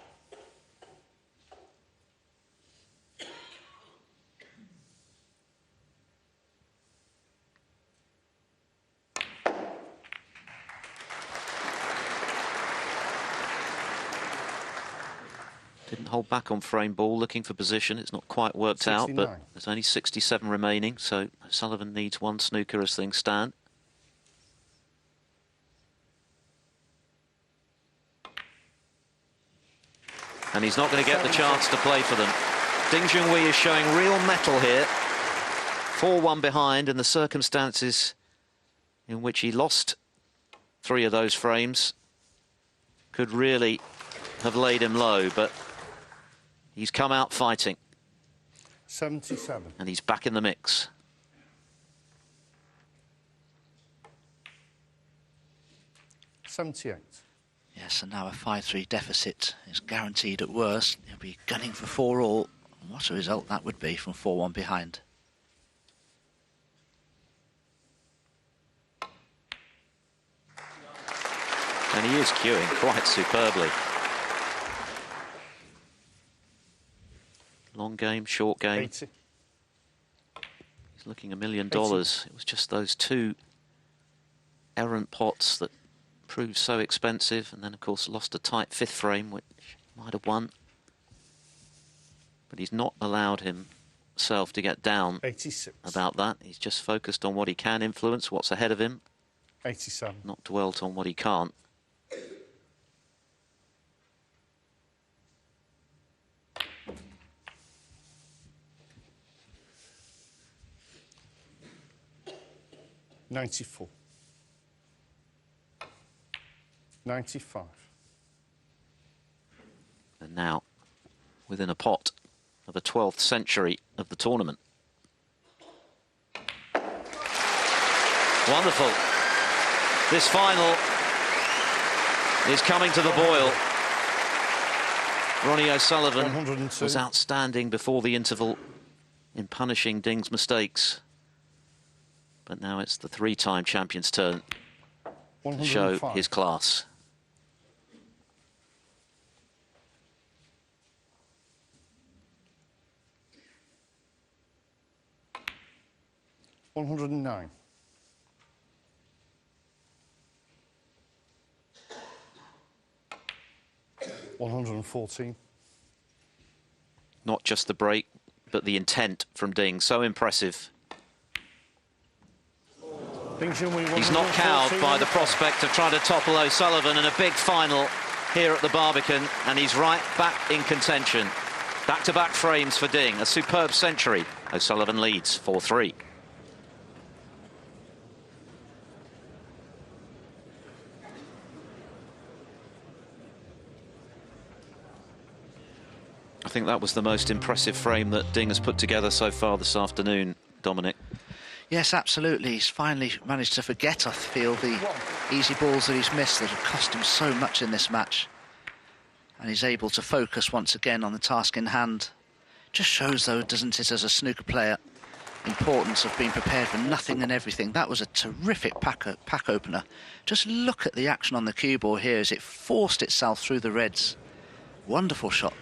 Speaker 9: Didn't hold back on frame ball, looking for position. It's not quite worked out,
Speaker 10: 69.
Speaker 9: but there's only 67 remaining, so Sullivan needs one snooker as things stand. And he's not going to get the chance to play for them. Ding Junhui is showing real mettle here. 4-1 behind in the circumstances in which he lost 3 of those frames. Could really have laid him low, but he's come out fighting.
Speaker 10: 77.
Speaker 9: And he's back in the mix.
Speaker 10: $78.
Speaker 3: Yes, and now a 5-3 deficit is guaranteed at worst. He'll be gunning for 4-all. What a result that would be from 4-1 behind.
Speaker 9: And he is cueing quite superbly. Long game, short game.
Speaker 10: 80.
Speaker 9: He's looking $1 million. It was just those 2 errant pots that proved so expensive, and then of course lost a tight 5th frame which might have won, but he's not allowed himself to get down
Speaker 10: 86.
Speaker 9: about that. He's just focused on what he can influence, what's ahead of him,
Speaker 10: 87.
Speaker 9: not dwelt on what he can't.
Speaker 10: $94. 95.
Speaker 9: And now within a pot of the 12th century of the tournament. Wonderful. This final is coming to the boil. Ronnie O'Sullivan was outstanding before the interval in punishing Ding's mistakes. But now it's the three-time champion's turn to show
Speaker 10: 105.
Speaker 9: his class.
Speaker 10: $109. $114.
Speaker 9: Not just the break, but the intent from Ding. So impressive. He's not cowed by the prospect of trying to topple O'Sullivan in a big final here at the Barbican, and he's right back in contention. Back-to-back frames for Ding. A superb century. O'Sullivan leads 4-3. I think that was the most impressive frame that Ding has put together so far this afternoon, Dominic.
Speaker 3: Yes, absolutely. He's finally managed to forget, I feel, the easy balls that he's missed that have cost him so much in this match. And he's able to focus once again on the task in hand. Just shows, though, doesn't it, as a snooker player, importance of being prepared for nothing and everything. That was a terrific pack opener. Just look at the action on the cue ball here as it forced itself through the reds. Wonderful shot.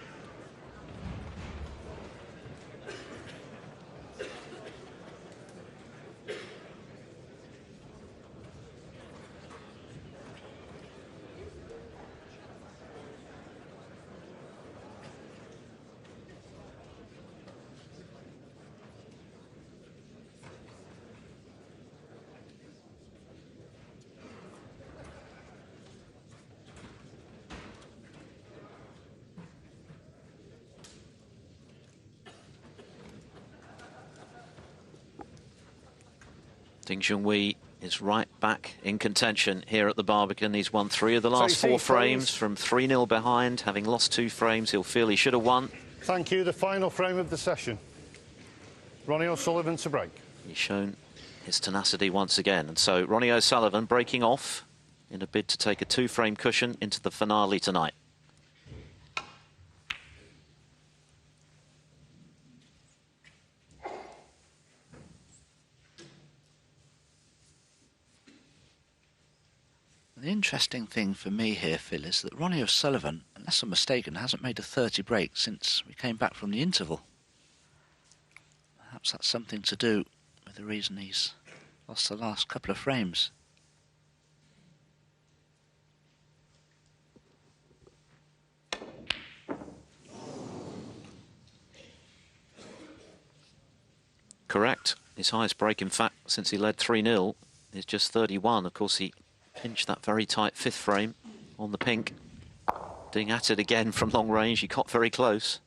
Speaker 9: Ding Junhui is right back in contention here at the Barbican. He's won 3 of the last 4 frames from 3-0 behind. Having lost 2 frames, he'll feel he should have won.
Speaker 10: Thank you. The final frame of the session. Ronnie O'Sullivan to break.
Speaker 9: He's shown his tenacity once again. And so Ronnie O'Sullivan breaking off in a bid to take a 2-frame cushion into the finale tonight.
Speaker 3: The interesting thing for me here, Phil, is that Ronnie O'Sullivan, unless I'm mistaken, hasn't made a 30 break since we came back from the interval. Perhaps that's something to do with the reason he's lost the last couple of frames.
Speaker 9: Correct. His highest break, in fact, since he led 3-0 is just 31. Of course, he pinched that very tight 5th frame on the pink. Ding at it again from long range. He got very close.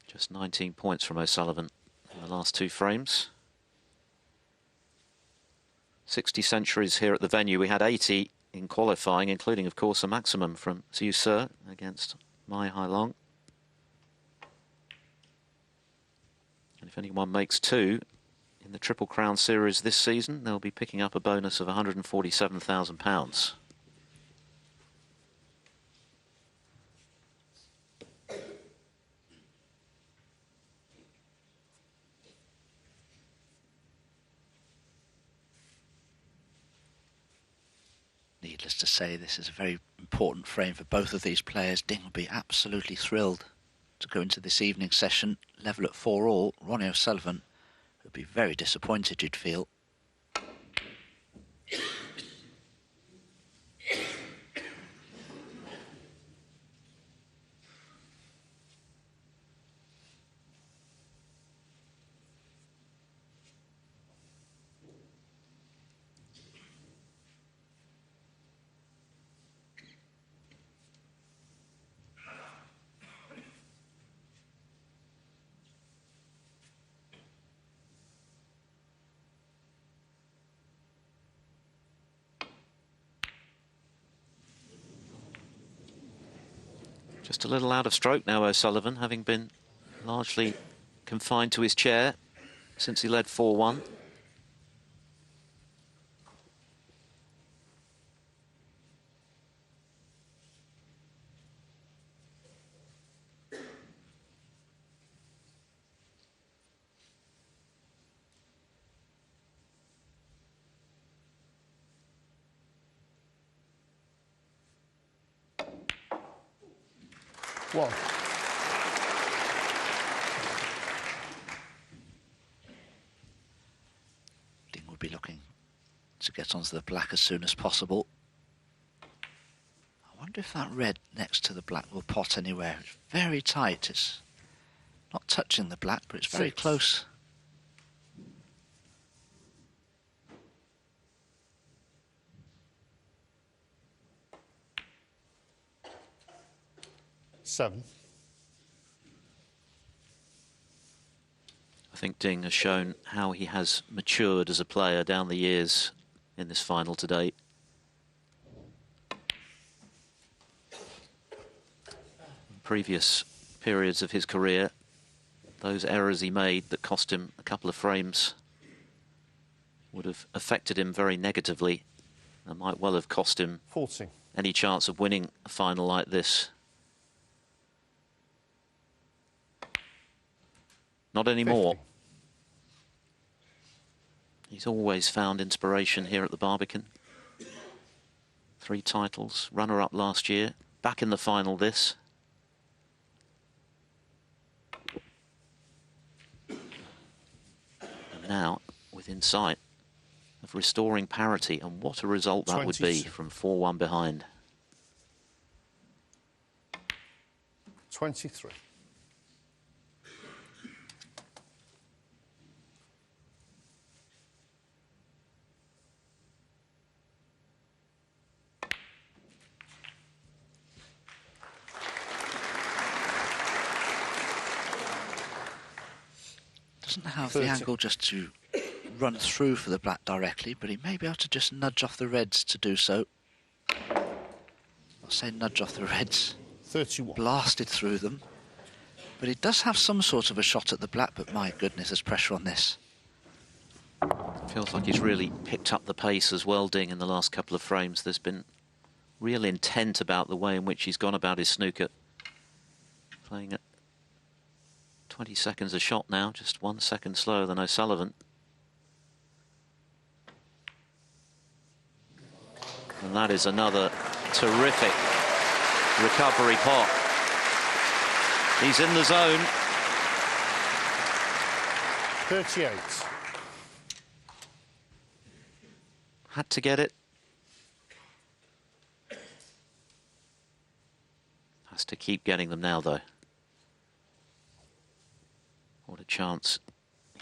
Speaker 9: Just 19 points from O'Sullivan in the last 2 frames. 60 centuries here at the venue. We had 80 in qualifying, including, of course, a maximum from Zhu Se against Mai Hailong. And if anyone makes 2 in the Triple Crown Series this season, they'll be picking up a bonus of £147,000.
Speaker 3: Needless to say, this is a very important frame for both of these players. Ding will be absolutely thrilled to go into this evening session level at 4-all. Ronnie O'Sullivan would be very disappointed, you'd feel.
Speaker 9: Just a little out of stroke now, O'Sullivan, having been largely confined to his chair since he led 4-1.
Speaker 10: 1.
Speaker 3: Ding will be looking to get onto the black as soon as possible. I wonder if that red next to the black will pot anywhere. It's very tight. It's not touching the black, but it's very
Speaker 10: 6.
Speaker 3: close.
Speaker 10: Seven.
Speaker 9: I think Ding has shown how he has matured as a player down the years in this final today. In previous periods of his career, those errors he made that cost him a couple of frames would have affected him very negatively and might well have cost him
Speaker 10: 40.
Speaker 9: any chance of winning a final like this. Not anymore.
Speaker 10: 50.
Speaker 9: He's always found inspiration here at the Barbican. 3 titles, runner-up last year, back in the final this. And now, within sight of restoring parity, and what a result that would be from 4-1 behind.
Speaker 10: 23.
Speaker 3: Doesn't have
Speaker 10: 30.
Speaker 3: the angle just to run through for the black directly, but he may be able to just nudge off the reds to do so. I'll say nudge off the reds.
Speaker 10: 31.
Speaker 3: Blasted through them. But he does have some sort of a shot at the black, but my goodness, there's pressure on this.
Speaker 9: Feels like he's really picked up the pace as well, Ding, in the last couple of frames. There's been real intent about the way in which he's gone about his snooker. Playing at 20 seconds a shot now, just 1 second slower than O'Sullivan. And that is another terrific recovery pot. He's in the zone.
Speaker 10: 38.
Speaker 9: Had to get it. Has to keep getting them now, though. What a chance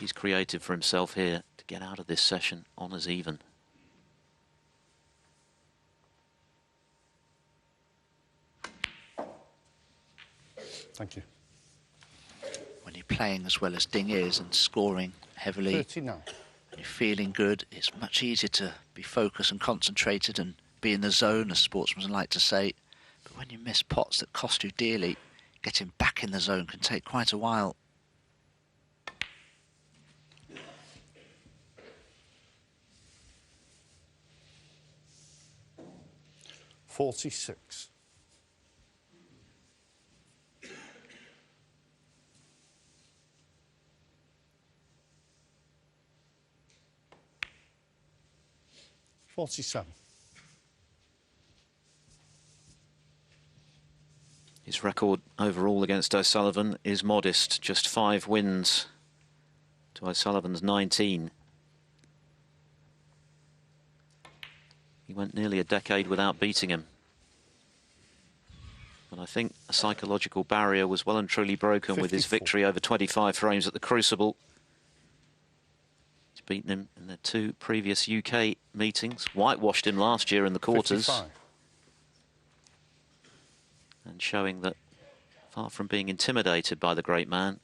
Speaker 9: he's created for himself here to get out of this session on as even.
Speaker 10: Thank you.
Speaker 3: When you're playing as well as Ding is and scoring heavily,
Speaker 10: 39.
Speaker 3: and you're feeling good, it's much easier to be focused and concentrated and be in the zone, as sportsmen like to say. But when you miss pots that cost you dearly, getting back in the zone can take quite a while.
Speaker 10: $46. $47.
Speaker 9: His record overall against O'Sullivan is modest, just 5 wins to O'Sullivan's 19. He went nearly a decade without beating him. But I think a psychological barrier was well and truly broken with his
Speaker 10: 54.
Speaker 9: victory over 25 frames at the Crucible. He's beaten him in the 2 previous UK meetings, whitewashed him last year in the quarters.
Speaker 10: 55.
Speaker 9: And showing that, far from being intimidated by the great man,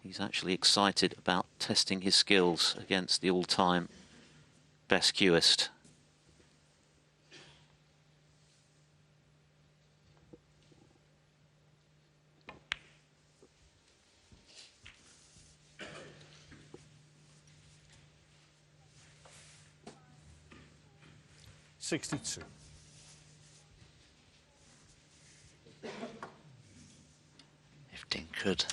Speaker 9: he's actually excited about testing his skills against the all-time best cueist.
Speaker 10: $62.
Speaker 3: If Ding could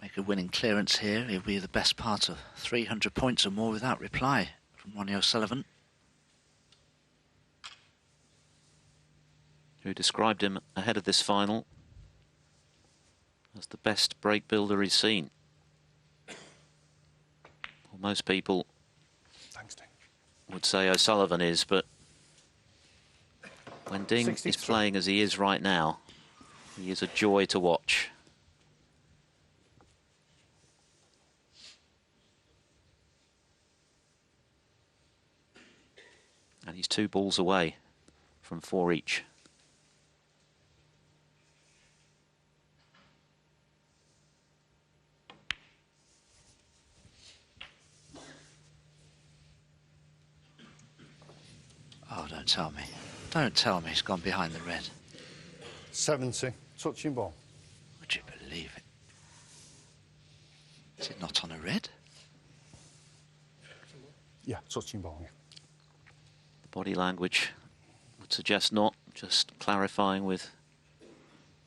Speaker 3: make a winning clearance here, he'll be the best part of 300 points or more without reply from Ronnie O'Sullivan.
Speaker 9: Who described him ahead of this final as the best break builder he's seen. Well, most people would say O'Sullivan is, but when Ding is playing as he is right now, he is a joy to watch. And he's 2 balls away from 4 each.
Speaker 3: Oh, don't tell me. Don't tell me he's gone behind the red.
Speaker 10: 70, touching ball.
Speaker 3: Would you believe it? Is it not on a red?
Speaker 10: Yeah, touching ball, yeah.
Speaker 9: The body language would suggest not, just clarifying with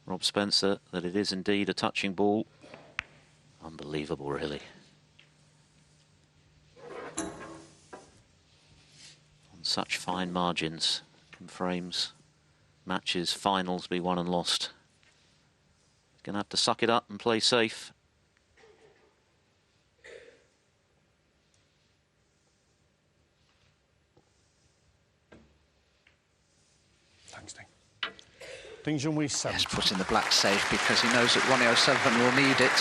Speaker 9: Rob Spencer that it is indeed a touching ball. Unbelievable, really. On such fine margins, can frames, matches, finals be won and lost. Gonna have to suck it up and play safe.
Speaker 10: Thanks, Ding. Ding Junhui 7.
Speaker 3: Yes, put in the black safe because he knows that Ronnie O'Sullivan will need it.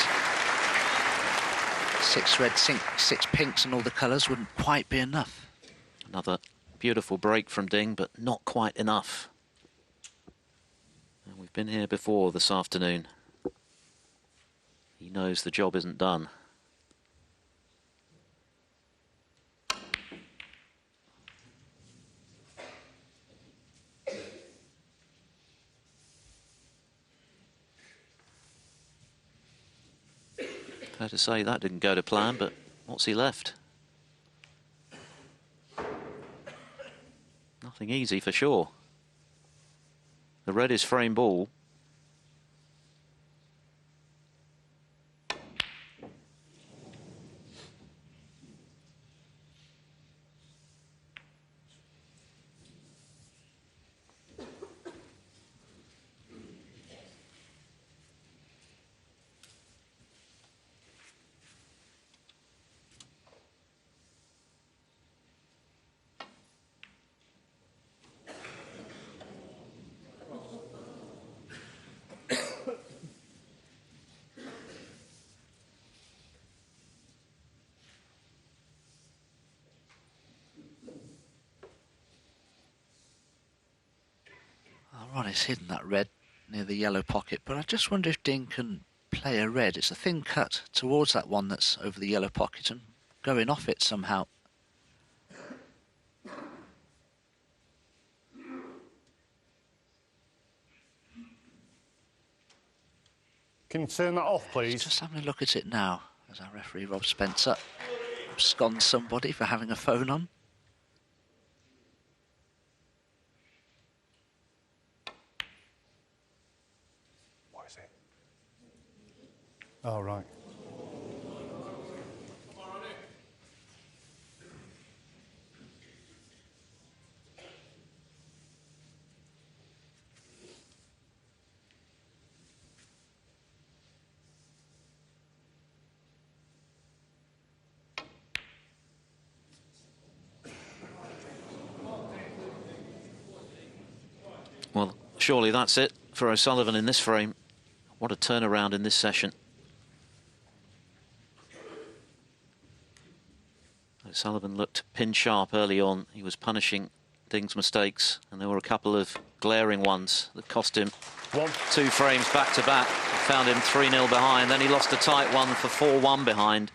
Speaker 3: 6 red, 6 pinks and all the colours wouldn't quite be enough.
Speaker 9: Another beautiful break from Ding, but not quite enough. And we've been here before this afternoon. He knows the job isn't done. Fair to say that didn't go to plan, but what's he left? Nothing easy for sure. The red is frame ball.
Speaker 3: Ronnie's hidden that red near the yellow pocket, but I just wonder if Ding can play a red. It's a thin cut towards that one that's over the yellow pocket and going off it somehow.
Speaker 10: Can you turn that off, please?
Speaker 3: Just having a look at it now as our referee Rob Spencer absconds somebody for having a phone on.
Speaker 10: Oh, right.
Speaker 9: Well, surely that's it for O'Sullivan in this frame. What a turnaround in this session. O'Sullivan looked pin sharp early on. He was punishing Ding's mistakes, and there were a couple of glaring ones that cost him 2 frames back to back. Found him 3-0 behind. Then he lost a tight one for 4-1 behind,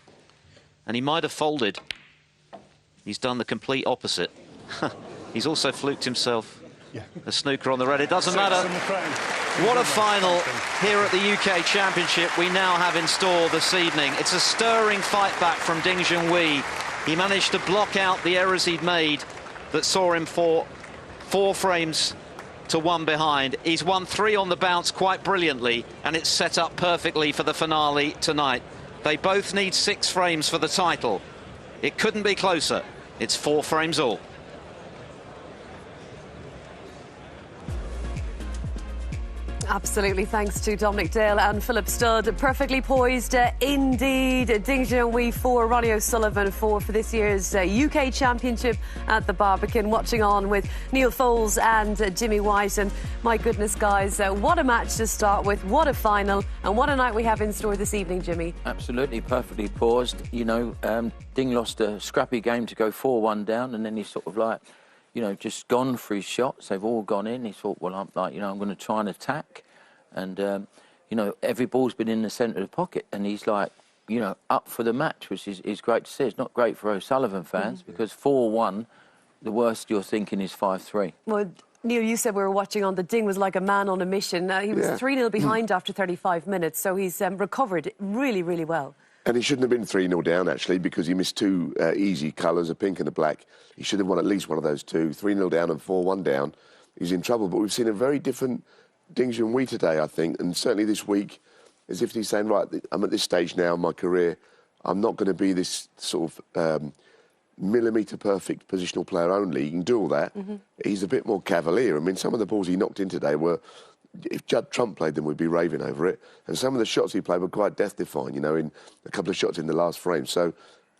Speaker 9: and he might have folded. He's done the complete opposite. He's also fluked himself a snooker on the red. It doesn't matter. What a final here at the UK Championship we now have in store this evening. It's a stirring fight back from Ding Junhui. He managed to block out the errors he'd made that saw him for 4 frames to 1 behind. He's won 3 on the bounce quite brilliantly, and it's set up perfectly for the finale tonight. They both need 6 frames for the title. It couldn't be closer. It's 4 frames all.
Speaker 1: Absolutely, thanks to Dominic Dale and Philip Studd. Perfectly poised indeed. Ding Junhui 4, Ronnie O'Sullivan 4 for this year's UK Championship at the Barbican. Watching on with Neil Foles and Jimmy White. And my goodness, guys, what a match to start with. What a final. And what a night we have in store this evening, Jimmy.
Speaker 6: Absolutely, perfectly poised. You know, Ding lost a scrappy game to go 4-1 down, and then he's sort of like, you know, just gone for his shots. They've all gone in. He thought, well, I'm going to try and attack. And, you know, every ball's been in the centre of the pocket. And he's like, you know, up for the match, which is great to see. It's not great for O'Sullivan fans because 4-1, the worst you're thinking is 5-3.
Speaker 1: Well, Neil, you said we were watching on. The Ding was like a man on a mission. He was 3-0 behind after 35 minutes. So he's recovered really, really well.
Speaker 7: And he shouldn't have been 3-0 down, actually, because he missed two easy colours, a pink and a black. He should have won at least one of those two. 3-0 down and 4-1 down. He's in trouble. But we've seen a very different Ding Junhui today, I think, and certainly this week, as if he's saying, right, I'm at this stage now in my career. I'm not going to be this sort of millimetre-perfect positional player only. He can do all that. He's a bit more cavalier. I mean, some of the balls he knocked in today were... If Judd Trump played them, we'd be raving over it. And some of the shots he played were quite death-defying, you know, in a couple of shots in the last frame. So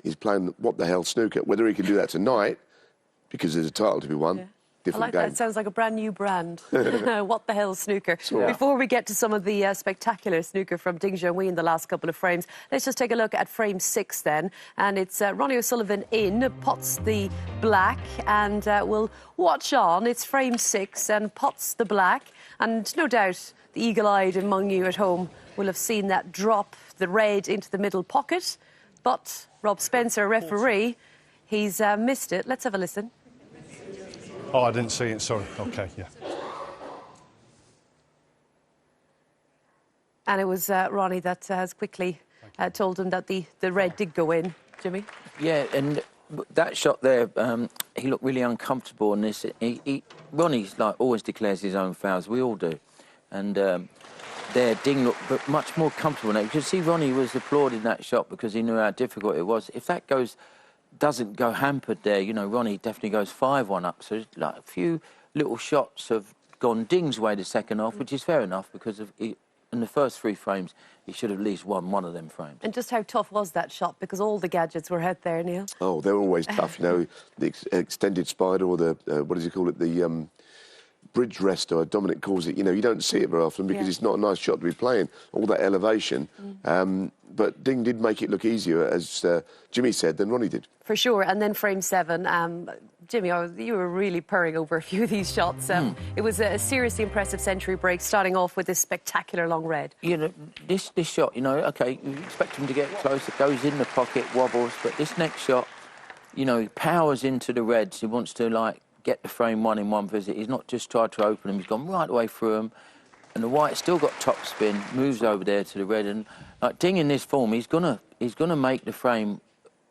Speaker 7: he's playing what-the-hell snooker. Whether he can do that tonight, because there's a title to be won, different game.
Speaker 1: That. It sounds like a brand new brand. What the hell snooker?
Speaker 7: Yeah.
Speaker 1: Before we get to some of the spectacular snooker from Ding Junhui in the last couple of frames, let's just take a look at frame 6 then. And it's Ronnie O'Sullivan in, pots the black, and we'll watch on. It's frame 6 and pots the black. And no doubt the eagle-eyed among you at home will have seen that drop the red into the middle pocket. But Rob Spencer, referee, he's missed it. Let's have a listen.
Speaker 10: Oh, I didn't see it, sorry. OK, yeah.
Speaker 1: And it was Ronnie that has quickly told him that the red did go in. Jimmy?
Speaker 6: Yeah, and that shot there, he looked really uncomfortable in this. Ronnie's like always declares his own fouls. We all do. And there, Ding looked much more comfortable now. You could see Ronnie was applauding that shot because he knew how difficult it was. If that doesn't go hampered there, you know, Ronnie definitely goes 5-1 up. So like a few little shots have gone Ding's way the second half, which is fair enough because in the first 3 frames, he should have at least won one of them frames.
Speaker 1: And just how tough was that shot? Because all the gadgets were out there, Neil.
Speaker 7: Oh, they're always tough, you know. The extended spider or the, what does he call it, the bridge rest, or Dominic calls it. You know, you don't see it very often because it's not a nice shot to be playing, all that elevation. But Ding did make it look easier, as Jimmy said, than Ronnie did.
Speaker 1: For sure. And then frame 7, Jimmy, you were really purring over a few of these shots. It was a seriously impressive century break, starting off with this spectacular long red.
Speaker 6: You know, this shot, you know, OK, you expect him to get close, it goes in the pocket, wobbles, but this next shot, you know, he powers into the reds. He wants to, like, get the frame 1 in one visit. He's not just tried to open them, he's gone right away through them. And the white still got top spin, moves over there to the red. And like Ding in this form, he's gonna make the frame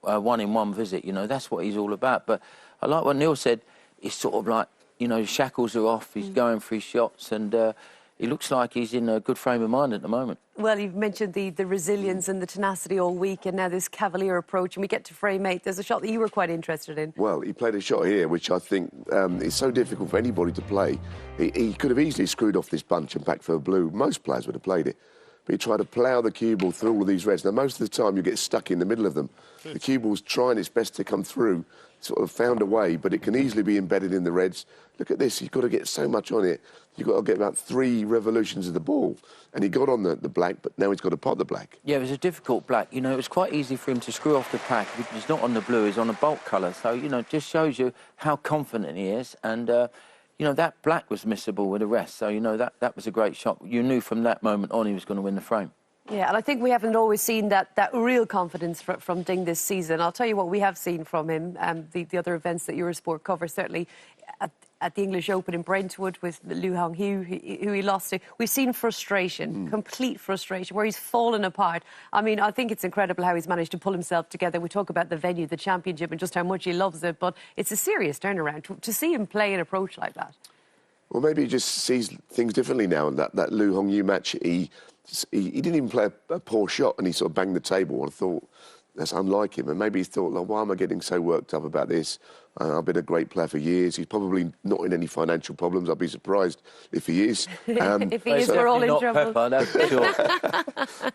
Speaker 6: 1 in one visit. You know, that's what he's all about. But I like what Neil said. It's sort of like, you know, shackles are off. He's going for his shots, and he looks like he's in a good frame of mind at the moment.
Speaker 1: Well, you've mentioned the resilience and the tenacity all week, and now this cavalier approach. And we get to frame 8. There's a shot that you were quite interested in.
Speaker 7: Well, he played a shot here, which I think is so difficult for anybody to play. He could have easily screwed off this bunch and back for a blue. Most players would have played it. But he tried to plough the cue ball through all of these reds. Now, most of the time, you get stuck in the middle of them. The cue ball's trying its best to come through, sort of found a way, but it can easily be embedded in the reds. Look at this. You've got to get so much on it. You've got to get about 3 revolutions of the ball. And he got on the black, but now he's got to pot the black.
Speaker 6: Yeah, it was a difficult black. You know, it was quite easy for him to screw off the pack. He's not on the blue, he's on a bulk colour. So, you know, it just shows you how confident he is. And, you know, that black was missable with the rest. So, you know, that was a great shot. You knew from that moment on he was going to win the frame.
Speaker 1: Yeah, and I think we haven't always seen that real confidence from Ding this season. I'll tell you what we have seen from him, the other events that Eurosport covers, certainly at the English Open in Brentwood with Liu Hongyu, who he lost to. We've seen frustration, complete frustration, where he's fallen apart. I mean, I think it's incredible how he's managed to pull himself together. We talk about the venue, the championship, and just how much he loves it, but it's a serious turnaround to see him play an approach like that.
Speaker 7: Well, maybe he just sees things differently now. And that Liu Hongyu match, he didn't even play a poor shot, and he sort of banged the table. I thought that's unlike him. And maybe he's thought, like, why am I getting so worked up about this? I've been a great player for years. He's probably not in any financial problems. I'd be surprised if he is.
Speaker 1: If he is, we're all in
Speaker 6: not
Speaker 1: trouble.
Speaker 6: Pepper, that's for sure.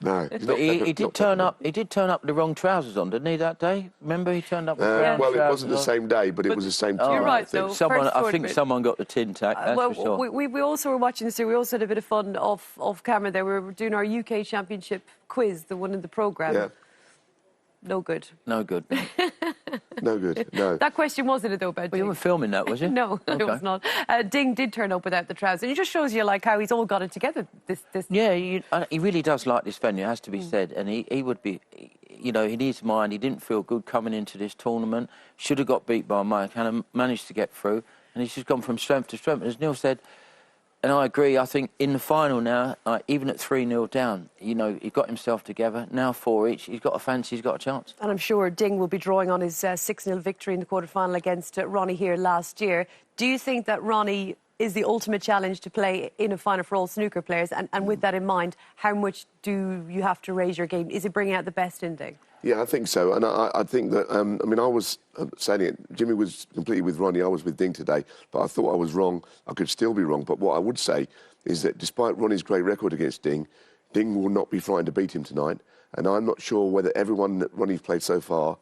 Speaker 7: No,
Speaker 6: But he did turn up. He did turn up with the wrong trousers on, didn't he? That day, remember he turned up with brown
Speaker 7: well,
Speaker 6: trousers
Speaker 7: it wasn't the same day, but it was the same
Speaker 6: Oh,
Speaker 7: team.
Speaker 1: You're right,
Speaker 7: I think.
Speaker 1: though.
Speaker 6: Someone,
Speaker 1: First
Speaker 6: I think
Speaker 1: tournament.
Speaker 6: someone got the tin tack. That's
Speaker 1: well,
Speaker 6: for sure.
Speaker 1: we also were watching this. We also had a bit of fun off camera there. We were doing our UK Championship quiz, the one in the programme.
Speaker 7: Yeah.
Speaker 1: No good.
Speaker 6: No good.
Speaker 7: No good, no.
Speaker 1: That question wasn't it, though, about
Speaker 6: Well, you
Speaker 1: Ding?
Speaker 6: were filming that, was you?
Speaker 1: No,
Speaker 6: Okay.
Speaker 1: it was not. Ding did turn up without the trousers. It just shows you, like, how he's all got it together.
Speaker 6: Yeah, he really does like this venue, it has to be said. And he would be, you know, in his mind, he didn't feel good coming into this tournament. Should have got beat by Mike and managed to get through. And he's just gone from strength to strength. As Neil said, and I agree, I think in the final now, even at 3-0 down, you know, he got himself together. Now 4 each, he's got a fancy, he's got a chance.
Speaker 1: And I'm sure Ding will be drawing on his 6-0 victory in the quarter-final against Ronnie here last year. Do you think that Ronnie is the ultimate challenge to play in a final for all snooker players? And with that in mind, how much do you have to raise your game? Is it bringing out the best in Ding?
Speaker 7: Yeah, I think so. And I think that, I mean, I was saying it, Jimmy was completely with Ronnie, I was with Ding today, but I thought I was wrong. I could still be wrong. But what I would say is that despite Ronnie's great record against Ding, Ding will not be frightened to beat him tonight. And I'm not sure whether everyone that Ronnie's played so far,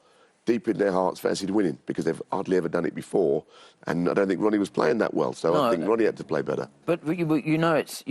Speaker 7: deep in their hearts, fancied winning, because they've hardly ever done it before. And I don't think Ronnie was playing that well, so I think Ronnie had to play better.
Speaker 6: But you know it's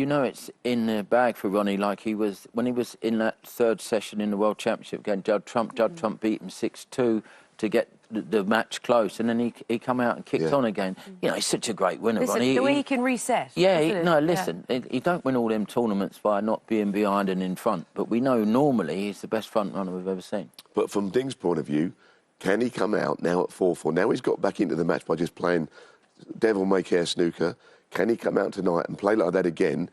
Speaker 6: in the bag for Ronnie, like he was when he was in that third session in the World Championship against Judd Trump. Judd Trump beat him 6-2 to get the match close, and then he come out and kicked on again. You know, he's such a great winner,
Speaker 1: Listen,
Speaker 6: Ronnie.
Speaker 1: the way he can reset.
Speaker 6: Yeah, listen, he don't win all them tournaments by not being behind and in front, but we know normally he's the best front runner we've ever seen.
Speaker 7: But from Ding's point of view, can he come out now at 4-4? Now he's got back into the match by just playing devil-may-care snooker. Can he come out tonight and play like that again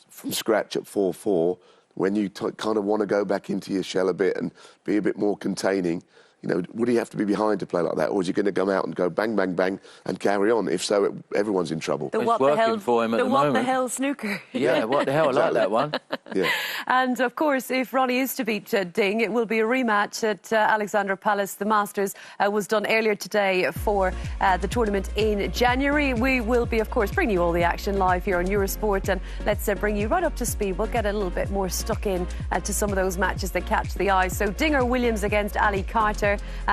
Speaker 7: from scratch at 4-4 when you kind of want to go back into your shell a bit and be a bit more containing? You know, would he have to be behind to play like that, or is he going to come out and go bang, bang, bang and carry on? If so, everyone's in trouble.
Speaker 1: The what the hell snooker.
Speaker 6: Yeah, what the hell, I like that one.
Speaker 7: Yeah.
Speaker 1: And, of course, if Ronnie is to beat Ding, it will be a rematch at Alexandra Palace. The Masters was done earlier today for the tournament in January. We will be, of course, bringing you all the action live here on Eurosport, and let's bring you right up to speed. We'll get a little bit more stuck in to some of those matches that catch the eye. So Dinger Williams against Ali Carter,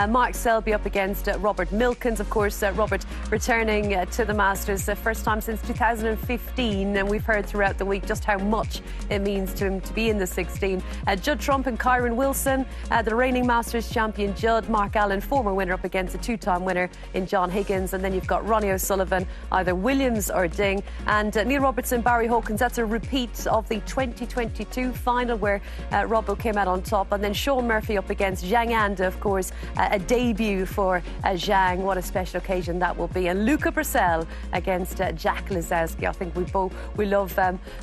Speaker 1: Mark Selby up against Robert Milkins. Of course, Robert returning to the Masters, first time since 2015, and we've heard throughout the week just how much it means to him to be in the 16. Judd Trump and Kyron Wilson, the reigning Masters champion Judd. Mark Allen, former winner, up against a two-time winner in John Higgins. And then you've got Ronnie O'Sullivan, either Williams or Ding. And Neil Robertson, Barry Hawkins, that's a repeat of the 2022 final where Robbo came out on top. And then Sean Murphy up against Zhang Anda, of course, a debut for Zhang. What a special occasion that will be. And Luca Bracel against Jack Lisowski. I think we love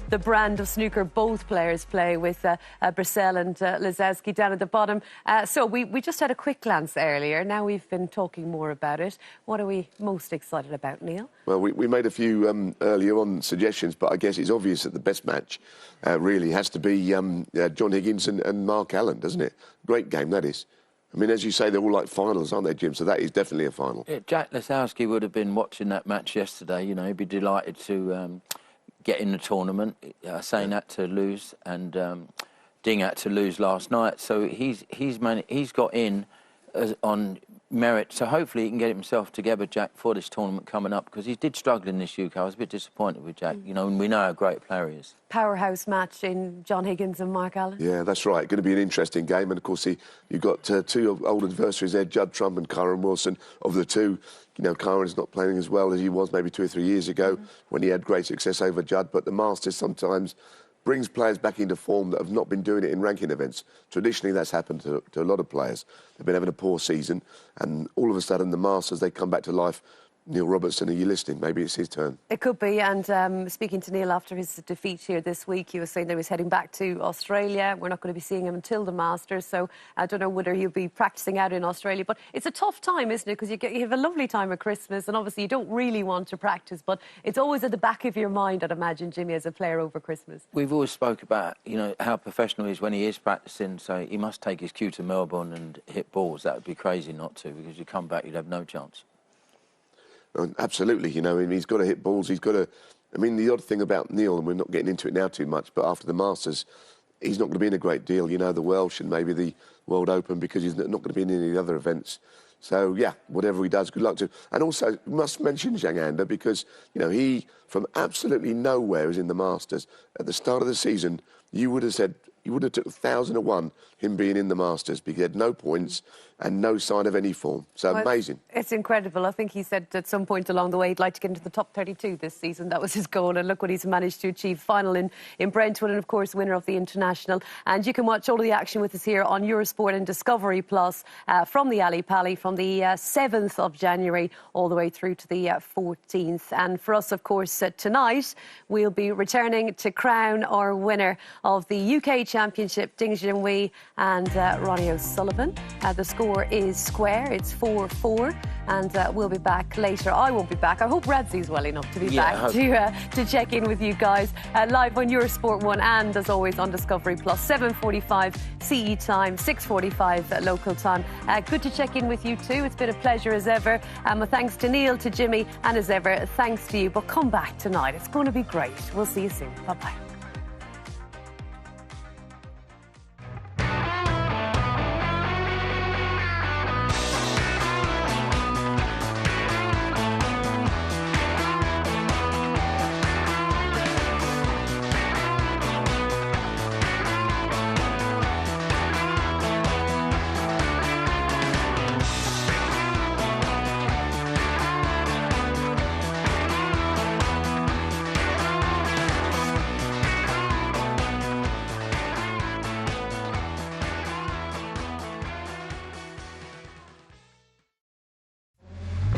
Speaker 1: the brand of snooker both players play with Bracel and Lisowski down at the bottom. So we just had a quick glance earlier. Now we've been talking more about it. What are we most excited about, Neil?
Speaker 7: Well, we made a few earlier on suggestions, but I guess it's obvious that the best match really has to be John Higgins and Mark Allen, doesn't it? Great game, that is. I mean, as you say, they're all like finals, aren't they, Jim? So that is definitely a final.
Speaker 6: Yeah, Jack Lisowski would have been watching that match yesterday. You know, he'd be delighted to get in the tournament. Saying that to lose, and Ding had to lose last night. So he's got in on merit. So hopefully he can get himself together, Jack, for this tournament coming up, because he did struggle in this UK. I was a bit disappointed with Jack, you know, and we know how great a player he is.
Speaker 1: Powerhouse match in John Higgins and Mark Allen.
Speaker 7: Yeah, that's right. Going to be an interesting game. And, of course, you've got two old adversaries there, Judd Trump and Kyron Wilson. Of the two, you know, Kyron's not playing as well as he was maybe 2 or 3 years ago when he had great success over Judd. But the Masters sometimes brings players back into form that have not been doing it in ranking events. Traditionally, that's happened to a lot of players. They've been having a poor season, and all of a sudden, the Masters, they come back to life Neil Robertson, are you listening? Maybe it's his turn.
Speaker 1: It could be, and speaking to Neil after his defeat here this week, he was saying that he was heading back to Australia. We're not going to be seeing him until the Masters, so I don't know whether he'll be practising out in Australia. But it's a tough time, isn't it? Because you have a lovely time at Christmas, and obviously you don't really want to practice, but it's always at the back of your mind, I'd imagine, Jimmy, as a player over Christmas.
Speaker 6: We've always spoke about, you know, how professional he is when he is practising, so he must take his cue to Melbourne and hit balls. That would be crazy not to, because you come back, you'd have no chance.
Speaker 7: Absolutely, you know, he's got to hit balls. He's got to. I mean, the odd thing about Neil, and we're not getting into it now too much, but after the Masters, he's not going to be in a great deal. You know, the Welsh and maybe the World Open, because he's not going to be in any other events. So yeah, whatever he does, good luck to him. And also must mention Zhang Anda, because you know he from absolutely nowhere is in the Masters at the start of the season. You would have said. You would have took 1,001 him being in the Masters, because he had no points and no sign of any form. So
Speaker 1: well,
Speaker 7: amazing.
Speaker 1: It's incredible. I think he said at some point along the way he'd like to get into the top 32 this season. That was his goal, and look what he's managed to achieve. Final in Brentwood, and of course winner of the International. And you can watch all of the action with us here on Eurosport and Discovery Plus from the Ali Pali from the 7th of January all the way through to the 14th. And for us, of course, tonight we'll be returning to crown our winner of the UK Championship, Ding Junhui and Ronnie O'Sullivan. The score is square. It's 4-4, and we'll be back later. I won't be back. I hope Radzy's well enough to be back to check in with you guys live on Eurosport 1 and, as always, on Discovery Plus. 7:45 CE time, 6:45 local time. Good to check in with you too. It's been a pleasure as ever. Thanks to Neil, to Jimmy, and as ever, thanks to you. But come back tonight. It's going to be great. We'll see you soon. Bye-bye.